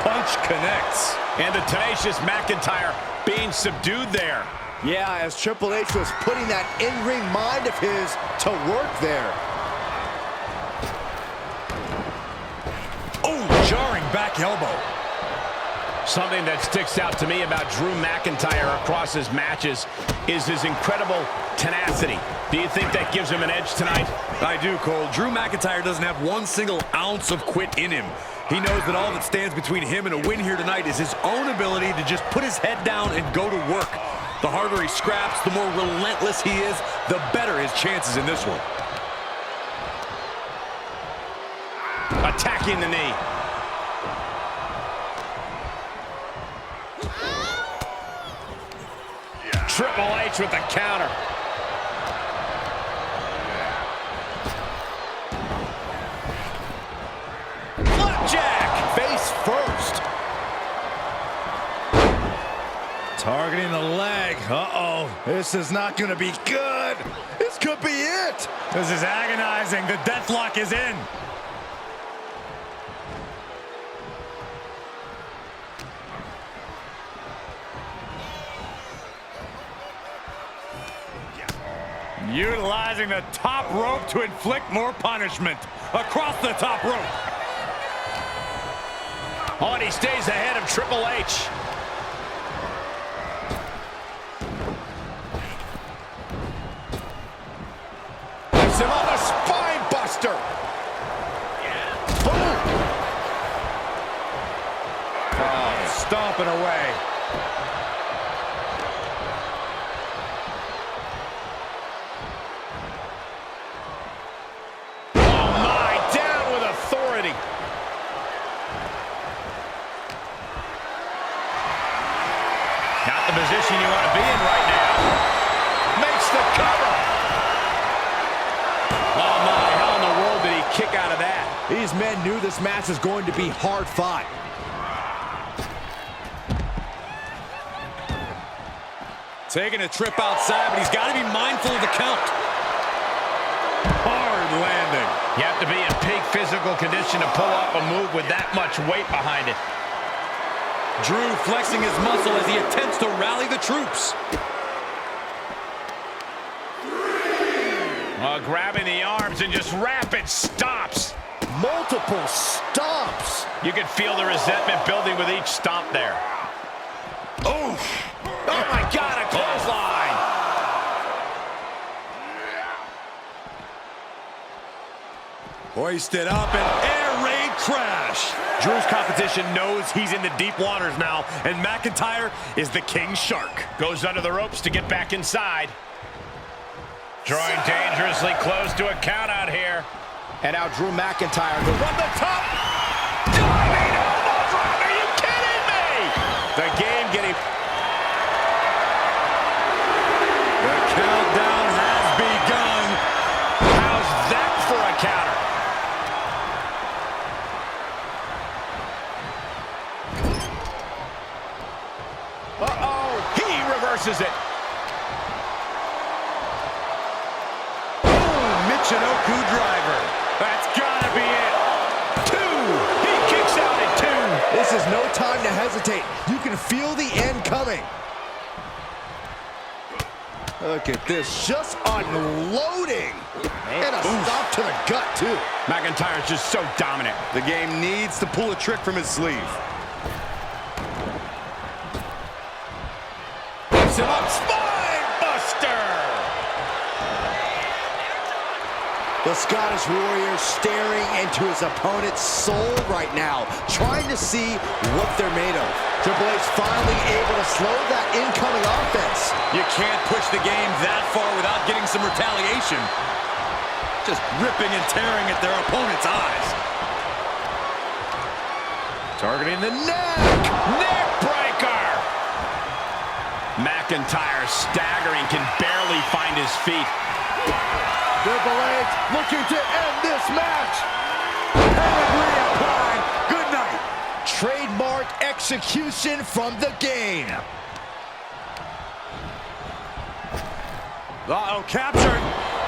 Punch connects. And the tenacious McIntyre being subdued there. Yeah, as Triple H was putting that in-ring mind of his to work there. Oh, jarring back elbow. Something that sticks out to me about Drew McIntyre across his matches is his incredible tenacity. Do you think that gives him an edge tonight? I do, Cole. Drew McIntyre doesn't have one single ounce of quit in him. He knows that all that stands between him and a win here tonight is his own ability to just put his head down and go to work. The harder he scraps, the more relentless he is, the better his chances in this one. Attacking the knee. Triple H with the counter. Flapjack! Face first. Targeting the leg. Uh-oh. This is not going to be good. This could be it. This is agonizing. The deathlock is in. Utilizing the top rope to inflict more punishment. Across the top rope. Oh, and he stays ahead of Triple H. Puts him on a spine buster. Boom. Oh, stomping away. Not the position you want to be in right now. Makes the cover. Oh my, how in the world did he kick out of that? These men knew this match was going to be hard fought. Taking a trip outside, but he's got to be mindful of the count. Hard landing. You have to be in peak physical condition to pull off a move with that much weight behind it. Drew flexing his muscle as he attempts to rally the troops. Grabbing the arms and just rapid stops. Multiple stops. You can feel the resentment building with each stomp there. Oh, Oh my God, a clothesline. Hoisted up and air raid crash. Drew's competition knows he's in the deep waters now, and McIntyre is the king shark. Goes under the ropes to get back inside. Drawing dangerously close to a count out here. and now Drew McIntyre goes From the top. Diving elbow drop. Are you kidding me? The game getting... The countdown has begun. How's that for a counter? Uh-oh. He reverses it. Michinoku driver. That's gotta be it. 2. He kicks out at 2. This is no time to hesitate. You can feel the end coming. Look at this, just unloading. And a stop to the gut, too. McIntyre's just so dominant. The game needs to pull a trick from his sleeve. Picks him up. Spine buster. The Scottish Warrior staring into his opponent's soul right now, trying to see what they're made of. Triple H finally able to slow that incoming offense. You can't push the game that far without getting some retaliation. Just ripping and tearing at their opponent's eyes. Targeting the neck. Neck breaker. McIntyre staggering, can barely find his feet. Triple H looking to end this match. Pedigree applied. Good night. Trademark execution from the game. Uh-oh, captured.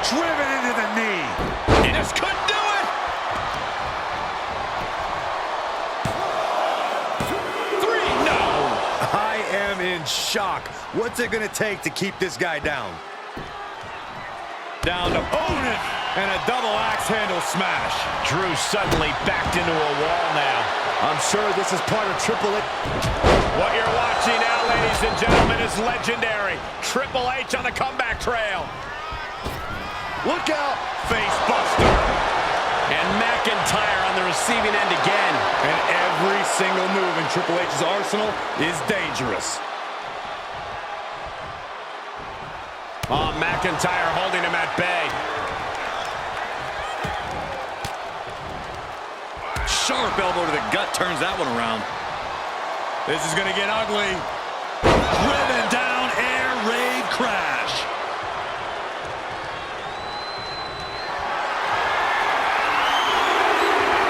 Driven into the knee. He just couldn't do it. 3, no. I am in shock. What's it going to take to keep this guy down? Down to opponent and a double axe handle smash. Drew suddenly backed into a wall now. I'm sure this is part of Triple H. What you're watching now, ladies and gentlemen, is legendary. Triple H on the comeback trail. Look out. Face buster. And McIntyre on the receiving end again. And every single move in Triple H's arsenal is dangerous. Oh, McIntyre holding him at bay. Sharp elbow to the gut turns that one around. This is going to get ugly. Driven down, air raid crash.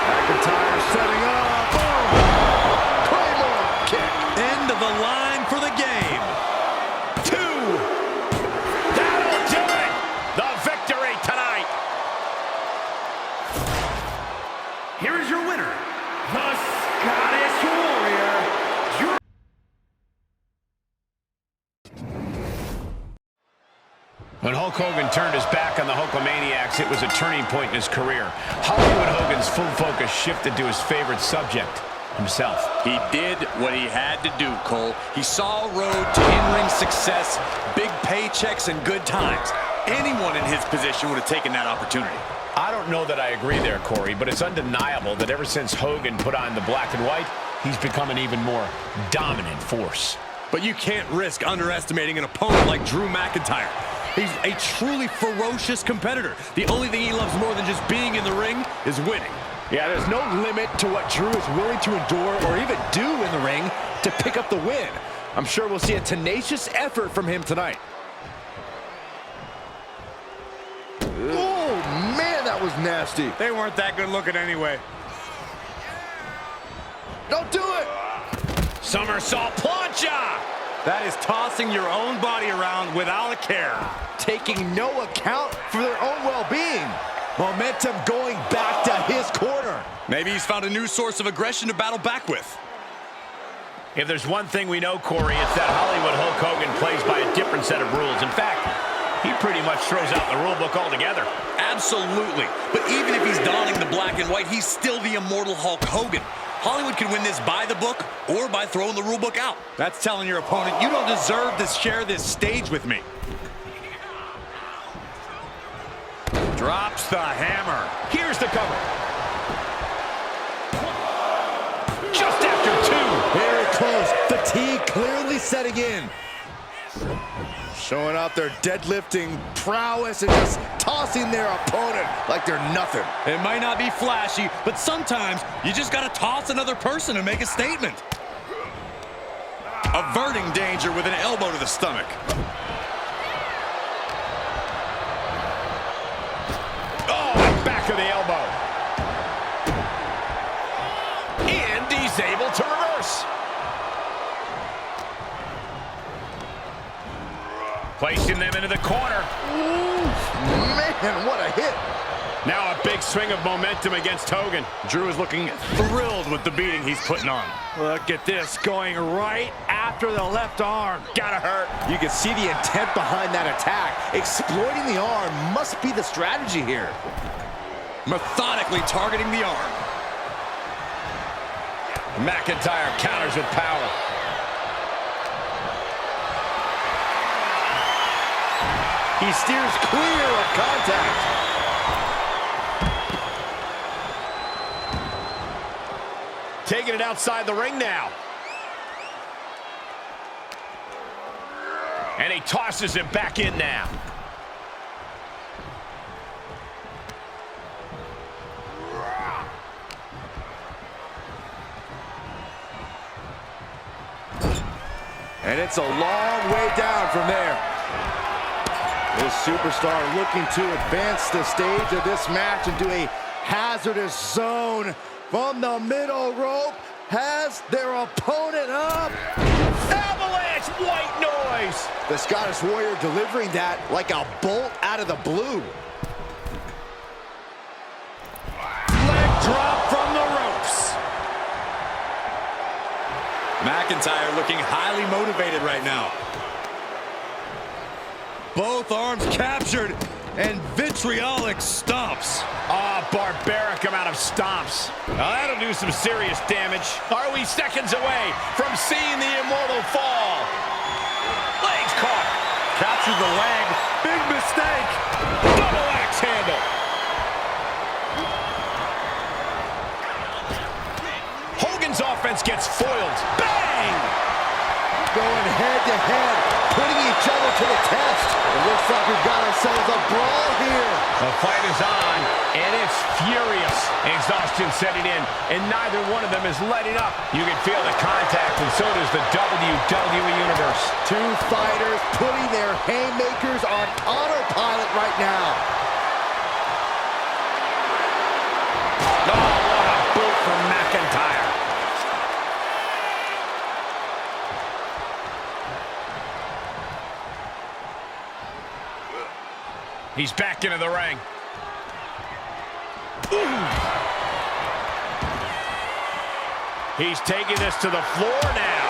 McIntyre setting up. Oh. Claymore kick. End of the line for the game. 2. That'll do it. The victory tonight. Here is your winner, the Scottish Warrior, Drew. When Hulk Hogan turned his back on the Hulkamaniacs, it was a turning point in his career. Hollywood Hogan's full focus shifted to his favorite subject, himself. He did what he had to do, Cole. He saw a road to in-ring success, big paychecks, and good times. Anyone in his position would have taken that opportunity. I don't know that I agree there, Corey, but it's undeniable that ever since Hogan put on the black and white, he's become an even more dominant force. But you can't risk underestimating an opponent like Drew McIntyre. He's a truly ferocious competitor. The only thing he loves more than just being in the ring is winning. Yeah, there's no limit to what Drew is willing to endure or even do in the ring to pick up the win. I'm sure we'll see a tenacious effort from him tonight. Oh, man, that was nasty. They weren't that good looking anyway. Don't do it. Somersault plancha. That is tossing your own body around without a care. Taking no account for their own well-being. Momentum going back to his corner. Maybe he's found a new source of aggression to battle back with. If there's one thing we know, Corey, it's that Hollywood Hulk Hogan plays by a different set of rules. In fact, he pretty much throws out the rule book altogether. Absolutely. But even if he's donning the black and white, he's still the immortal Hulk Hogan. Hollywood can win this by the book or by throwing the rule book out. That's telling your opponent, you don't deserve to share this stage with me. Drops the hammer. Here's the cover. Just after two. Very close. Fatigue clearly setting in. Showing off their deadlifting prowess and just tossing their opponent like they're nothing. It might not be flashy, but sometimes you just gotta toss another person to make a statement. Averting danger with an elbow to the stomach. Oh, back of the elbow. And he's able to reverse. Placing them into the corner. Ooh, man, what a hit. Now a big swing of momentum against Hogan. Drew is looking thrilled with the beating he's putting on. Look at this, going right after the left arm. Gotta hurt. You can see the intent behind that attack. Exploiting the arm must be the strategy here. Methodically targeting the arm. McIntyre counters with power. He steers clear of contact. Taking it outside the ring now. And he tosses it back in now. And it's a long way down from there. This superstar looking to advance the stage of this match into a hazardous zone. From the middle rope, has their opponent up. Avalanche white noise. The Scottish Warrior delivering that like a bolt out of the blue. Leg drop from the ropes. McIntyre looking highly motivated right now. Both arms captured and vitriolic stomps. Ah, barbaric amount of stomps. Now that'll do some serious damage. Are we seconds away from seeing the immortal fall? Legs caught. Captured the leg. Big mistake. Double axe handle. Hogan's offense gets foiled. Bang! Going head to head, putting each other to the test. It looks like we've got ourselves a brawl here. The fight is on, and it's furious. Exhaustion setting in, and neither one of them is letting up. You can feel the contact, and so does the WWE Universe. Two fighters putting their haymakers on autopilot right now. Oh, what a boot from McIntyre. He's back into the ring. Ooh. He's taking this to the floor now.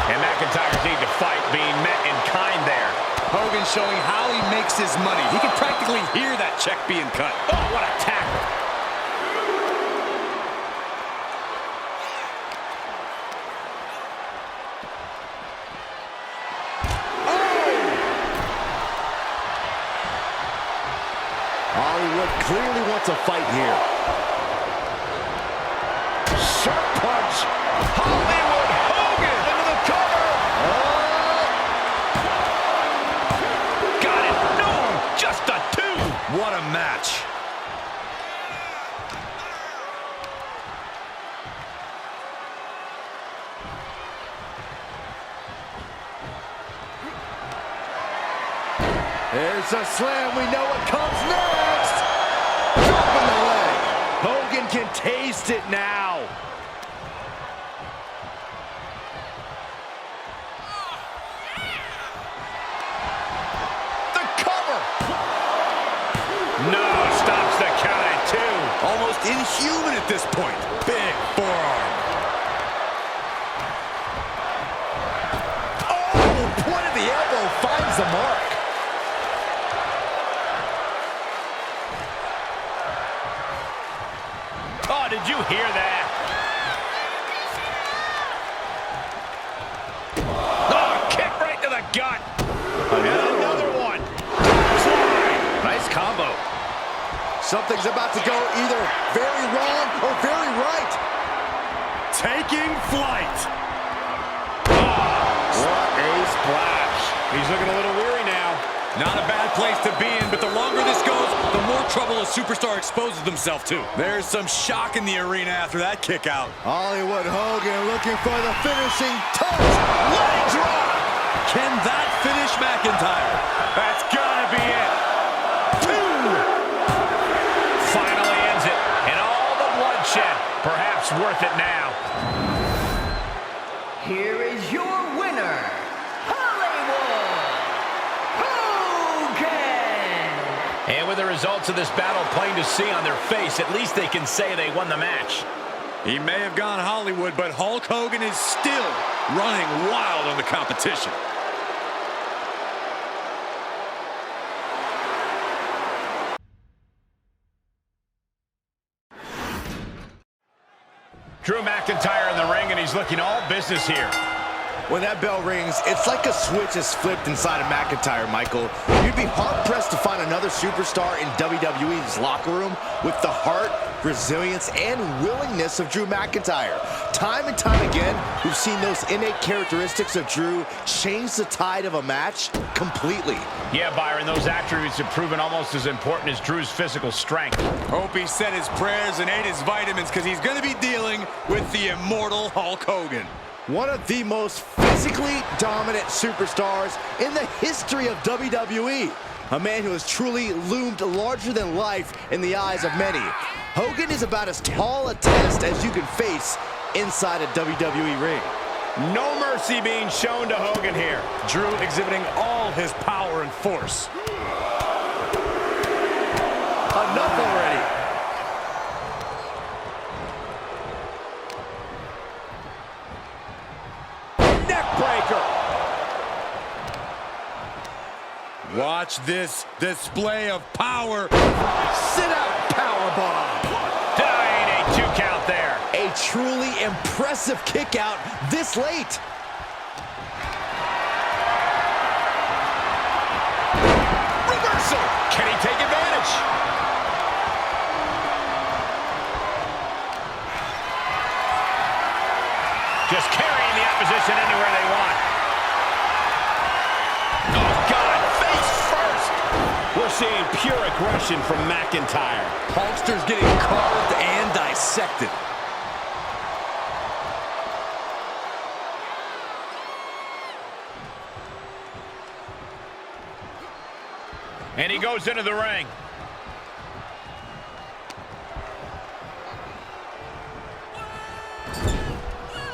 And McIntyre's need to fight, being met in kind there. Hogan showing how he makes his money. He can practically hear that check being cut. Oh, what a tackle. Hollywood clearly wants a fight here. Sharp punch. Hollywood Hogan into the cover. Got it. No, just a two. What a match. There's a slam. We know what comes next. Dropping the leg. Hogan can taste it now. No, stops the count at 2. Almost inhuman at this point. Big forearm. Oh, point of the elbow finds the mark. Oh, did you hear that? Oh, kick right to the gut. And another one. Nice combo. Something's about to go either very wrong or very right. Taking flight. What a splash. He's looking a little weary now. Not a bad place to be in, but the longer this goes, the more trouble a superstar exposes themselves to. There's some shock in the arena after that kick out. Hollywood Hogan looking for the finishing touch. Leg drop. Can that finish McIntyre? That's gotta be it. 2. Finally ends it. And all the bloodshed. Perhaps worth it now. Here is your winner, Hollywood Hogan! And with the results of this battle plain to see on their face, at least they can say they won the match. He may have gone Hollywood, but Hulk Hogan is still running wild on the competition. Drew McIntyre in the ring, and he's looking all business here. When that bell rings, it's like a switch is flipped inside of McIntyre, Michael. You'd be hard-pressed to find another superstar in WWE's locker room with the heart, resilience, and willingness of Drew McIntyre. Time and time again, we've seen those innate characteristics of Drew change the tide of a match completely. Yeah, Byron, those attributes have proven almost as important as Drew's physical strength. Hope he said his prayers and ate his vitamins, because he's going to be dealing with the immortal Hulk Hogan. One of the most physically dominant superstars in the history of WWE. A man who has truly loomed larger than life in the eyes of many. Hogan is about as tall a test as you can face inside a WWE ring. No mercy being shown to Hogan here. Drew exhibiting all his power and force. Enough already. Neckbreaker. Watch this display of power. Sit out powerbomb. Ain't a 2 count there. A truly impressive kick out this late. Reversal. Can he take advantage? Just carrying the opposition anywhere they want. Oh, God, face first. We're seeing pure aggression from McIntyre. Hulkster's getting carved and dissected. And he goes into the ring.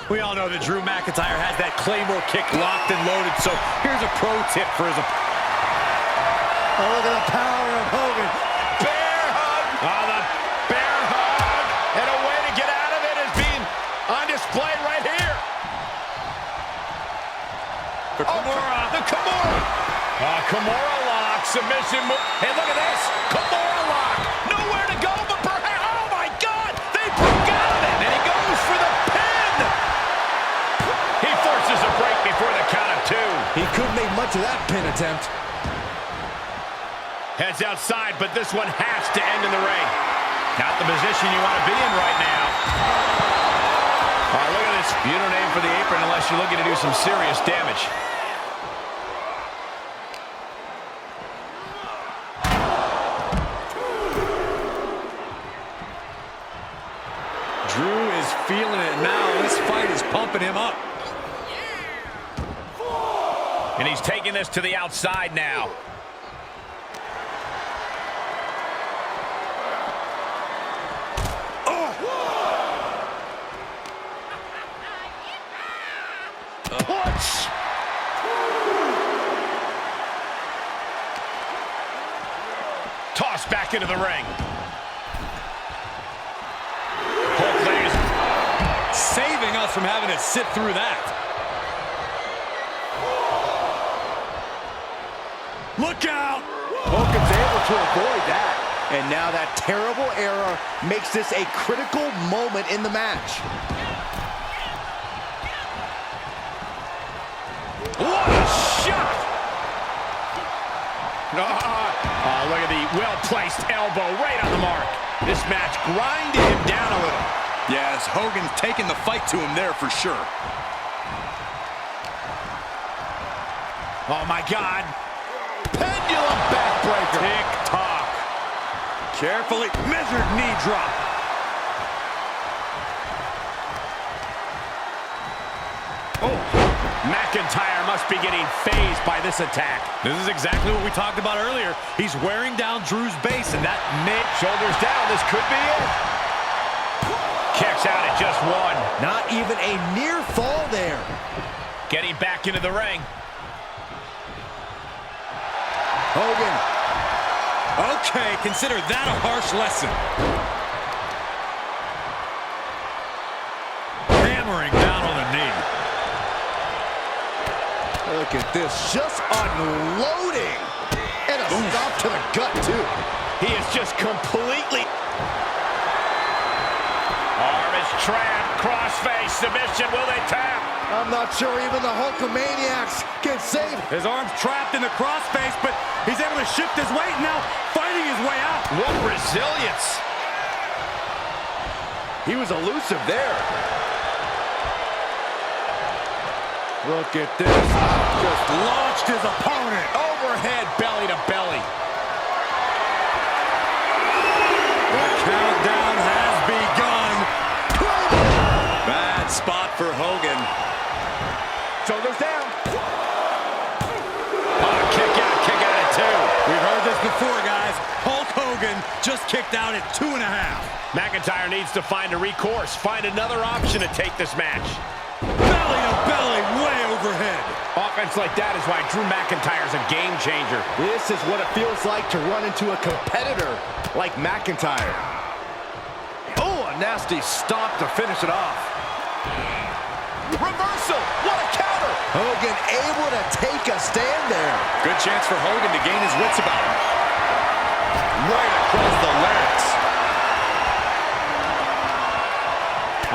We all know that Drew McIntyre has that Claymore kick locked and loaded, so here's a pro tip for his opponent. Oh, look at the power of Hogan. Bear hug. Oh, the bear hug. And a way to get out of it is being on display right here. The Kimura. The Kimura. Kimura lock. Submission move. Hey, look at this. Kimura lock. Nowhere to go but perhaps. Oh, my God. They broke out of it. And he goes for the pin. He forces a break before the count of 2. He couldn't make much of that pin attempt. Heads outside, but this one has to end in the ring. Not the position you want to be in right now. All right, look at this. You don't aim for the apron unless you're looking to do some serious damage. Drew is feeling it now. This fight is pumping him up. And he's taking this to the outside now. Punch! Tossed back into the ring. Hulk lays. Saving us from having to sit through that. Look out! Hogan's able to avoid that. And now that terrible error makes this a critical moment in the match. What a shot! Oh, look at the well-placed elbow right on the mark. This match grinded him down a little. Yes, Hogan's taking the fight to him there for sure. Oh, my God. Pendulum backbreaker. Tick-tock. Carefully measured knee drop. Oh, McIntyre must be getting phased by this attack. This is exactly what we talked about earlier. He's wearing down Drew's base, and that Shoulders down, this could be it. Kicks out at just one. Not even a near fall there. Getting back into the ring. Hogan. Okay, consider that a harsh lesson. Hammering down on the knee. Look at this, just unloading. And a stop to the gut, too. He is just completely... Arm is trapped, crossface, submission, will they tap? I'm not sure even the Hulkamaniacs can save him. His arm's trapped in the crossface, but he's able to shift his weight, now fighting his way out. What resilience. He was elusive there. Look at this. Just launched his opponent. Overhead, belly to belly. The countdown has begun. Bad spot for Hogan. Shoulders down. Oh, kick out at two. We've heard this before, guys. Hulk Hogan just kicked out at 2.5. McIntyre needs to find a recourse, find another option to take this match. Belly to belly, way overhead. Offense like that is why Drew McIntyre's a game changer. This is what it feels like to run into a competitor like McIntyre. Oh, a nasty stop to finish it off. Reversal, what a counter. Hogan able to take a stand there. Good chance for Hogan to gain his wits about him. Right across the larynx.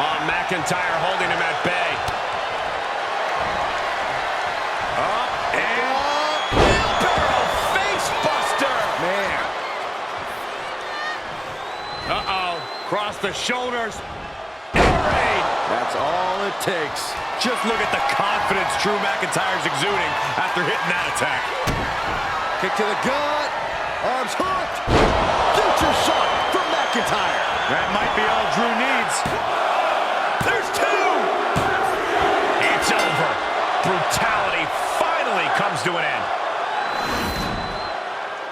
Oh, McIntyre holding him at bay. Wheelbarrow face buster. Man. Uh-oh, cross the shoulders. That's all it takes. Just look at the confidence Drew McIntyre's exuding after hitting that attack. Kick to the gut. Arms hooked. Future shot from McIntyre. That might be all Drew needs. There's two. It's over. Brutality finally comes to an end.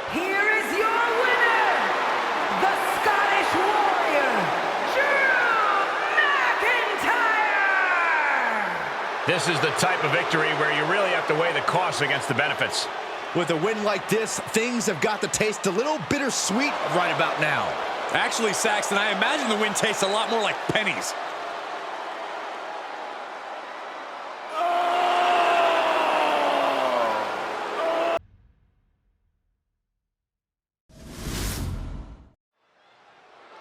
Here is your winner, the Scottish Warrior, Drew McIntyre! This is the type of victory where you really have to weigh the costs against the benefits. With a win like this, things have got to taste a little bittersweet right about now. Actually, Saxton, I imagine the win tastes a lot more like pennies.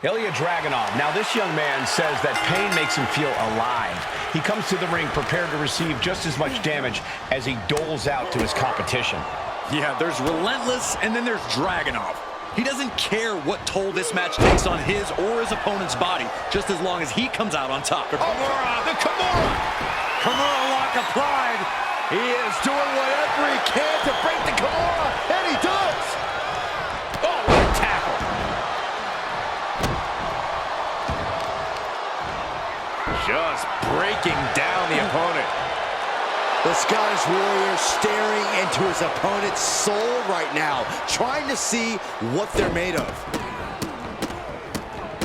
Ilya Dragunov. Now, this young man says that pain makes him feel alive. He comes to the ring prepared to receive just as much damage as he doles out to his competition. Yeah, there's Relentless, and then there's Dragunov. He doesn't care what toll this match takes on his or his opponent's body, just as long as he comes out on top. The Kimura! Kimura lock applied. He is doing whatever he can to break the Kimura, and he does! Oh, what a tackle! Just breaking down the opponent. The Scottish Warrior staring into his opponent's soul right now, trying to see what they're made of.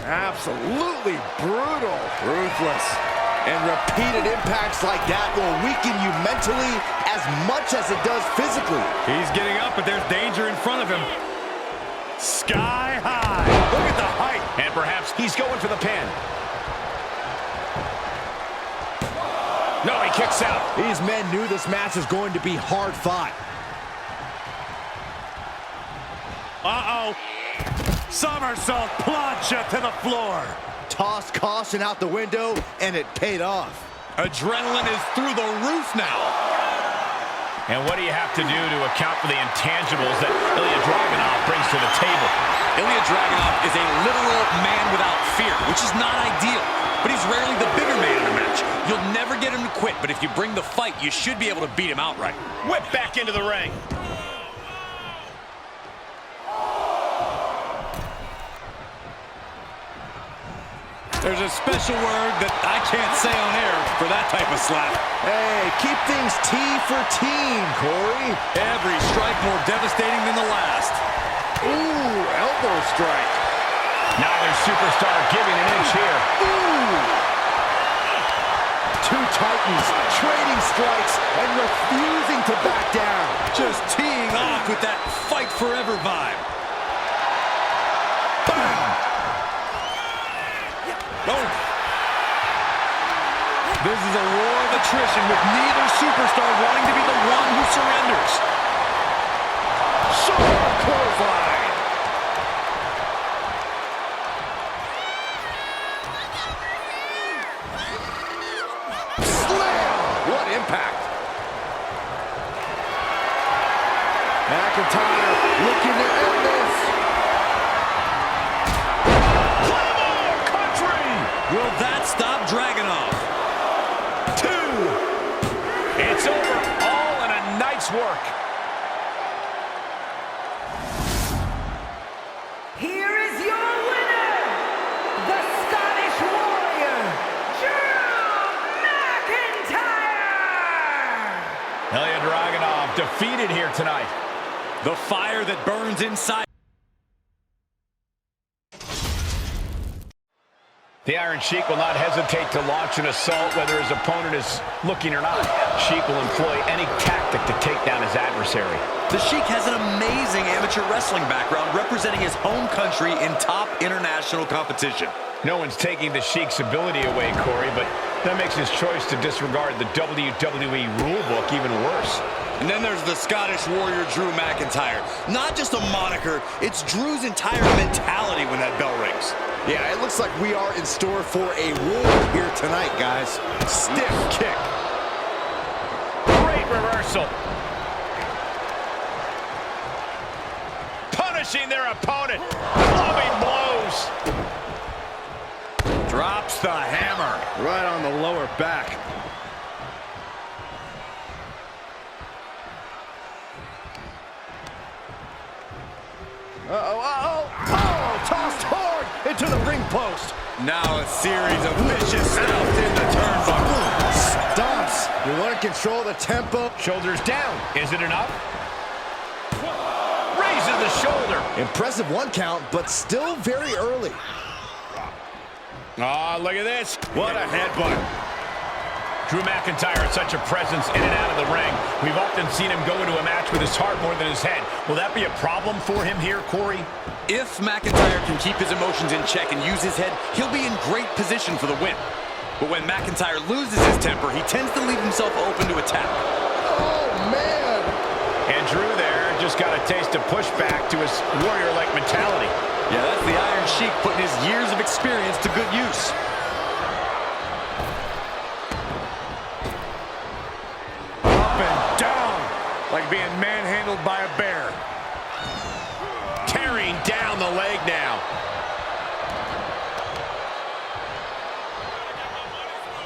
Absolutely brutal. Ruthless. And repeated impacts like that will weaken you mentally as much as it does physically. He's getting up, but there's danger in front of him. Sky high. Look at the height. And perhaps he's going for the pin. No, he kicks out. These men knew this match was going to be hard fought. Uh-oh. Somersault plunge to the floor. Tossed caution out the window, and it paid off. Adrenaline is through the roof now. And what do you have to do to account for the intangibles that Ilya Dragunov brings to the table? Ilya Dragunov is a literal man without fear, which is not ideal. But he's rarely the bigger man in a match. You'll never get him to quit, but if you bring the fight, you should be able to beat him outright. Whip back into the ring. There's a special word that I can't say on air for that type of slap. Hey, keep things T for team, Corey. Every strike more devastating than the last. Ooh, elbow strike. Neither superstar giving an inch here. Ooh. Two titans trading strikes and refusing to back down. Just teeing off with that fight forever vibe. Bam! Oh. This is a war of attrition with neither superstar wanting to be the one who surrenders. Shoulder clothesline. Slam! What impact. McIntyre looking to end this. Will that stop Dragunov? 2. It's over, all in a night's work. Here is your winner, the Scottish Warrior, Drew McIntyre! Ilya Dragunov defeated here tonight. The fire that burns inside. The Iron Sheik will not hesitate to launch an assault whether his opponent is looking or not. Sheik will employ any tactic to take down his adversary. The Sheik has an amazing amateur wrestling background representing his home country in top international competition. No one's taking the Sheik's ability away, Corey, but that makes his choice to disregard the WWE rulebook even worse. And then there's the Scottish Warrior, Drew McIntyre. Not just a moniker, it's Drew's entire mentality when that bell rings. Yeah, it looks like we are in store for a war here tonight, guys. Stiff kick. Great reversal. Punishing their opponent. Clubbing blows. Drops the hammer. Right on the lower back. Tossed hard into the ring post. Now a series of vicious stomps in the turnbuckle. Stomps. You want to control the tempo. Shoulders down. Is it enough? Raises the shoulder. Impressive 1 count, but still very early. Oh, look at this. What a headbutt. Drew McIntyre is such a presence in and out of the ring. We've often seen him go into a match with his heart more than his head. Will that be a problem for him here, Corey? If McIntyre can keep his emotions in check and use his head, he'll be in great position for the win. But when McIntyre loses his temper, he tends to leave himself open to attack. Oh, man. And Drew there just got a taste of pushback to his warrior-like mentality. Yeah, that's the Iron Sheik putting his years of experience to good use. Up and down, like being manhandled by a bear. Tearing down the leg now.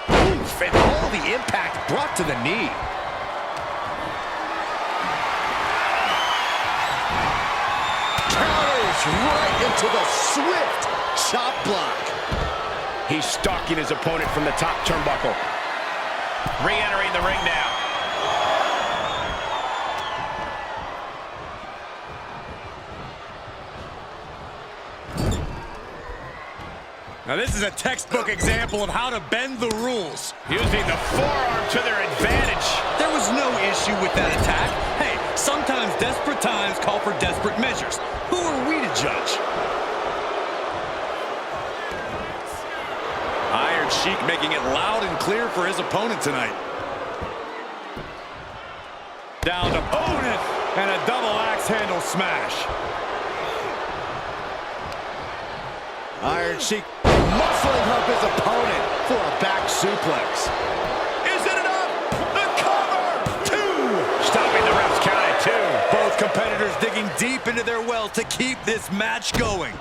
Oof, and all the impact brought to the knee. Counters right into the swift chop block. He's stalking his opponent from the top turnbuckle. Re-entering the ring now. Now this is a textbook example of how to bend the rules. Using the forearm to their advantage. There was no issue with that attack. Hey, sometimes desperate times call for desperate measures. Who are we to judge. Iron Sheik making it loud and clear for his opponent tonight. Down to opponent and a double axe handle smash. Iron Sheik muscling up his opponent for a back suplex. Is it enough? The cover! 2! Stopping the ref's count at 2. Both competitors digging deep into their well to keep this match going.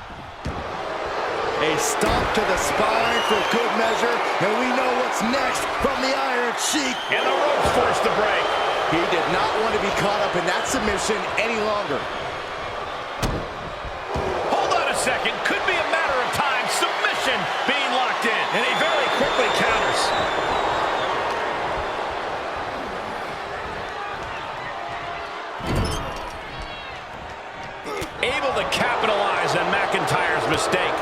A stomp to the spine for good measure, and we know what's next from the Iron Sheik. And the ropes forced the break. He did not want to be caught up in that submission any longer. Hold on a second. Could be a matter of time. Submission being locked in. And he very quickly counters. Able to capitalize on McIntyre's mistake.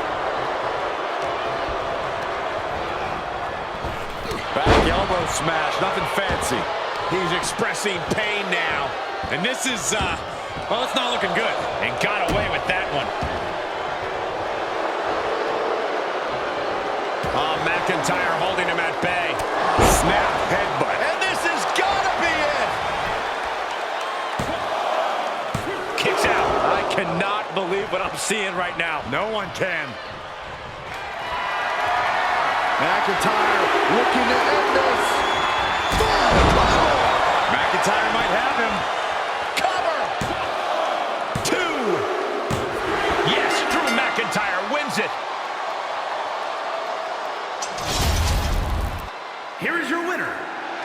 Back elbow smash, nothing fancy. He's expressing pain now. And this is, well, it's not looking good. And got away with that one. Oh, McIntyre holding him at bay. Snap headbutt. And this has gotta be it. Kicks out. I cannot believe what I'm seeing right now. No one can. McIntyre looking to end this. McIntyre might have him. Cover. 2. Yes, Drew McIntyre wins it. Here is your winner,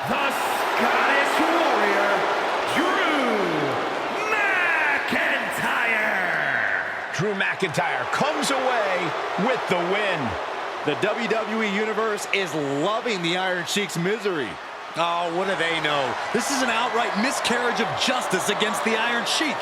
the Scottish Warrior, Drew McIntyre. Drew McIntyre comes away with the win. The WWE Universe is loving the Iron Sheik's misery. Oh, what do they know? This is an outright miscarriage of justice against the Iron Sheik.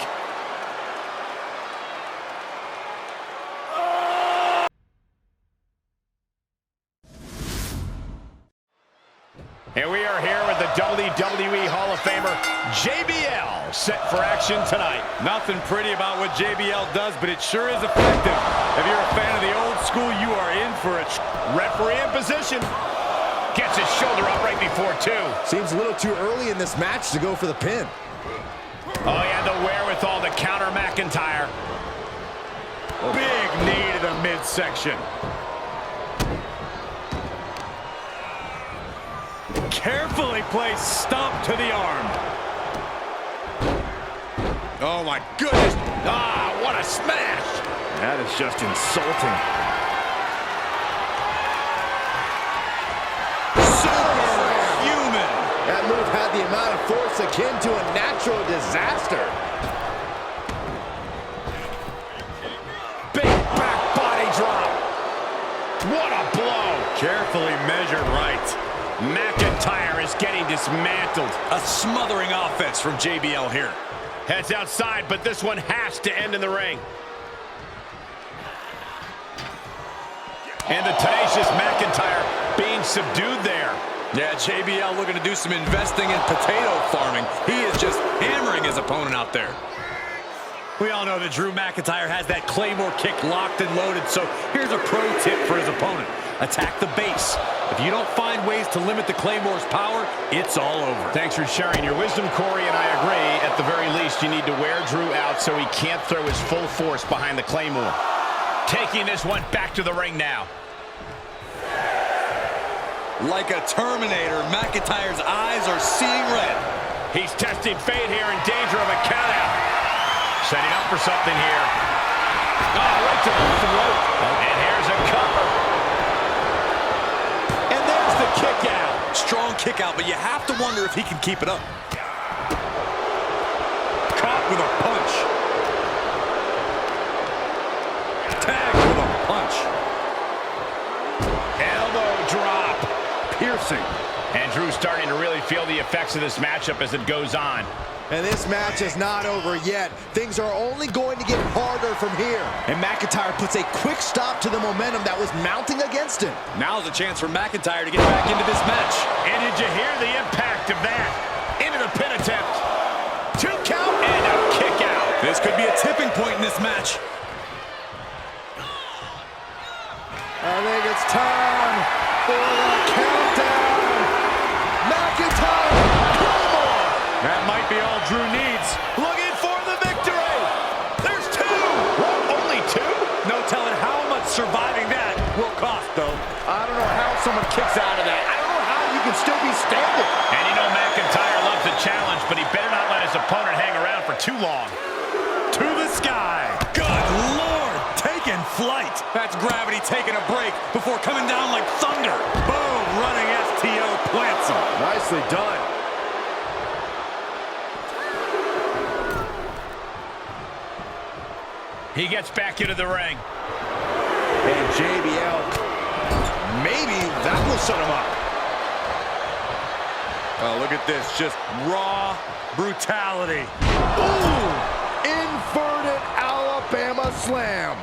And we are here with the WWE Hall of Famer, JBL, set for action tonight. Nothing pretty about what JBL does, but it sure is effective. If you're a fan of the old school, you are in for a referee in position. Gets his shoulder up right before 2. Seems a little too early in this match to go for the pin. Oh, he had the wherewithal to counter McIntyre. big knee to the midsection. Carefully placed stomp to the arm. Oh my goodness. Ah, what a smash. That is just insulting. Superhuman. That move had the amount of force akin to a natural disaster. Big back body drop. What a blow. Carefully measured right. McIntyre is getting dismantled. A smothering offense from JBL here. Heads outside, but this one has to end in the ring. And the tenacious McIntyre being subdued there. Yeah, JBL looking to do some investing in potato farming. He is just hammering his opponent out there. We all know that Drew McIntyre has that Claymore kick locked and loaded, so here's a pro tip for his opponent. Attack the base. If you don't find ways to limit the Claymore's power, it's all over. Thanks for sharing your wisdom, Corey, and I agree. At the very least, you need to wear Drew out so he can't throw his full force behind the Claymore. Taking this one back to the ring now. Like a Terminator, McIntyre's eyes are seeing red. He's testing fate here, in danger of a countout. Setting up for something here. Oh, right to the throat. And here's a cover. And there's the kick out. Strong kick out, but you have to wonder if he can keep it up. Caught with a punch. Tagged with a punch. Elbow drop. Piercing. And Drew's starting to really feel the effects of this matchup as it goes on. And this match is not over yet. Things are only going to get harder from here. And McIntyre puts a quick stop to the momentum that was mounting against him. Now's a chance for McIntyre to get back into this match. And did you hear the impact of that? Into the pin attempt. 2 count and a kick out. This could be a tipping point in this match. I think it's time for the countdown. McIntyre, come on! That might be all Drew needs. Looking for the victory. There's two. What, only two? No telling how much surviving that will cost, though. I don't know how someone kicks out of that. I don't know how you can still be standing. And you know McIntyre loves a challenge, but he better not let his opponent hang around for too long. To the sky. Good Lord, taking flight. That's gravity taking a break before coming down like thunder. Boom, running STO plants him. Nicely done. He gets back into the ring. And JBL, maybe that will set him up. Oh, look at this, just raw brutality. Ooh, inverted Alabama slam.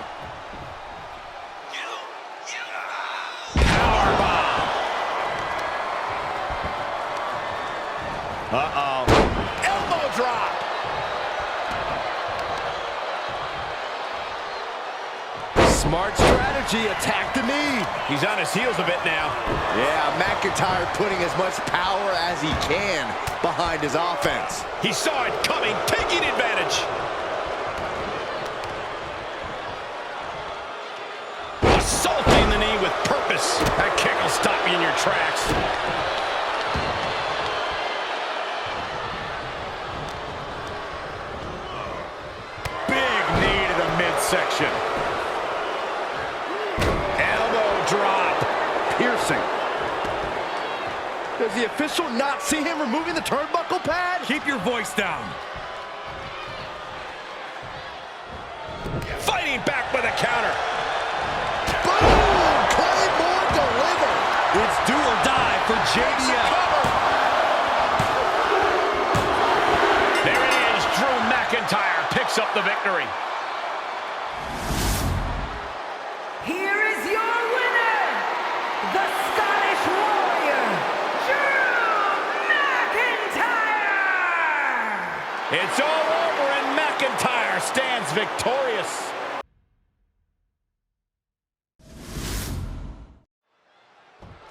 Powerbomb. Uh-oh. Elbow drop. Smart strategy, attack the knee. He's on his heels a bit now. Yeah, McIntyre putting as much power as he can behind his offense. He saw it coming, taking advantage. Assaulting the knee with purpose. That kick will stop you in your tracks. Big knee to the midsection. Drop. Piercing. Does the official not see him removing the turnbuckle pad? Keep your voice down. Fighting back with a counter. Boom! Claymore delivered. It's do or die for JBL. There it is. Drew McIntyre picks up the victory. Here is your winner, the Scottish Warrior, Drew McIntyre! It's all over and McIntyre stands victorious.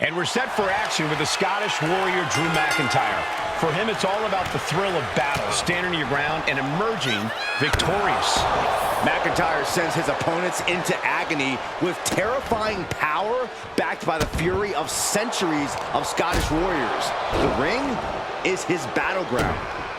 And we're set for action with the Scottish Warrior, Drew McIntyre. For him, it's all about the thrill of battle, standing your ground and emerging victorious. McIntyre sends his opponents into agony with terrifying power backed by the fury of centuries of Scottish warriors. The ring is his battleground.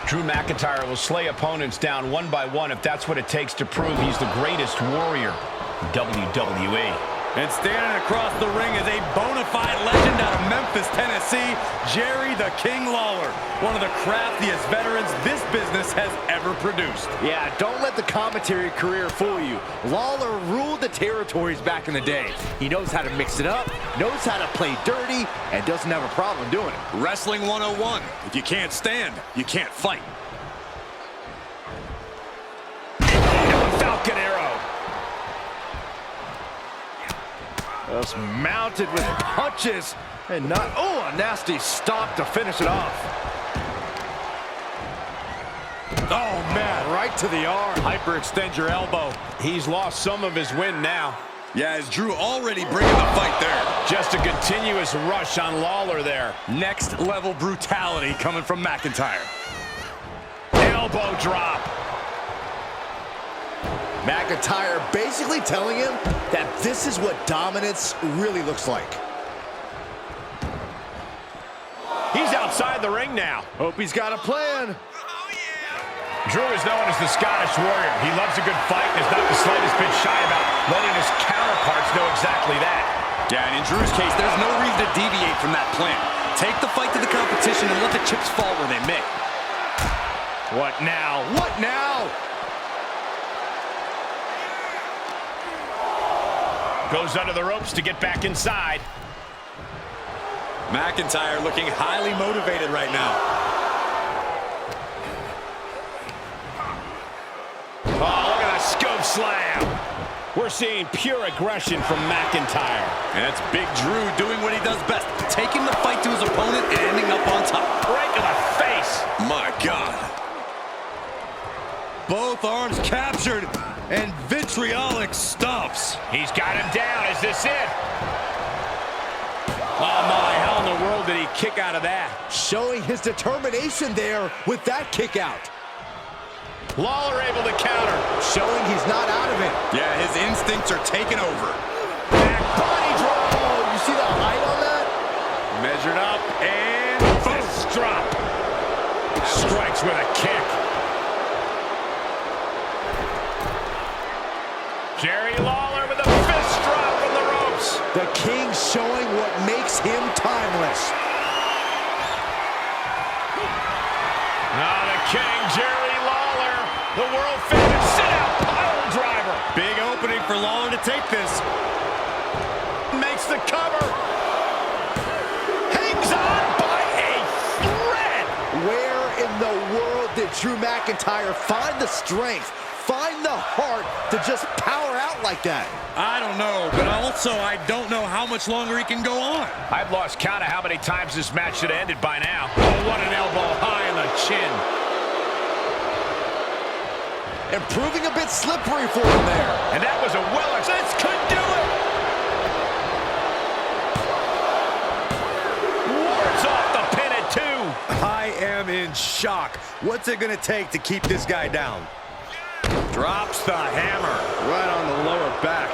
Drew McIntyre will slay opponents down one by one if that's what it takes to prove he's the greatest warrior in WWE. And standing across the ring is a bona fide legend out of Memphis, Tennessee, Jerry the King Lawler, one of the craftiest veterans this business has ever produced. Yeah, don't let the commentary career fool you. Lawler ruled the territories back in the day. He knows how to mix it up, knows how to play dirty, and doesn't have a problem doing it. Wrestling 101. If you can't stand, you can't fight. Falcon arrow. Just mounted with punches and not, oh, a nasty stop to finish it off. Oh, man. Right to the arm. Hyperextend your elbow. He's lost some of his wind now. Yeah, as Drew already bringing the fight there. Just a continuous rush on Lawler there. Next level brutality coming from McIntyre. Elbow drop. McIntyre basically telling him that this is what dominance really looks like. He's outside the ring now. Hope he's got a plan. Drew is known as the Scottish Warrior. He loves a good fight and is not the slightest bit shy about letting his counterparts know exactly that. Yeah, and in Drew's case, there's no reason to deviate from that plan. Take the fight to the competition and let the chips fall where they may. What now? What now? Goes under the ropes to get back inside. McIntyre looking highly motivated right now. Oh, look at that scope slam. We're seeing pure aggression from McIntyre. And it's Big Drew doing what he does best, taking the fight to his opponent and ending up on top. Right to the face. My God. Both arms captured. And vitriolic stomps. He's got him down. Is this it? Oh my, how in the world did he kick out of that? Showing his determination there with that kick out. Lawler able to counter. Showing he's not out of it. Yeah, his instincts are taking over. Back body drop. Oh, you see the height on that? Measured up and Fist drop. Strikes with a kick. Jerry Lawler with a fist drop from the ropes. The King showing what makes him timeless. Now the King, Jerry Lawler, the world famous sit-out pile driver. big opening for Lawler to take this. Makes the cover. Hangs on by a thread. Where in the world did Drew McIntyre find the strength, find the heart to just power out like that? I don't know, but also I don't know how much longer he can go on. I've lost count of how many times this match should have ended by now. Oh, what an elbow high on the chin. And proving a bit slippery for him there. And that was a this could do it. Wards off the pin at 2. I am in shock. What's it going to take to keep this guy down? Drops the hammer. Right on the lower back.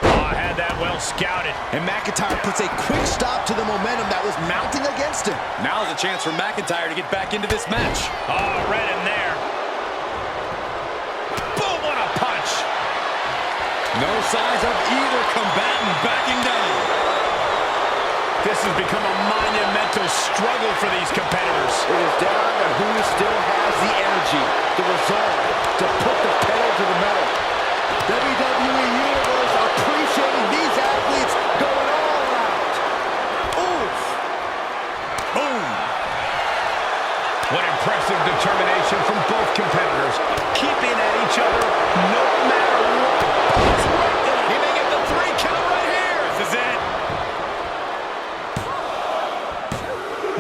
Oh, had that well scouted. And McIntyre puts a quick stop to the momentum that was mounting against him. Now's a chance for McIntyre to get back into this match. Oh, read him there. Boom, what a punch. No signs of either combatant backing down. This has become a monumental struggle for these competitors. It is down to who still has the energy, the resolve to put the pedal to the metal. WWE Universe appreciating these athletes going all out. Oof. Boom. What impressive determination from both competitors. Keeping at each other no matter what. It's right there. He may get the 3 count right here. This is it.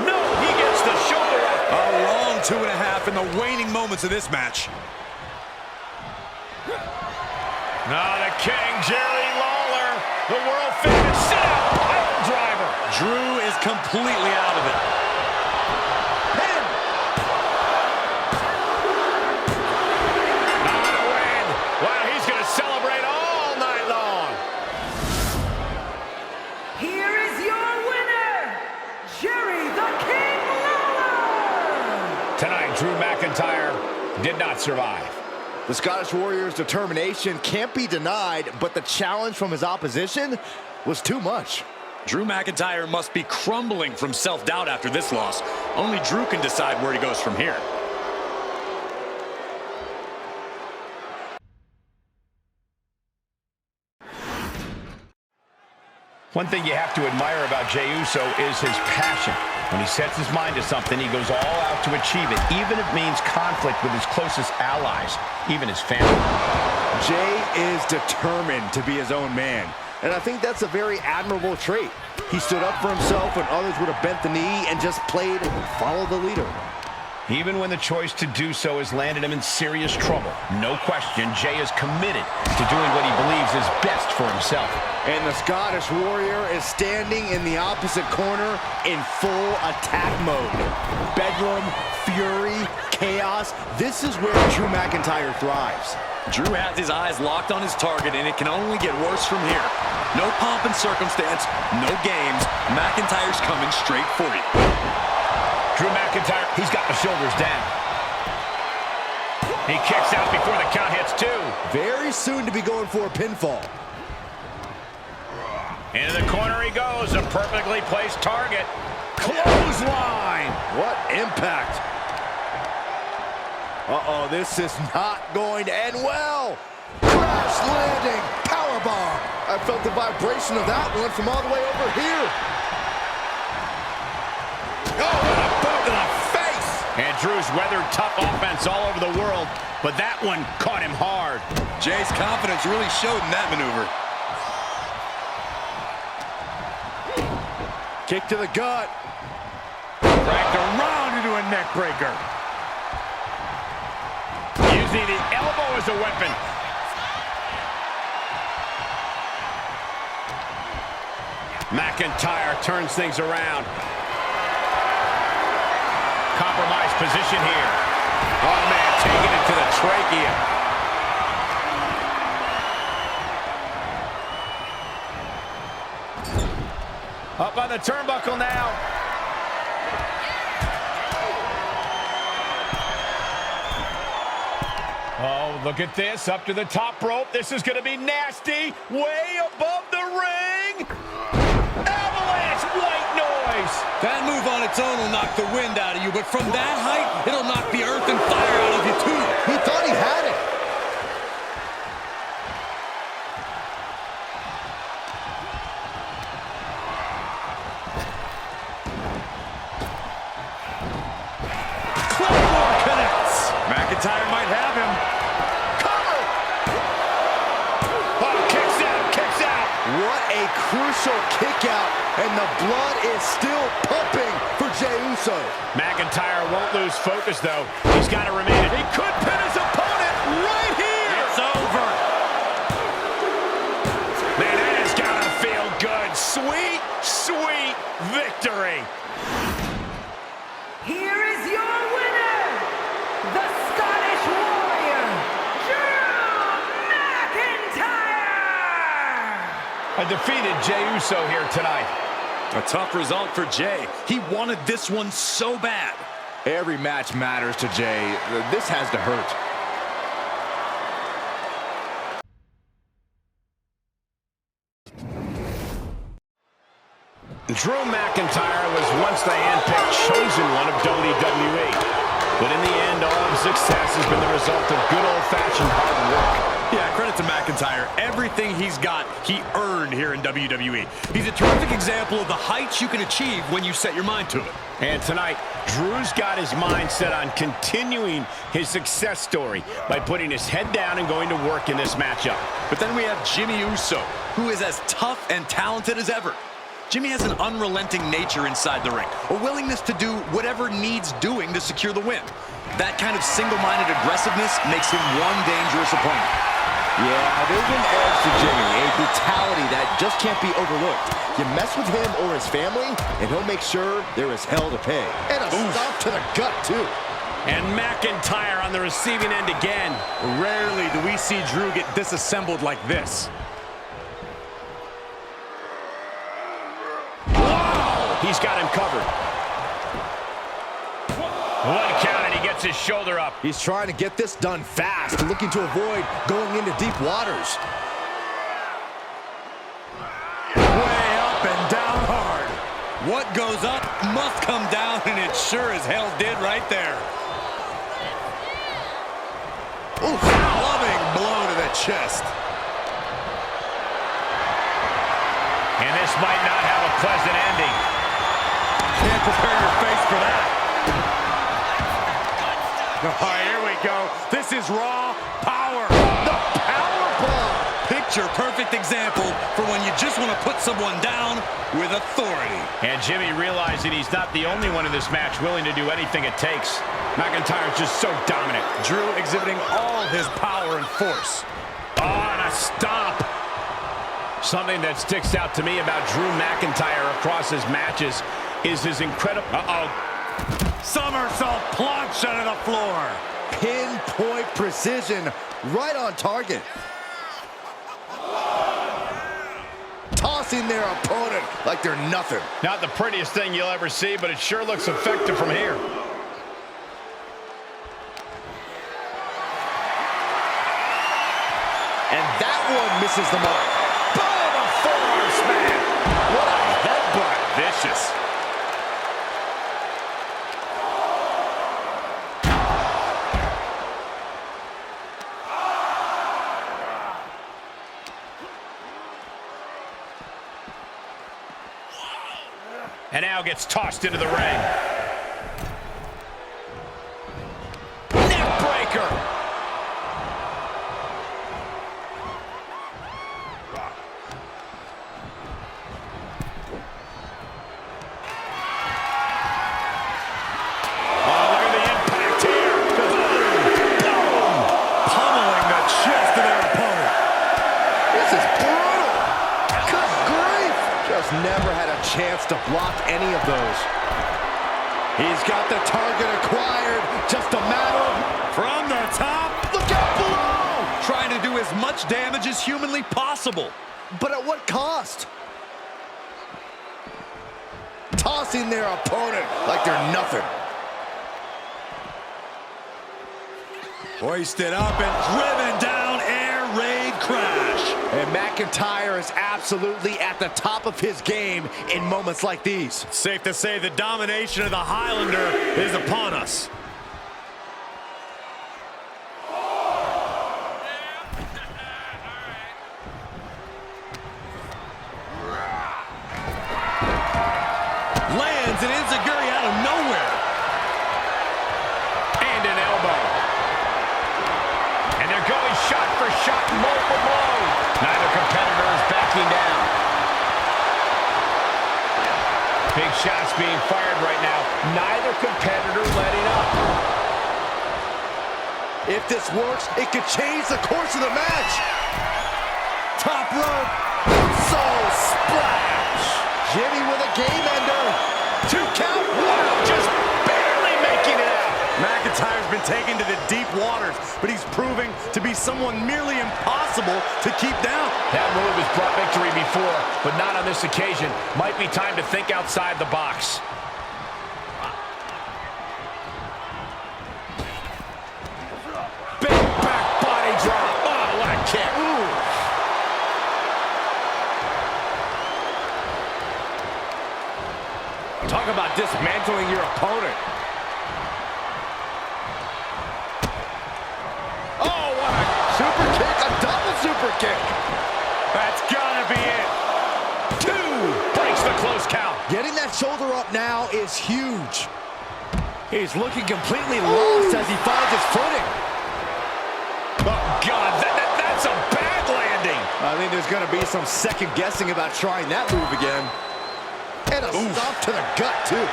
No, he gets the shoulder up. A long 2.5 in the waning moments of this match. Now the King, Jerry Lawler, the world famous sit-out pile driver. Drew is completely out of it. Pin. Not a win. Wow, he's going to celebrate all night long. Here is your winner, Jerry the King Lawler! Tonight, Drew McIntyre did not survive. The Scottish Warrior's determination can't be denied, but the challenge from his opposition was too much. Drew McIntyre must be crumbling from self-doubt after this loss. Only Drew can decide where he goes from here. One thing you have to admire about Jey Uso is his passion. When he sets his mind to something, he goes all out to achieve it, even if it means conflict with his closest allies, even his family. Jey is determined to be his own man, and I think that's a very admirable trait. He stood up for himself when others would have bent the knee and just played follow the leader. Even when the choice to do so has landed him in serious trouble, no question, Jey is committed to doing what he believes is best for himself. And the Scottish Warrior is standing in the opposite corner in full attack mode. Bedlam, fury, chaos. This is where Drew McIntyre thrives. Drew has his eyes locked on his target, and it can only get worse from here. No pomp and circumstance, no games. McIntyre's coming straight for you. Drew McIntyre, he's got the shoulders down. He kicks out before the count hits 2. Very soon to be going for a pinfall. Into the corner he goes, a perfectly placed target. Clothesline! What impact. Uh-oh, this is not going to end well. Crash landing, powerbomb. I felt the vibration of that one from all the way over here. Oh, what a boot to the face! And Drew's weathered tough offense all over the world, but that one caught him hard. Jay's confidence really showed in that maneuver. Kick to the gut. Dragged around into a neck breaker. Using using the elbow as a weapon. McIntyre turns things around. Compromised position here. Oh, man, taking it to the trachea. Up on the turnbuckle now. Oh, look at this. Up to the top rope. This is going to be nasty. Way above the ring. Avalanche, white noise. That move on its own will knock the wind out of you, but from that height, it'll knock the earth and fire out of you, too. He thought he had it. Claymore connects. McIntyre might have him. Cover. Oh, kicks out, kicks out. What a crucial kick out, and the blood is still pumping for Jey Uso. McIntyre won't lose focus, though. He's got to remain. He could pin his opponent right here. It's over. Man, that has got to feel good. Sweet, sweet victory. Here is your winner, the Scottish Warrior, Drew McIntyre! A defeated Jey Uso here tonight. A tough result for Jey. He wanted this one so bad. Every match matters to Jey. This has to hurt. Drew McIntyre was once the handpicked chosen one of WWE. But in the end, all of success has been the result of good old-fashioned hard work. Yeah, credit to McIntyre. Everything he's got, he earned here in WWE. He's a terrific example of the heights you can achieve when you set your mind to it. And tonight, Drew's got his mind set on continuing his success story by putting his head down and going to work in this matchup. But then we have Jimmy Uso, who is as tough and talented as ever. Jimmy has an unrelenting nature inside the ring, a willingness to do whatever needs doing to secure the win. That kind of single-minded aggressiveness makes him one dangerous opponent. Yeah, there's an edge to Jimmy, a brutality that just can't be overlooked. You mess with him or his family, and he'll make sure there is hell to pay. And a stomp to the gut, too. And McIntyre on the receiving end again. Rarely do we see Drew get disassembled like this. He's got him covered. One count, and he gets his shoulder up. He's trying to get this done fast, looking to avoid going into deep waters. Way up and down hard. What goes up must come down, and it sure as hell did right there. Ooh, loving blow to the chest. And this might not have a pleasant ending. Can't prepare your face for that. Oh, here we go. This is raw power. The power bomb. Picture-perfect example for when you just want to put someone down with authority. And Jimmy realizing he's not the only one in this match willing to do anything it takes. McIntyre's just so dominant. Drew exhibiting all his power and force. Oh, and a stomp. Something that sticks out to me about Drew McIntyre across his matches is his incredible... Somersault plunge onto the floor. Pinpoint precision, right on target. Tossing their opponent like they're nothing. Not the prettiest thing you'll ever see, but it sure looks effective from here. And that one misses the mark. Boom, a forearm smash. What a headbutt. Vicious. And now gets tossed into the ring. Neck breaker. Oh, look at the impact here. Boom. This is brutal. Good grief. Just never had a chance to block any of those. He's got the target acquired. Just a matter of... From the top. Look out below. Trying to do as much damage as humanly possible. But at what cost? Tossing their opponent like they're nothing. Hoisted up and driven down, air raid crash. And McIntyre is absolutely at the top of his game in moments like these. Safe to say the domination of the Highlander is upon us. Lands an enziguri out of nowhere. And an elbow. And they're going shot for shot, multiple blows. Neither competitor is backing down. Big shots being fired right now. Neither competitor letting up. If this works, it could change the course of the match. Top rope. So splash. Jimmy with a game ender. 2 count. Wow, just barely making it out. McIntyre's been taken to the deep waters, but he's proving to be someone merely impossible to keep down. That move has brought victory before, but not on this occasion. Might be time to think outside the box. Big back body drop. Oh, what a kick. Ooh. Talk about dismantling your opponent. Oh, what a super kick. A double super kick. That's gotta be it. 2 breaks the close count. Getting that shoulder up now is huge. He's looking completely lost as he finds his footing. Oh, God, that's a bad landing. I think there's going to be some second guessing about trying that move again. And a stop to the gut, too.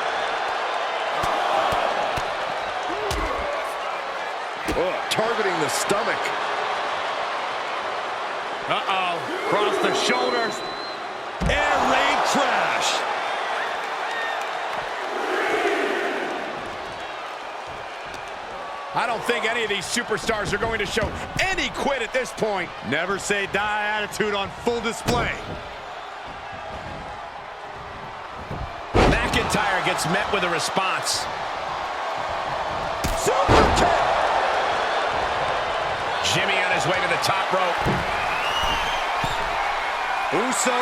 Oh, targeting the stomach. Uh-oh. Cross the shoulders. Air raid crash. I don't think any of these superstars are going to show any quit at this point. Never say die attitude on full display. McIntyre gets met with a response. Super kick. Jimmy on his way to the top rope. Uso.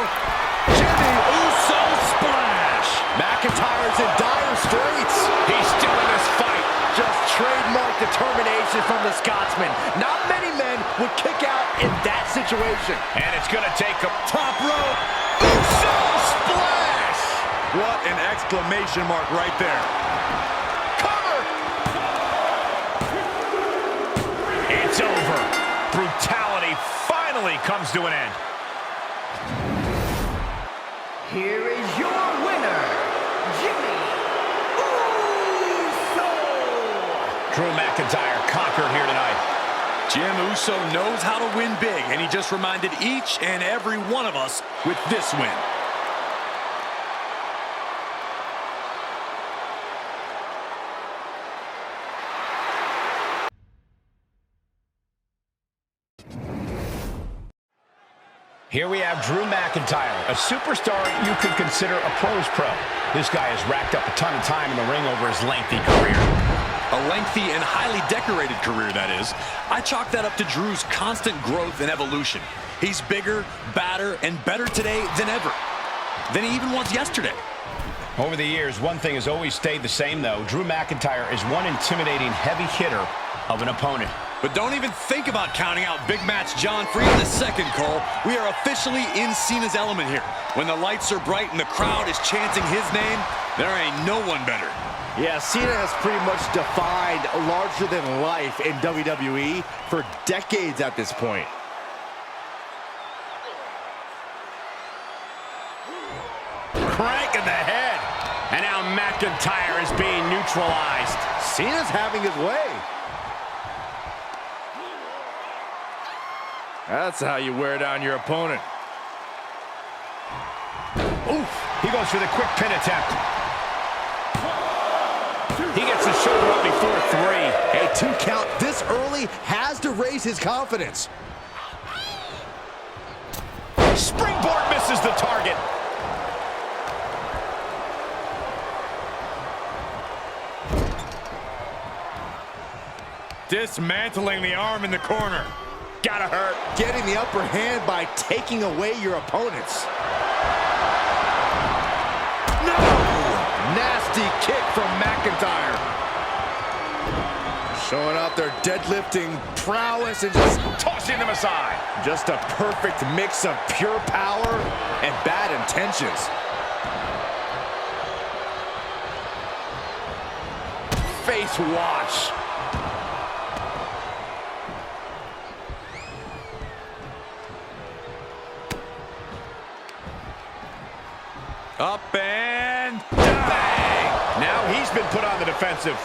Jimmy Uso splash. McIntyre's in dire straits. He's still in this fight. Just trademark determination from the Scotsman. Not many men would kick out in that situation. And it's going to take a Top rope. Uso splash. What an exclamation mark right there. Cover. It's over. Brutality finally comes to an end. Here is your winner, Jimmy Uso. Drew McIntyre conquered here tonight. Jim Uso knows how to win big, and he just reminded each and every one of us with this win. Here we have Drew McIntyre, a superstar you could consider a pro's pro. This guy has racked up a ton of time in the ring over his lengthy career. A lengthy and highly decorated career, that is. I chalk that up to Drew's constant growth and evolution. He's bigger, badder, and better today than ever. Than he even was yesterday. Over the years, one thing has always stayed the same, though. Drew McIntyre is one intimidating heavy hitter of an opponent. But don't even think about counting out Big Match John for even a second, Cole. We are officially in Cena's element here. When the lights are bright and the crowd is chanting his name, there ain't no one better. Yeah, Cena has pretty much defined larger than life in WWE for decades at this point. Crank in the head. And now McIntyre is being neutralized. Cena's having his way. That's how you wear down your opponent. Oof. He goes for the quick pin attempt. He gets the shoulder up before 3. A 2 count this early has to raise his confidence. Springboard misses the target. Dismantling the arm in the corner. Gotta hurt. Getting the upper hand by taking away your opponents. No! Nasty kick from McIntyre. Showing off their deadlifting prowess and just Tossing them aside. Just a perfect mix of pure power and bad intentions. Face wash. Up and Bang! Now he's been put on the defensive.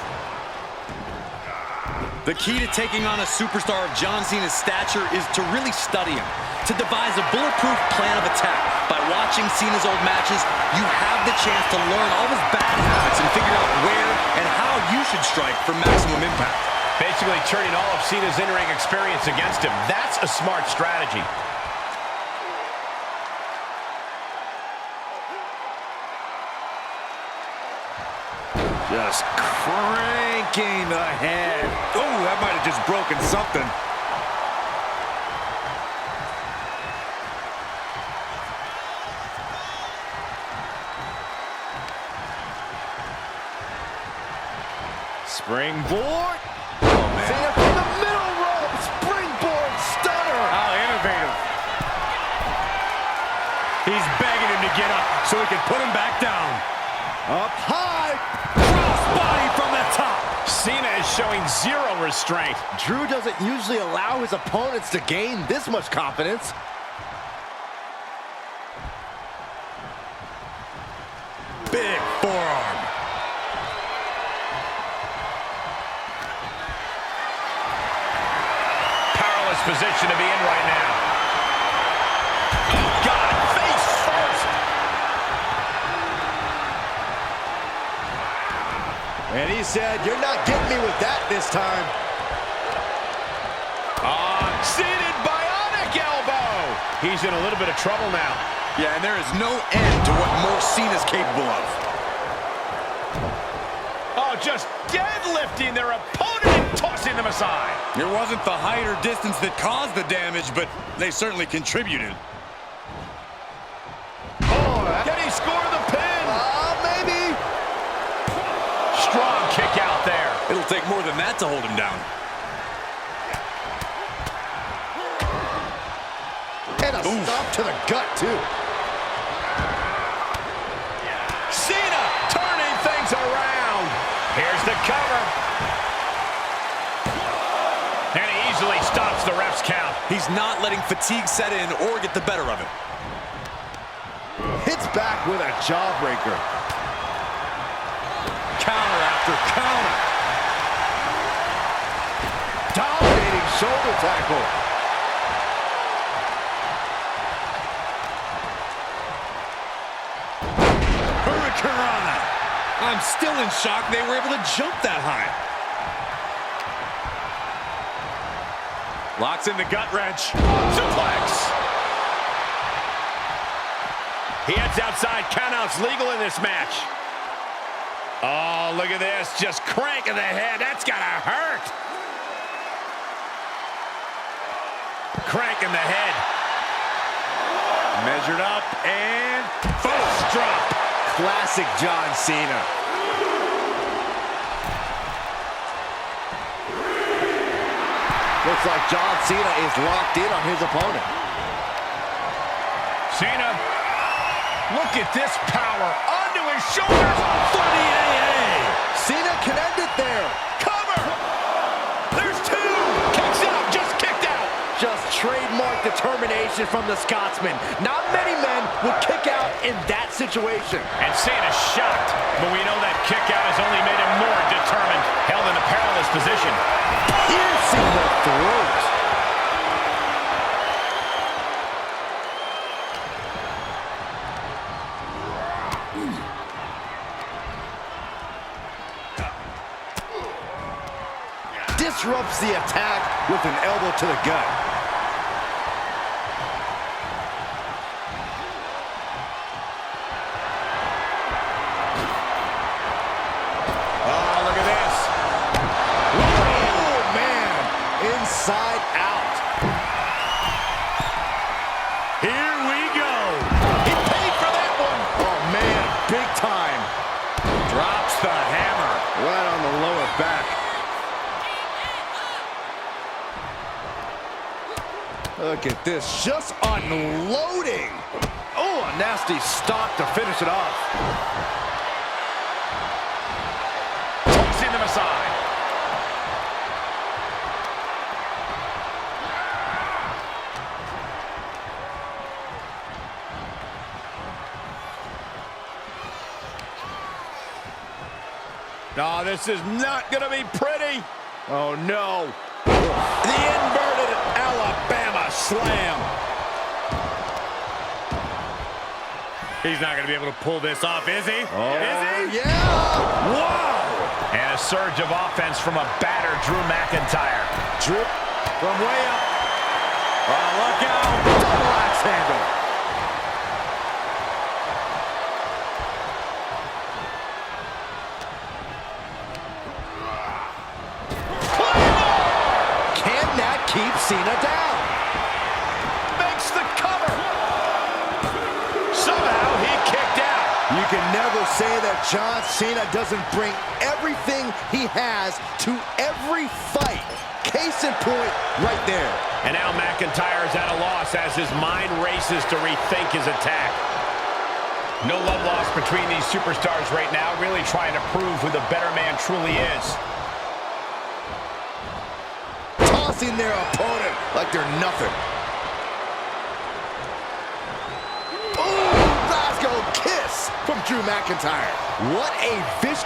The key to taking on a superstar of John Cena's stature is to really study him, to devise a bulletproof plan of attack. By watching Cena's old matches, you have the chance to learn all of his bad habits and figure out where and how you should strike for maximum impact. Basically turning all of Cena's in-ring experience against him. That's a smart strategy. Just cranking the head. oh, that might have just broken something. Springboard. Cena from the middle rope. Springboard stunner. How innovative. He's begging him to get up so he can put him back down. Up high. Crossbody from the top. Cena is showing zero restraint. Drew doesn't usually allow his opponents to gain this much confidence. Big forearm. Powerless position to be in right now. God, face first. And he said, "You're not getting me with that this time." Seated bionic elbow. He's in a little bit of trouble now. Yeah, and there is no end to what more Cena's capable of. Oh, just deadlifting their opponent and tossing them aside. It wasn't the height or distance that caused the damage, but they certainly contributed. Can he score the pin? Maybe. Strong kick out there. It'll take more than that to hold him down. And a stop to the gut, too. Cena turning things around. Here's the cover. And he easily stops the ref's count. He's not letting fatigue set in or get the better of it. Hits back with a jawbreaker. Counter after counter. Dominating shoulder tackle. Hurricanrana. I'm still in shock they were able to jump that high. Locks in the gut wrench. Suplex. He heads outside. Countouts legal in this match. Oh, look at this. Just cranking the head. That's gotta hurt. Cranking the head. Measured up and First drop. Classic John Cena. Looks like John Cena is locked in on his opponent. Cena. Look at this power. Onto his shoulders. Funny AA. Cena can end it there. Cover. There's two. Kicks out. Just kicked out. Just trademark determination from the Scotsman. Not many men would kick out in that situation. And Cena's shocked, but we know that kick out has only made him more determined. Held in a perilous position. Piercing the throat. disrupts the attack with an elbow to the gut. Oh, look at this. Oh, man. Inside out. Here we go. He paid for that one. Oh, man. Big time. Drops the hammer. Right on the lower back. Look at this. Just unloading. Oh, a nasty stop to finish it off. Tossing them aside. No, this is not going to be pretty. Oh, no. The inverted Alabama slam. He's not going to be able to pull this off, is he? Oh, Is he? yeah. Whoa! And a surge of offense from a battered Drew McIntyre. Drip From way up. Oh, look out. double axe handle. Can that keep Cena down? Makes the cover. Somehow he kicked out. You can never say that John Cena doesn't bring everything he has to every fight. Case in point, right there. And now McIntyre is at a loss as his mind races to rethink his attack. No love lost between these superstars right now, really trying to prove who the better man truly is. Tossing their opponent like they're nothing. Ooh, Glasgow kiss from Drew McIntyre. What a vicious...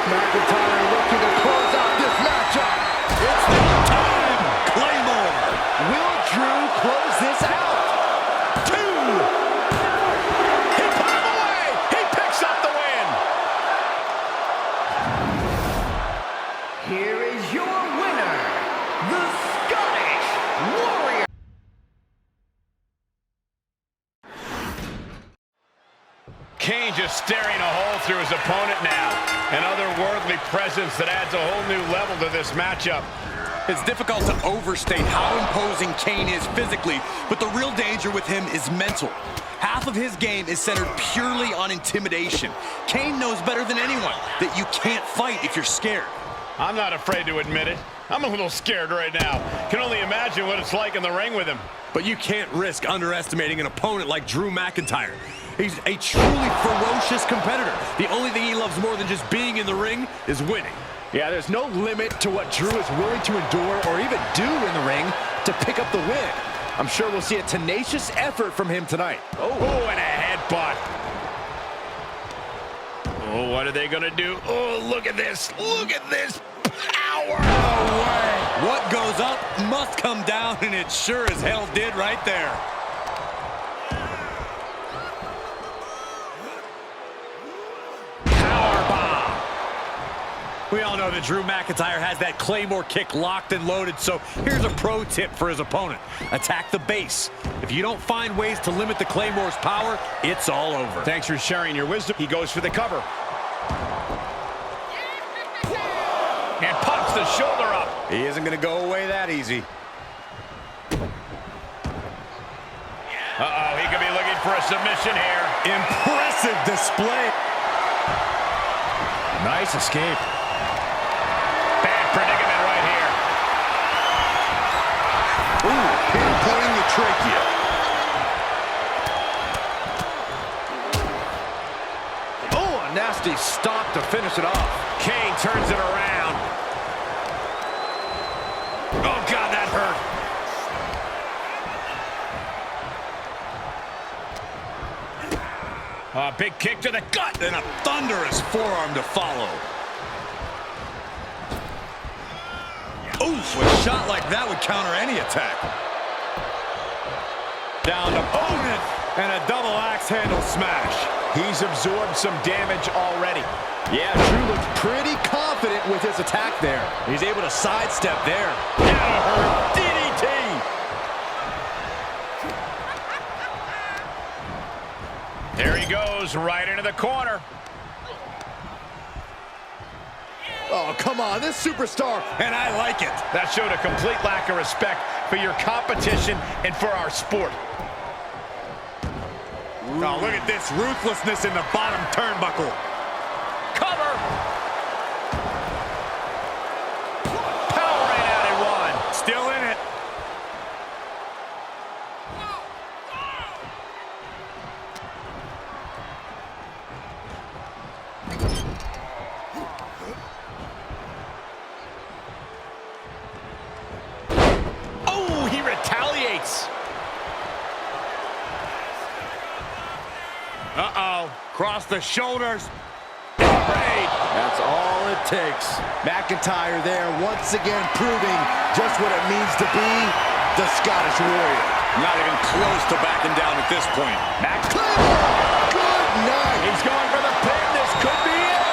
McIntyre looking to close out this matchup. It's the time. Claymore. Will Drew close this out? Two. He put him away. He picks up the win. Here is your winner, the Scottish Warrior. Kane just staring a hole through his opponent now. An otherworldly presence that adds a whole new level to this matchup. It's difficult to overstate how imposing Kane is physically, but the real danger with him is mental. Half of his game is centered purely on intimidation. Kane knows better than anyone that you can't fight if you're scared. I'm not afraid to admit it. I'm a little scared right now. Can only imagine what it's like in the ring with him. But you can't risk underestimating an opponent like Drew McIntyre. He's a truly ferocious competitor. The only thing he loves more than just being in the ring is winning. Yeah, there's no limit to what Drew is willing to endure or even do in the ring to pick up the win. I'm sure we'll see a tenacious effort from him tonight. Oh, and a headbutt. Oh, what are they going to do? Oh, look at this. Look at this power. No way. What goes up must come down, and it sure as hell did right there. We all know that Drew McIntyre has that Claymore kick locked and loaded, so here's a pro tip for his opponent. Attack the base. If you don't find ways to limit the Claymore's power, it's all over. Thanks for sharing your wisdom. He goes for the cover. And pops the shoulder up. He isn't going to go away that easy. Uh-oh, he could be looking for a submission here. Impressive display. Nice escape. Bad predicament right here. Ooh, pinpointing the trachea. Oh, a nasty stop to finish it off. Kane turns it around. Oh, God, that hurt. A big kick to the gut. And a thunderous forearm to follow. Oof, a shot like that would counter any attack. Down to opponent and a double axe handle smash. He's absorbed some damage already. Yeah, Drew looks pretty confident with his attack there. He's able to sidestep there. DDT! There he goes, right into the corner. Oh, come on, this superstar. And I like it. That showed a complete lack of respect for your competition and for our sport. Oh, look at this ruthlessness in the bottom turnbuckle. Cover! Power right out at one. Still in it. Oh, he retaliates. Uh-oh. Cross the shoulders. That's all it takes. McIntyre there once again proving just what it means to be the Scottish Warrior. Not even close to backing down at this point. Good night. He's going for the pin. This could be it.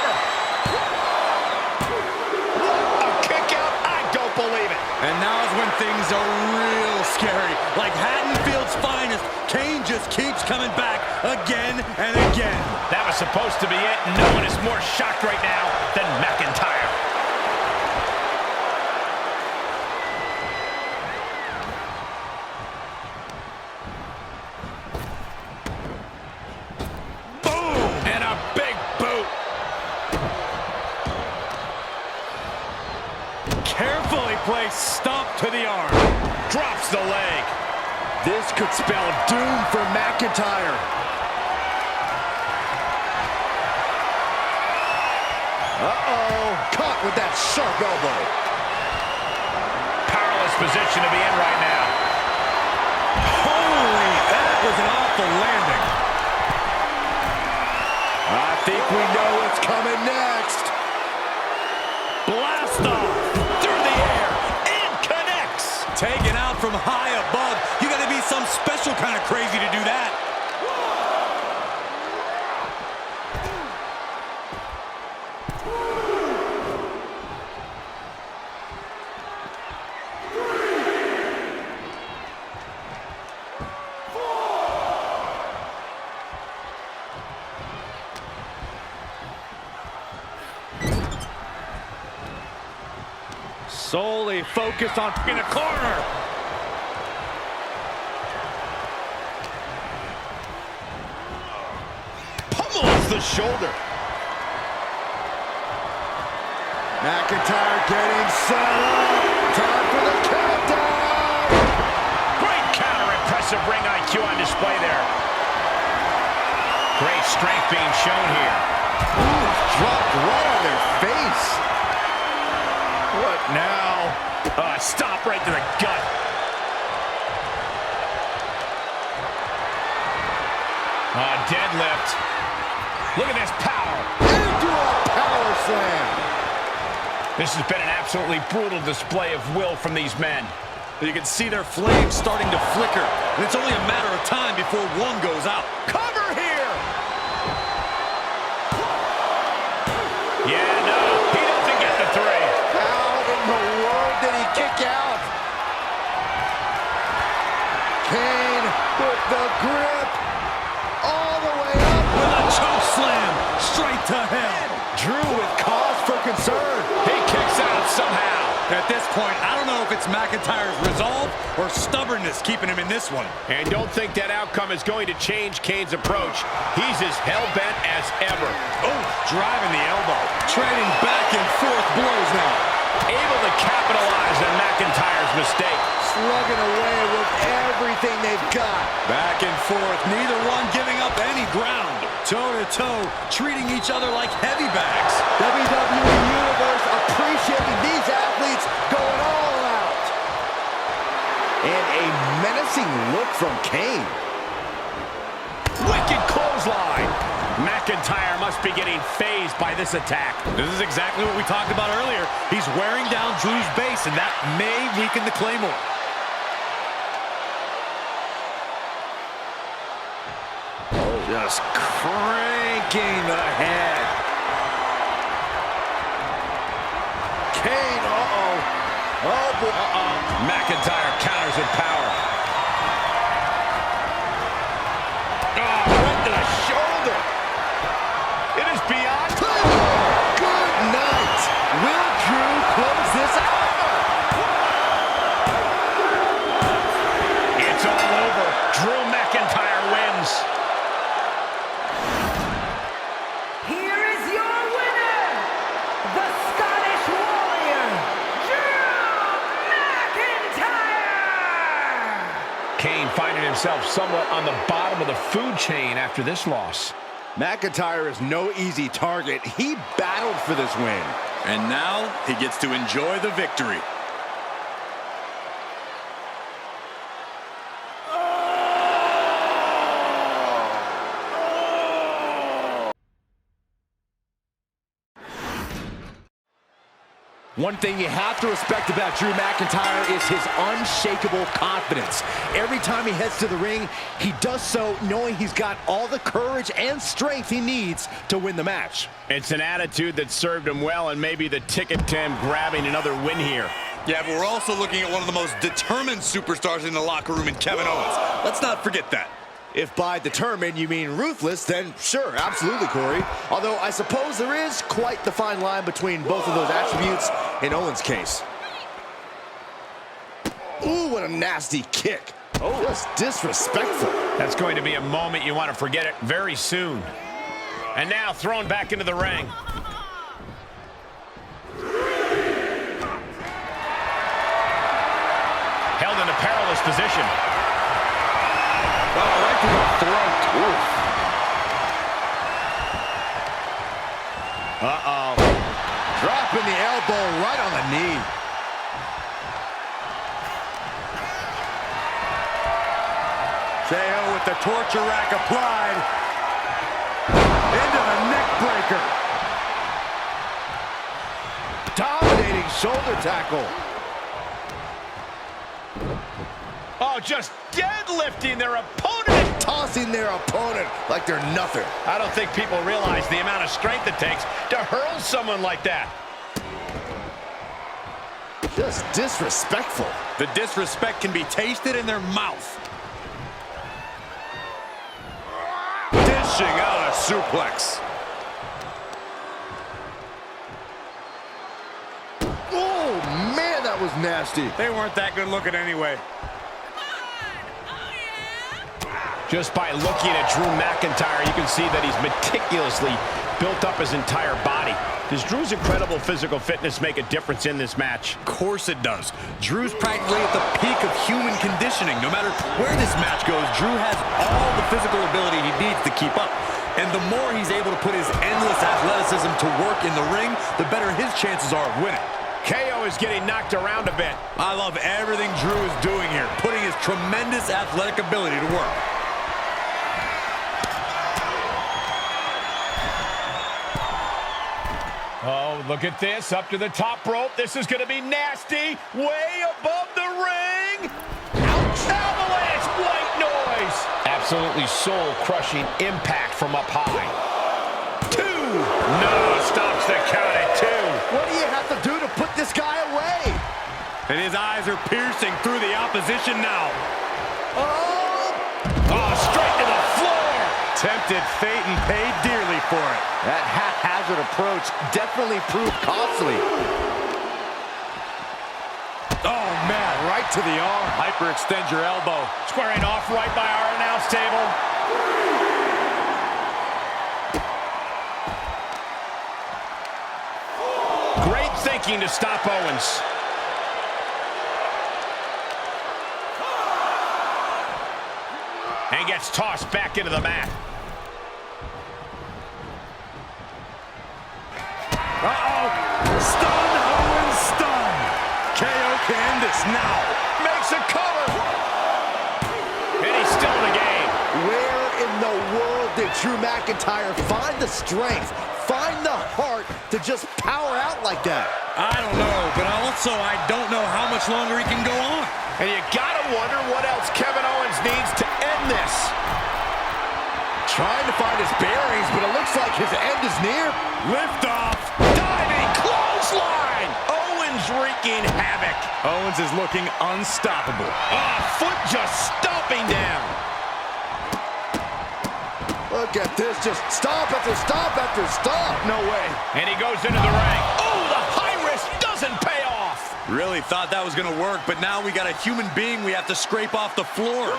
A kick out. I don't believe it. And now is when things are real scary. Like Haddonfield's finest, Kane just keeps coming back again and again. That was supposed to be it. No one is more shocked right now than McIntyre. Boom! And a big boot. Carefully placed stomp to the arm. Drops the leg. This could spell doom for McIntyre. Uh-oh. Caught with that sharp elbow. Powerless position to be in right now. Holy, that was an awful landing. I think we know what's coming next. Blast off. Through the air. It connects. Taken out from high above. You got to be some special kind of crazy to do that. Solely focused on in a corner. Pummels the shoulder. McIntyre getting set up. Time for the countdown. Great counter. Impressive ring IQ on display there. Great strength being shown here. Ooh, dropped right on their face. What now? Stop right to the gut. Deadlift. Look at this power. Into a power slam. This has been an absolutely brutal display of will from these men. You can see their flames starting to flicker. And it's only a matter of time before one goes out. Cover here. Yeah, no, he doesn't get the three. How in the world did he kick out? Kane with the grip all the way up. With a choke slam straight to hell. Drew with cause for concern. He kicks out somehow. At this point, I don't know if it's McIntyre's resolve or stubbornness keeping him in this one. And don't think that outcome is going to change Kane's approach. He's as hell-bent as ever. Oh, driving the elbow. Trading back and forth blows now. Able to capitalize on McIntyre's mistake. Slugging away with everything they've got. Back and forth, neither one giving up any ground. Toe-to-toe, treating each other like heavy bags. WWE Universe appreciating these athletes going all out. And a menacing look from Kane. Wicked clothesline. McIntyre must be getting phased by this attack. This is exactly what we talked about earlier. He's wearing down Drew's base, and that may weaken the Claymore. Just cranking the head. Kane, Oh, boy. McIntyre counters with power. Oh, right to the shoulder. It is beyond. Good night. Will Drew close this out? It's all over. Drew McIntyre wins. Here is your winner, the Scottish Warrior, Drew McIntyre! Kane finding himself somewhat on the bottom of the food chain after this loss. McIntyre is no easy target. He battled for this win. And now he gets to enjoy the victory. One thing you have to respect about Drew McIntyre is his unshakable confidence. Every time he heads to the ring, he does so knowing he's got all the courage and strength he needs to win the match. It's an attitude that served him well and maybe the ticket to him grabbing another win here. Yeah, but we're also looking at one of the most determined superstars in the locker room in Kevin Owens. Let's not forget that. If by determined you mean ruthless, then sure, absolutely, Corey. Although I suppose there is quite the fine line between both of those attributes in Owens' case. Ooh, what a nasty kick. Oh, that's disrespectful. That's going to be a moment you want to forget it very soon. And now thrown back into the ring. Held in a perilous position. Oh, right to the throat. Oof. Uh-oh. Dropping the elbow right on the knee. KO with the torture rack applied. Into the neck breaker. Dominating shoulder tackle. Oh, just deadlifting their opponent. Tossing their opponent like they're nothing. I don't think people realize the amount of strength it takes to hurl someone like that. Just disrespectful. The disrespect can be tasted in their mouth. Dishing out a suplex. Oh, man, that was nasty. They weren't that good looking anyway. Just by looking at Drew McIntyre, you can see that he's meticulously built up his entire body. Does Drew's incredible physical fitness make a difference in this match? Of course it does. Drew's practically at the peak of human conditioning. No matter where this match goes, Drew has all the physical ability he needs to keep up. And the more he's able to put his endless athleticism to work in the ring, the better his chances are of winning. KO is getting knocked around a bit. I love everything Drew is doing here, putting his tremendous athletic ability to work. Oh, look at this, up to the top rope. This is going to be nasty. Way above the ring. Ouch. Avalanche, white noise. Absolutely soul-crushing impact from up high. 2. No, stops the count at 2. What do you have to do to put this guy away? And his eyes are piercing through the opposition now. Oh, straight to the floor. Tempted fate and paid dearly for it. That haphazard approach definitely proved costly. Oh, man, right to the arm. Hyperextend your elbow. Squaring off right by our announce table. Great thinking to stop Owens. And gets tossed back into the mat. Uh-oh. Stun, Owens, stun. KO can end this now. Makes a cover. And he's still in the game. Where in the world did Drew McIntyre find the strength, find the heart to just power out like that? I don't know, but also I don't know how much longer he can go on. And you gotta wonder what else Kevin Owens needs to end this. Trying to his bearings, but it looks like his end is near. Lift off. Diving clothesline. Owens wreaking havoc. Owens is looking unstoppable. Foot just stomping down. Look at this, just stop after stop after stop. No way. And he goes into the ring. Oh, the high risk doesn't pay off. Really thought that was going to work, but now we got a human being we have to scrape off the floor.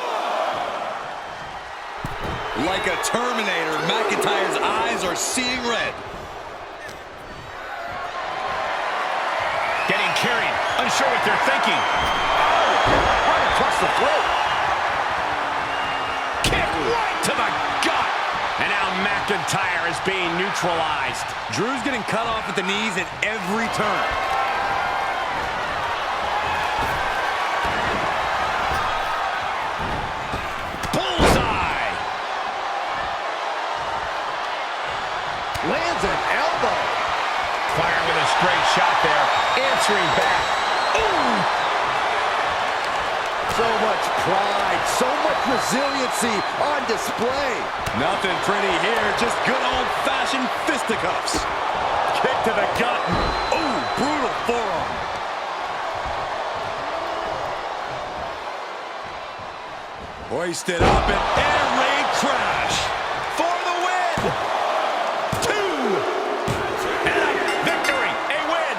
Like a Terminator, McIntyre's eyes are seeing red. Getting carried, unsure what they're thinking. Right across the throat. Kick right to the gut. And now McIntyre is being neutralized. Drew's getting cut off at the knees at every turn. Bullseye. Lands an elbow. Firing with a straight shot there. Answering back. Ooh. So much pride, so much resiliency on display. Nothing pretty here, just good old-fashioned fisticuffs. Kick to the gut. Ooh, brutal forearm. Hoisted up and air raid crash. For the win. 2. And a victory. A win.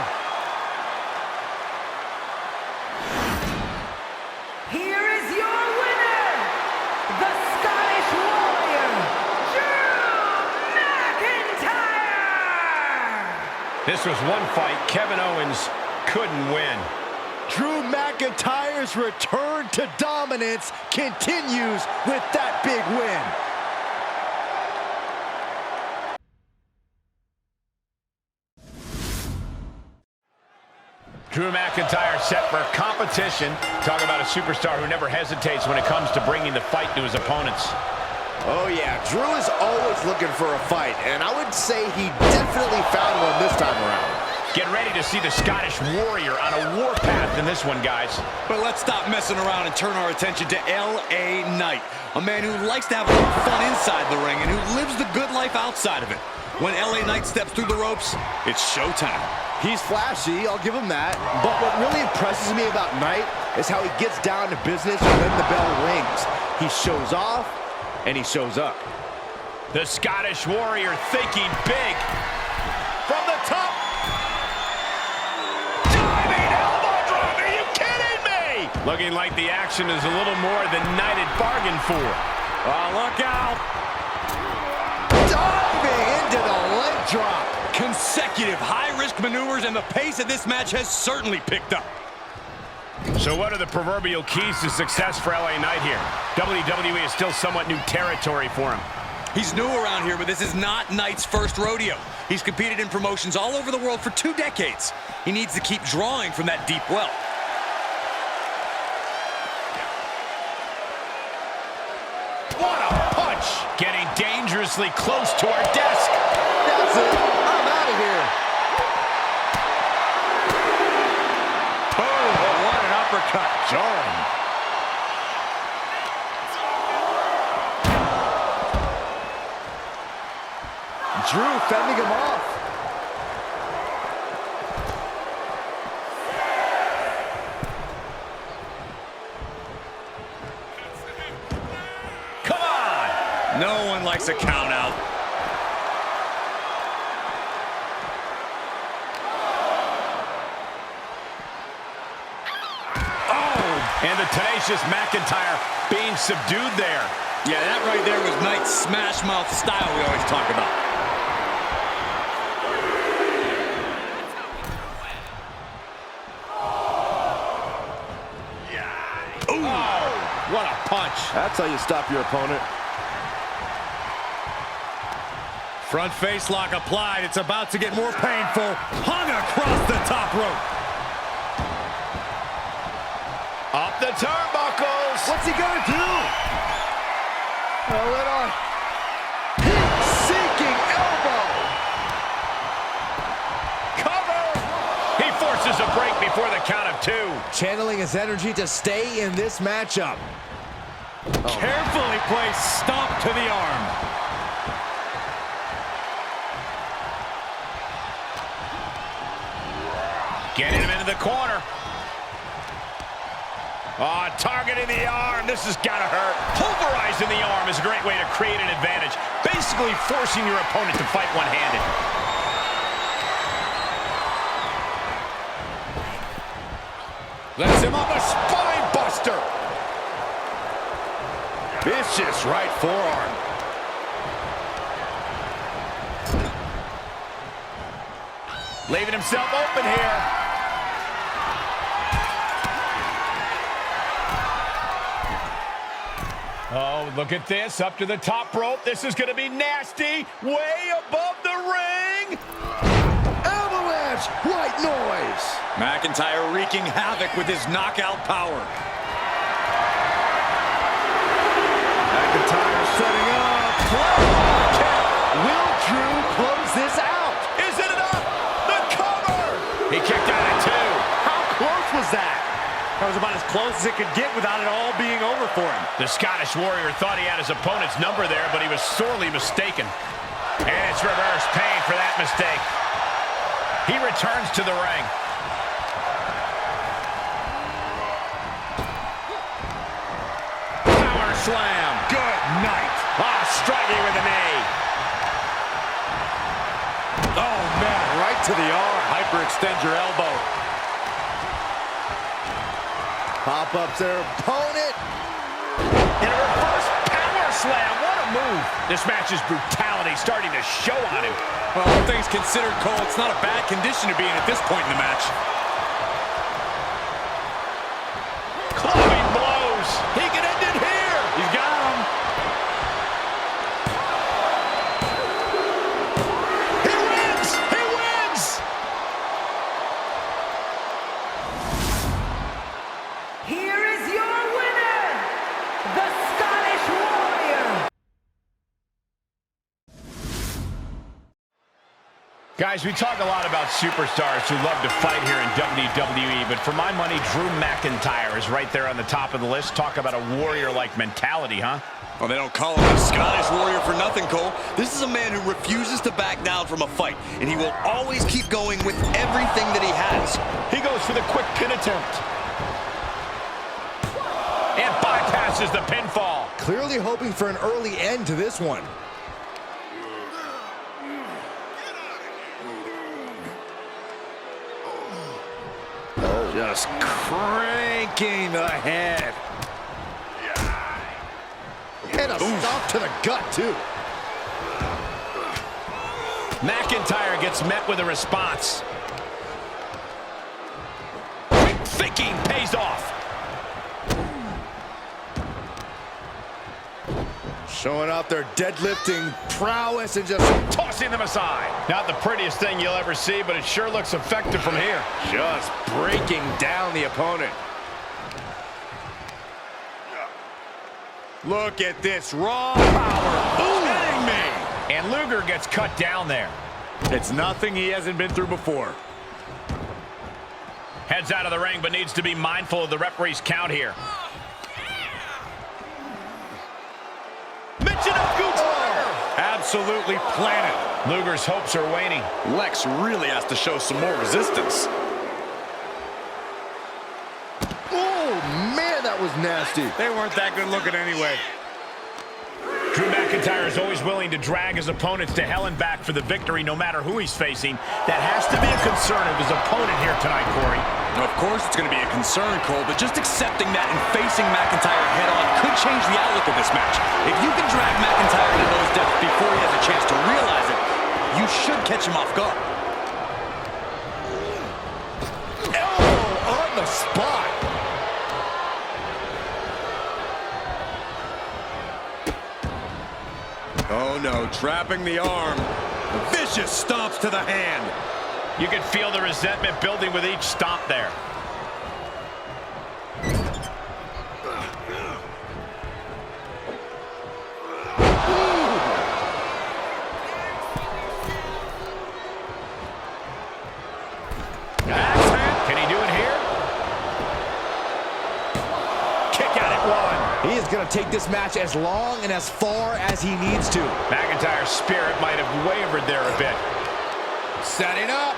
Here is your winner, the Scottish Warrior, Drew McIntyre! This was one fight Kevin Owens couldn't win. Drew McIntyre's return to dominance continues with that big win. Drew McIntyre set for competition. Talk about a superstar who never hesitates when it comes to bringing the fight to his opponents. Oh yeah, Drew is always looking for a fight, and I would say he definitely found one this time around. Get ready to see the Scottish Warrior on a warpath in this one, guys. But let's stop messing around and turn our attention to L.A. Knight, a man who likes to have a little fun inside the ring and who lives the good life outside of it. When L.A. Knight steps through the ropes, it's showtime. He's flashy, I'll give him that. But what really impresses me about Knight is how he gets down to business when the bell rings. He shows off, and he shows up. The Scottish Warrior thinking big. From the top. Diving elbow drop. Are you kidding me? Looking like the action is a little more than Knight had bargained for. Oh, look out. Diving into the leg drop. Consecutive high-risk maneuvers, and the pace of this match has certainly picked up. So what are the proverbial keys to success for LA Knight here? WWE is still somewhat new territory for him. He's new around here, but this is not Knight's first rodeo. He's competed in promotions all over the world for 2 decades. He needs to keep drawing from that deep well. What a punch! Getting dangerously close to our desk. That's it. I'm out of here. Boom! What an uppercut. Jarring. Drew fending him off. Come on! No one likes a count out. And the tenacious McIntyre being subdued there. Yeah, that right there was Knight's smash mouth style we always talk about. Ooh. Oh, what a punch. That's how you stop your opponent. Front face lock applied. It's about to get more painful. Hung across the top rope. Up the turnbuckles. What's he gonna do? Oh, it on. Heat-seeking elbow. Cover. He forces a break before the count of 2. Channeling his energy to stay in this matchup. Carefully placed stomp to the arm. into the corner. Oh, targeting the arm. This has got to hurt. Pulverizing the arm is a great way to create an advantage. Basically forcing your opponent to fight one-handed. Lets him up a spine buster. Vicious right forearm. Leaving himself open here. Oh, look at this. Up to the top rope. This is going to be nasty. Way above the ring. Avalanche. White noise. McIntyre wreaking havoc with his knockout power. McIntyre setting up. Will Drew close this out? Is it enough? The cover. He kicked out at 2. How close was that? That was about as close as it could get without it all being over for him. The Scottish Warrior thought he had his opponent's number there, but he was sorely mistaken. And it's reverse pain for that mistake. He returns to the ring. Power slam. Good night. Striking with a knee. Oh, man, right to the arm. Hyperextend your elbow. Pop-ups their opponent. And a reverse power slam. What a move. This match's brutality starting to show on him. Well, all things considered, Cole, it's not a bad condition to be in at this point in the match. Clubbing blows. He can end it here. He's got him. He wins. He wins. Here is your winner, the Scottish Warrior. Guys, we talk a lot about superstars who love to fight here in WWE, but for my money, Drew McIntyre is right there on the top of the list. Talk about a warrior-like mentality, huh? Well, they don't call him the Scottish Warrior for nothing, Cole. This is a man who refuses to back down from a fight, and he will always keep going with everything that he has. He goes for the quick pin attempt. And bypasses the pinfall. Clearly hoping for an early end to this one. Just cranking the head. And a stomp to the gut, too. McIntyre gets met with a response. Quick thinking pays off. Showing out their deadlifting prowess and just Tossing them aside. Not the prettiest thing you'll ever see, but it sure looks effective from here. just breaking down the opponent. Look at this raw power. Kidding me. And Luger gets cut down there. It's nothing he hasn't been through before. Heads out of the ring, but needs to be mindful of the referee's count here. Absolutely planted. Luger's hopes are waning. Lex really has to show some more resistance. Oh, man, that was nasty. They weren't that good looking anyway. Drew McIntyre is always willing to drag his opponents to hell and back for the victory, no matter who he's facing. That has to be a concern of his opponent here tonight, Corey. Of course it's going to be a concern, Cole, but just accepting that and facing McIntyre head-on could change the outlook of this match. If you can drag McIntyre into those depths before he has a chance to realize it, you should catch him off guard. Elbow on the spot. Oh no, trapping the arm. Vicious stomps to the hand. You can feel the resentment building with each stomp there. Can he do it here? Kick out at one. He is going to take this match as long and as far as he needs to. McIntyre's spirit might have wavered there a bit. Setting up.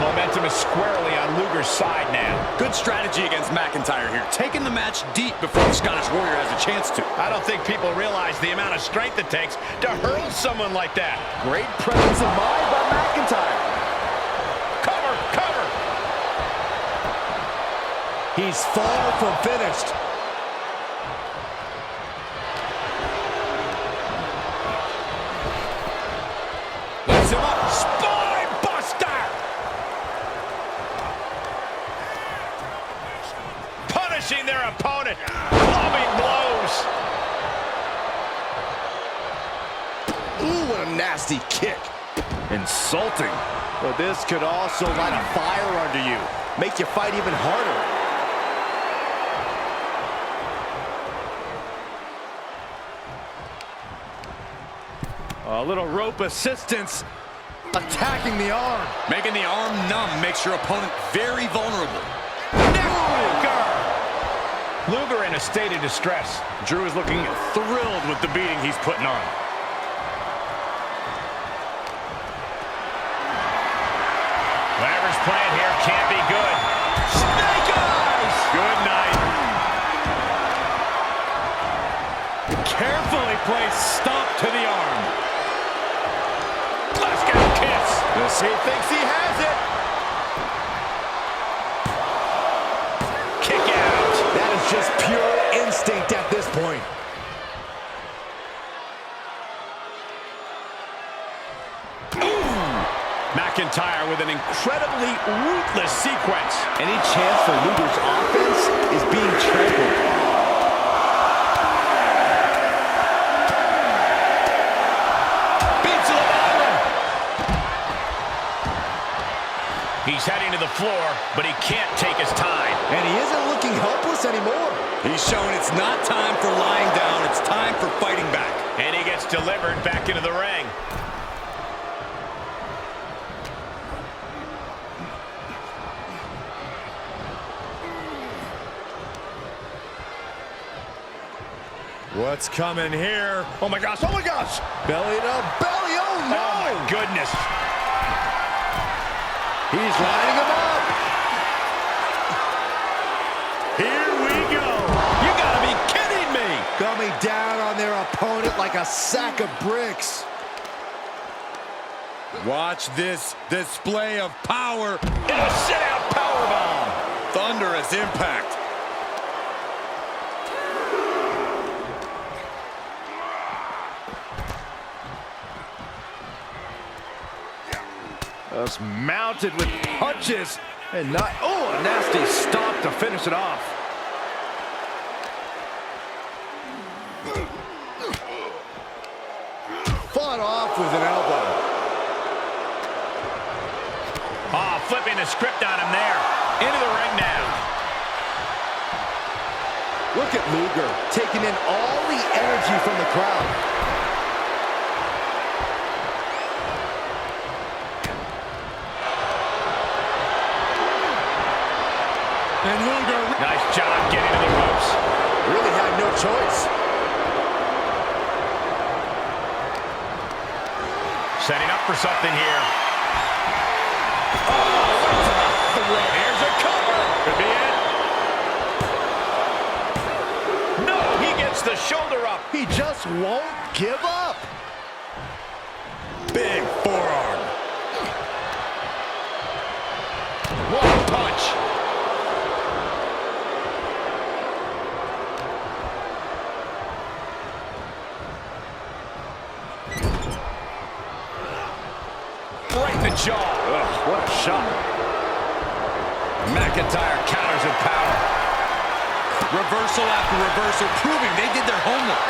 Momentum is squarely on Luger's side now. Good strategy against McIntyre here, taking the match deep before the Scottish Warrior has a chance to. I don't think people realize the amount of strength it takes to hurl someone like that. Great presence of mind by McIntyre. Cover, cover. He's far from finished. Lifts him up. Spine buster. Punishing their opponent. Clubbing blows. Ooh, what a nasty kick. Insulting. But this could also light a fire under you. Make you fight even harder. A little rope assistance. Attacking the arm. Making the arm numb makes your opponent very vulnerable. Neckbreaker. Luger in a state of distress. Drew is looking thrilled with the beating he's putting on. Whatever's playing here can't be good. Snake eyes! Good night. Carefully placed stomp to the arm. Let's get a kiss. He thinks he has it. Kick out. That is just pure instinct at this point. McIntyre with an incredibly ruthless sequence. Any chance for Luger's offense is being trampled. Beats to the bottom. He's heading to the floor, but he can't take his time. And he isn't looking helpless anymore. He's showing it's not time for lying down. It's time for fighting back. And he gets delivered back into the ring. What's coming here? Oh my gosh, oh my gosh! Belly to belly, oh no! Oh my goodness! He's lining him up. Here we go. You gotta be kidding me! Coming down on their opponent like a sack of bricks. Watch this display of power. In a sit-out powerbomb! Thunderous impact. Just mounted with punches and not, oh, a nasty stop to finish it off. Fought off with an elbow. Oh, flipping the script on him there. Into the ring now. Look at Luger taking in all the energy from the crowd. And Luger. Nice job getting to the ropes. Really had no choice. Setting up for something here. Oh, here's a cover. Could be it. No, he gets the shoulder up. He just won't give up. Big forearm. One punch. Right in the jaw. Ugh, what a shot. McIntyre counters with power. Reversal after reversal, proving they did their homework.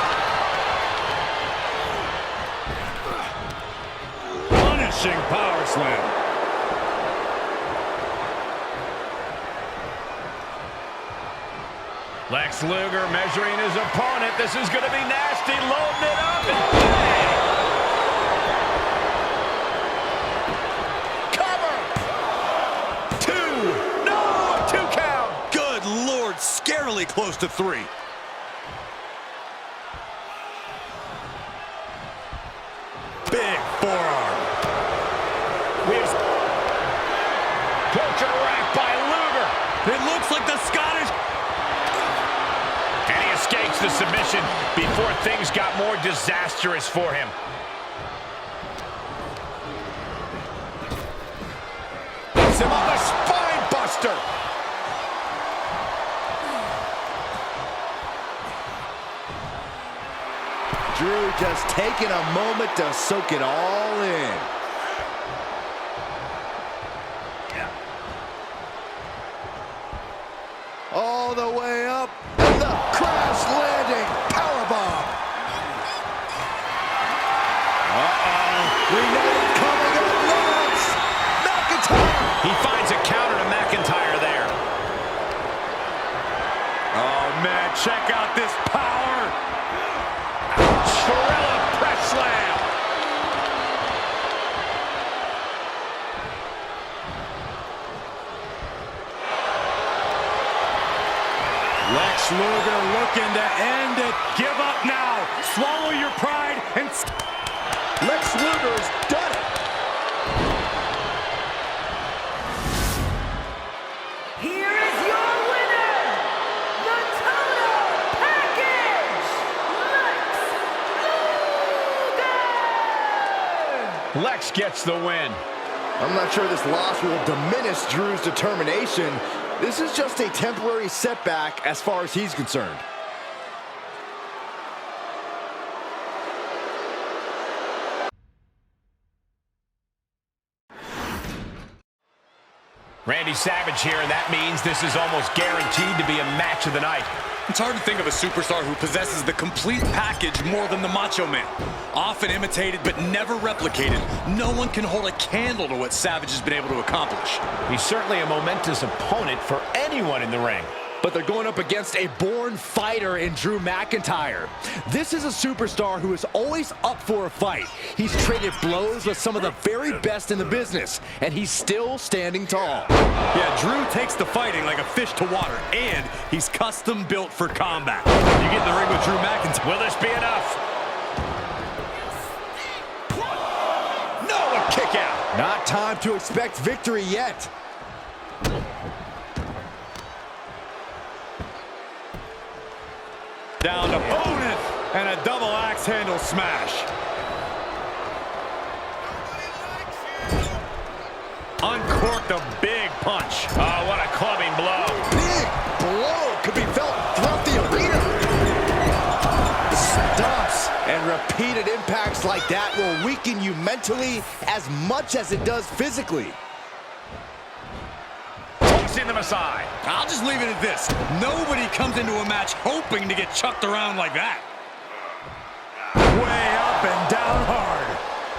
Punishing power slam. Lex Luger measuring his opponent. This is going to be nasty. Loading it up. And bang! Cover. 2. No, 2 count. Good Lord, scarily close to 3. Big forearm. the Scottish. And he escapes the submission before things got more disastrous for him. Puts him on the spine buster. Drew just taking a moment to soak it all in. All the way up, and the crash landing powerbomb. We know it's coming up next. McIntyre. He finds a counter to McIntyre there. Oh, man, check out this power. Gorilla press slam. Lex Luger looking to end it. Give up now. Swallow your pride and... Lex Luger's done it. Here is your winner, the Total Package, Lex Luger! Lex gets the win. I'm not sure this loss will diminish Drew's determination. This is just a temporary setback as far as he's concerned. Randy Savage here, and that means this is almost guaranteed to be a match of the night. It's hard to think of a superstar who possesses the complete package more than the Macho Man. Often imitated, but never replicated. No one can hold a candle to what Savage has been able to accomplish. He's certainly a momentous opponent for anyone in the ring. But they're going up against a born fighter in Drew McIntyre. This is a superstar who is always up for a fight. He's traded blows with some of the very best in the business, and he's still standing tall. Yeah, Drew takes the fighting like a fish to water, and he's custom built for combat. You get in the ring with Drew McIntyre. Will this be enough? No, a kick out. Not time to expect victory yet. Down opponent, and a double axe handle smash. Uncorked a big punch. Oh, what a clubbing blow. Big blow could be felt throughout the arena. Stomps and repeated impacts like that will weaken you mentally as much as it does physically. Tossing them aside. I'll just leave it at this. Nobody comes into a match hoping to get chucked around like that. Way up and down hard.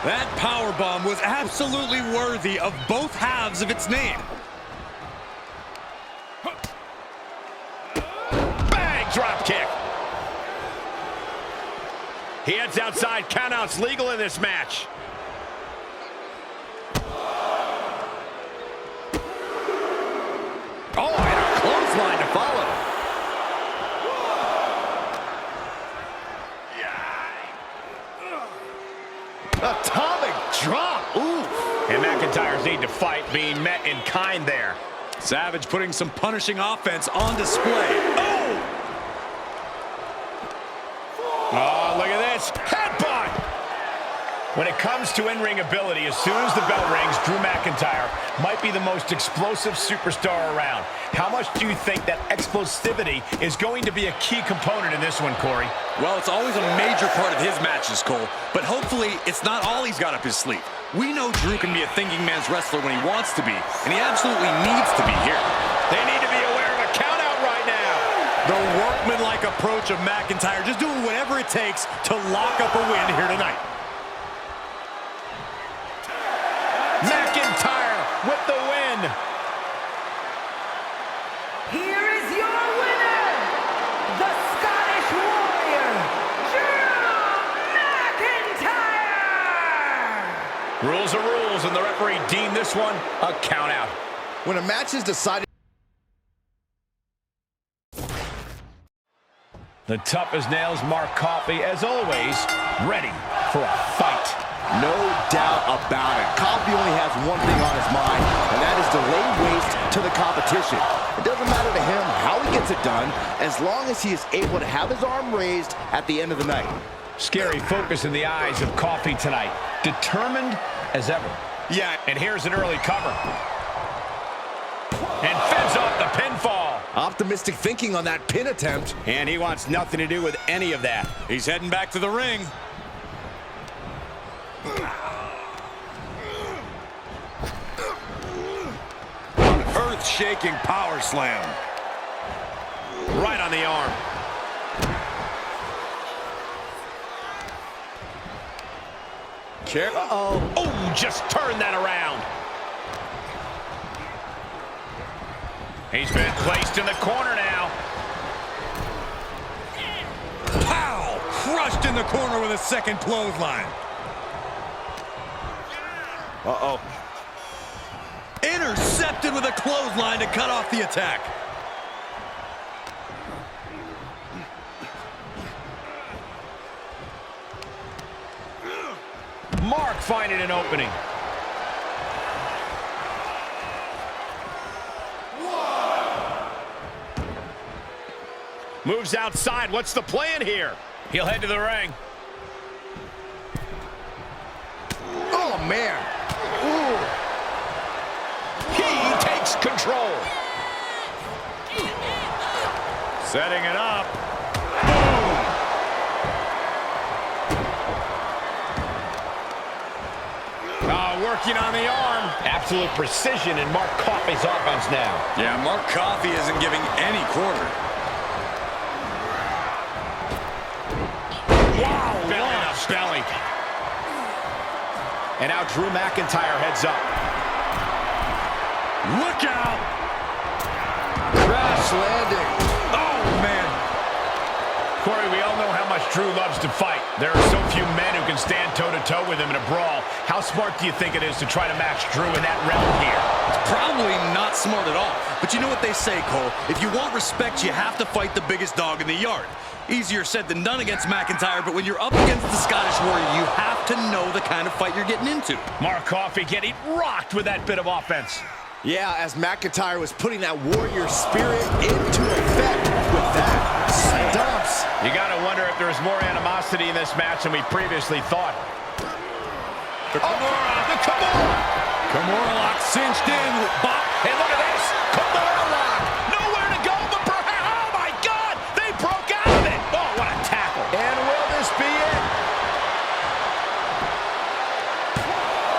That powerbomb was absolutely worthy of both halves of its name. Bang, drop kick. He heads outside. Countouts legal in this match. Oh, and a clothesline to follow. Atomic drop. Ooh. And McIntyre's need to fight being met in kind there. Savage putting some punishing offense on display. Oh! Oh, look at this. Headbutt! When it comes to in-ring ability, as soon as the bell rings, Drew McIntyre might be the most explosive superstar around. How much do you think that explosivity is going to be a key component in this one, Corey? Well, it's always a major part of his matches, Cole, but hopefully it's not all he's got up his sleeve. We know Drew can be a thinking man's wrestler when he wants to be, and he absolutely needs to be here. They need to be aware of a countout right now. The workmanlike approach of McIntyre, just doing whatever it takes to lock up a win here tonight. McIntyre with the win. Here is your winner, the Scottish Warrior, Drew McIntyre! Rules are rules, and the referee deemed this one a countout. When a match is decided... The tough as nails Mark Coffey, as always, ready for a fight. No doubt about it. Coffey only has one thing on his mind, and that is to lay waste to the competition. It doesn't matter to him how he gets it done, as long as he is able to have his arm raised at the end of the night. Scary focus in the eyes of Coffey tonight. Determined as ever. Yeah. And here's an early cover. And fends off the pinfall. Optimistic thinking on that pin attempt. And he wants nothing to do with any of that. He's heading back to the ring. An earth-shaking power slam. Right on the arm. Oh, just turn that around. He's been placed in the corner now. Pow! Crushed in the corner with a second clothesline. Uh-oh. Intercepted with a clothesline to cut off the attack. Mark finding an opening. Moves outside. What's the plan here? He'll head to the ring. Oh, man. Ooh. He takes control. Setting it up. Working on the arm. Absolute precision in Mark Coffey's offense now. Yeah, Mark Coffey isn't giving any quarter. Wow, belly to belly. And now Drew McIntyre heads up. Look out! Crash landing. Oh, man. Corey, we all know how much Drew loves to fight. There are so few men who can stand toe-to-toe with him in a brawl. How smart do you think it is to try to match Drew in that realm here? It's probably not smart at all. But you know what they say, Cole? If you want respect, you have to fight the biggest dog in the yard. Easier said than done against McIntyre, but when you're up against the Scottish Warrior, you have to know the kind of fight you're getting into. Mark Coffey getting rocked with that bit of offense. Yeah, as McIntyre was putting that warrior spirit into effect with that stumps. You got to wonder if there's more animosity in this match than we previously thought. The Kimura! Kimura lock cinched in. Bop. And look at this! Kimura lock! Nowhere to go but perhaps... Oh, my God! They broke out of it! Oh, what a tackle! And will this be it?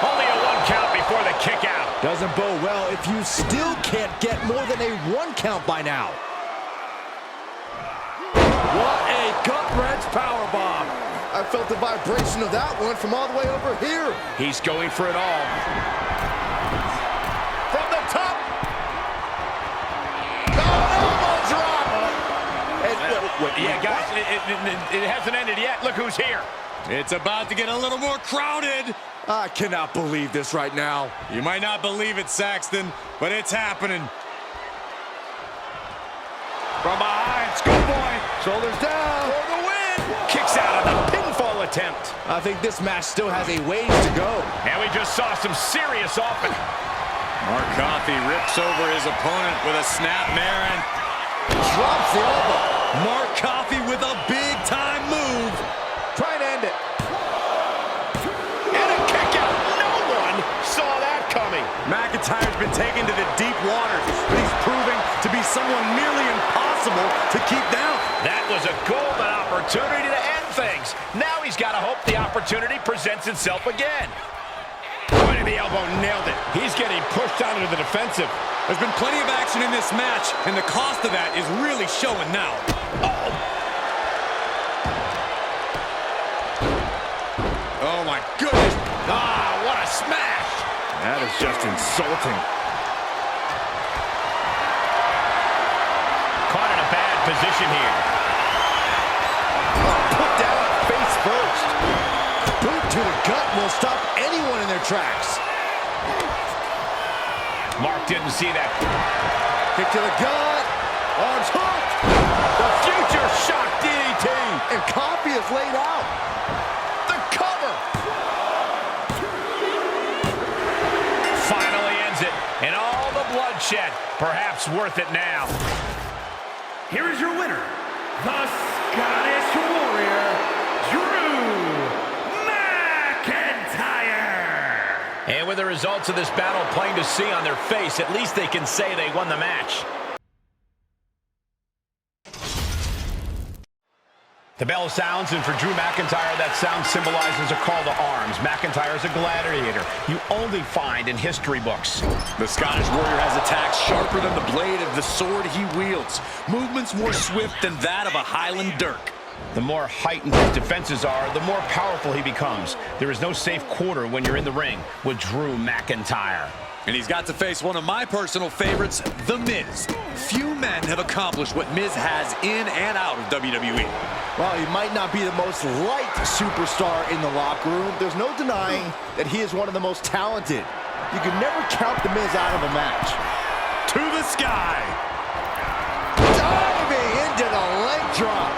Only a 1 count before the kick out. Doesn't bode well if you still can't get more than a 1 count by now. What a gut-wrench powerbomb. I felt the vibration of that one from all the way over here. He's going for it all. From the top. Elbow drop. Yeah, guys, it hasn't ended yet. Look who's here. It's about to get a little more crowded. I cannot believe this right now. You might not believe it, Saxton, but it's happening. From behind, schoolboy. Shoulders down. For the win. Kicks out of the pinfall attempt. I think this match still has a ways to go. And we just saw some serious offense. Mark Coffey rips over his opponent with a snapmare and Drops the elbow. Mark Coffey with a big-time move. Try and end it. And a kick out. No one saw that coming. McIntyre's been taken to the deep waters, but he's proving to be someone nearly impossible to keep down. That was a golden opportunity to end things. Now he's got to hope the opportunity presents itself again. Right in the elbow, nailed it. He's getting pushed out into the defensive. There's been plenty of action in this match, and the cost of that is really showing now. Oh, my goodness. Ah, what a smash. That is just insulting. Caught in a bad position here. Put down face first. Boot to the gut will stop anyone in their tracks. Mark didn't see that. Kick to the gut. Arms hooked. The future shock DDT. And Coffey is laid out. The cover. yet. Perhaps worth it now. Here is your winner, the Scottish Warrior, Drew McIntyre. And with the results of this battle plain to see on their face, at least they can say they won the match. The bell sounds, and for Drew McIntyre, that sound symbolizes a call to arms. McIntyre is a gladiator you only find in history books. The Scottish Warrior has attacks sharper than the blade of the sword he wields. Movements more swift than that of a Highland dirk. The more heightened his defenses are, the more powerful he becomes. There is no safe quarter when you're in the ring with Drew McIntyre. And he's got to face one of my personal favorites, The Miz. Few men have accomplished what Miz has in and out of WWE. Well, he might not be the most liked superstar in the locker room. There's no denying that he is one of the most talented. You can never count The Miz out of a match. To the sky. Diving into the leg drop.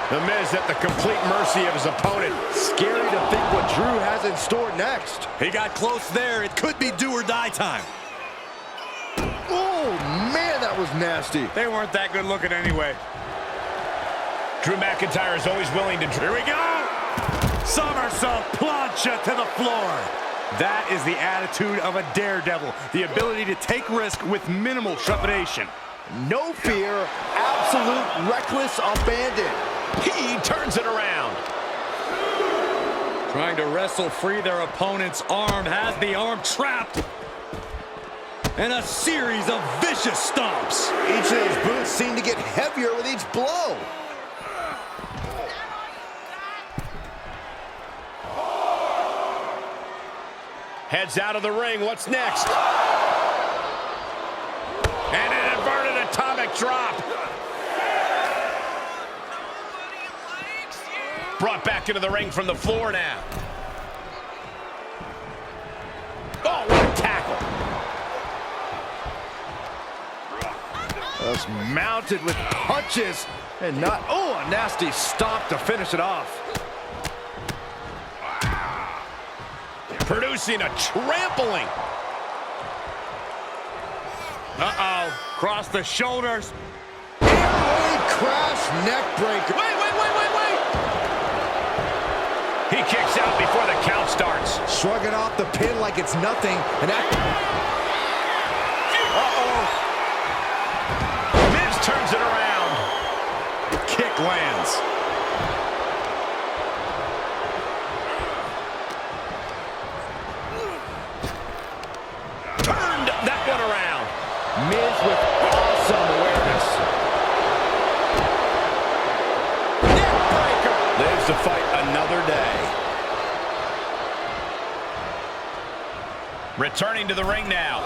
The Miz at the complete mercy of his opponent. Scary to think what Drew has in store next. He got close there. It could be do or die time. Oh, man, that was nasty. They weren't that good looking anyway. Drew McIntyre is always willing to... Here we go! Somersault plancha to the floor. That is the attitude of a daredevil. The ability to take risk with minimal trepidation. No fear, absolute reckless abandon. He turns it around. Trying to wrestle free their opponent's arm, has the arm trapped. And a series of vicious stomps. Each of his boots seem to get heavier with each blow. Heads out of the ring. What's next? And an inverted atomic drop. Brought back into the ring from the floor now. Oh, what a tackle. Just mounted with punches and not... Oh, a nasty stomp to finish it off. Producing a trampling. Uh-oh. Cross the shoulders. Airway crash neck breaker. Wait. He kicks out before the count starts. Shrugging off the pin like it's nothing. And that... Miz turns it around. The kick lands. Turned that one around. Miz with awesome awareness. Neck breaker. Lives to fight another day. Returning to the ring now.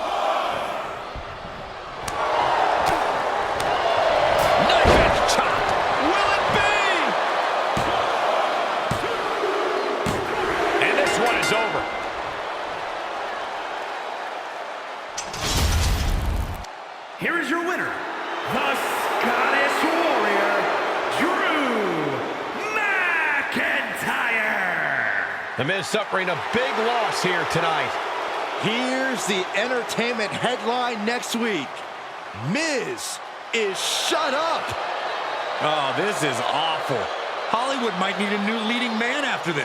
Knife edge chop. Will it be? And this one is over. Here is your winner, the Scottish Warrior, Drew McIntyre. The Miz suffering a big loss here tonight. Here's the entertainment headline next week. Miz is shut up. Oh, this is awful. Hollywood might need a new leading man after this.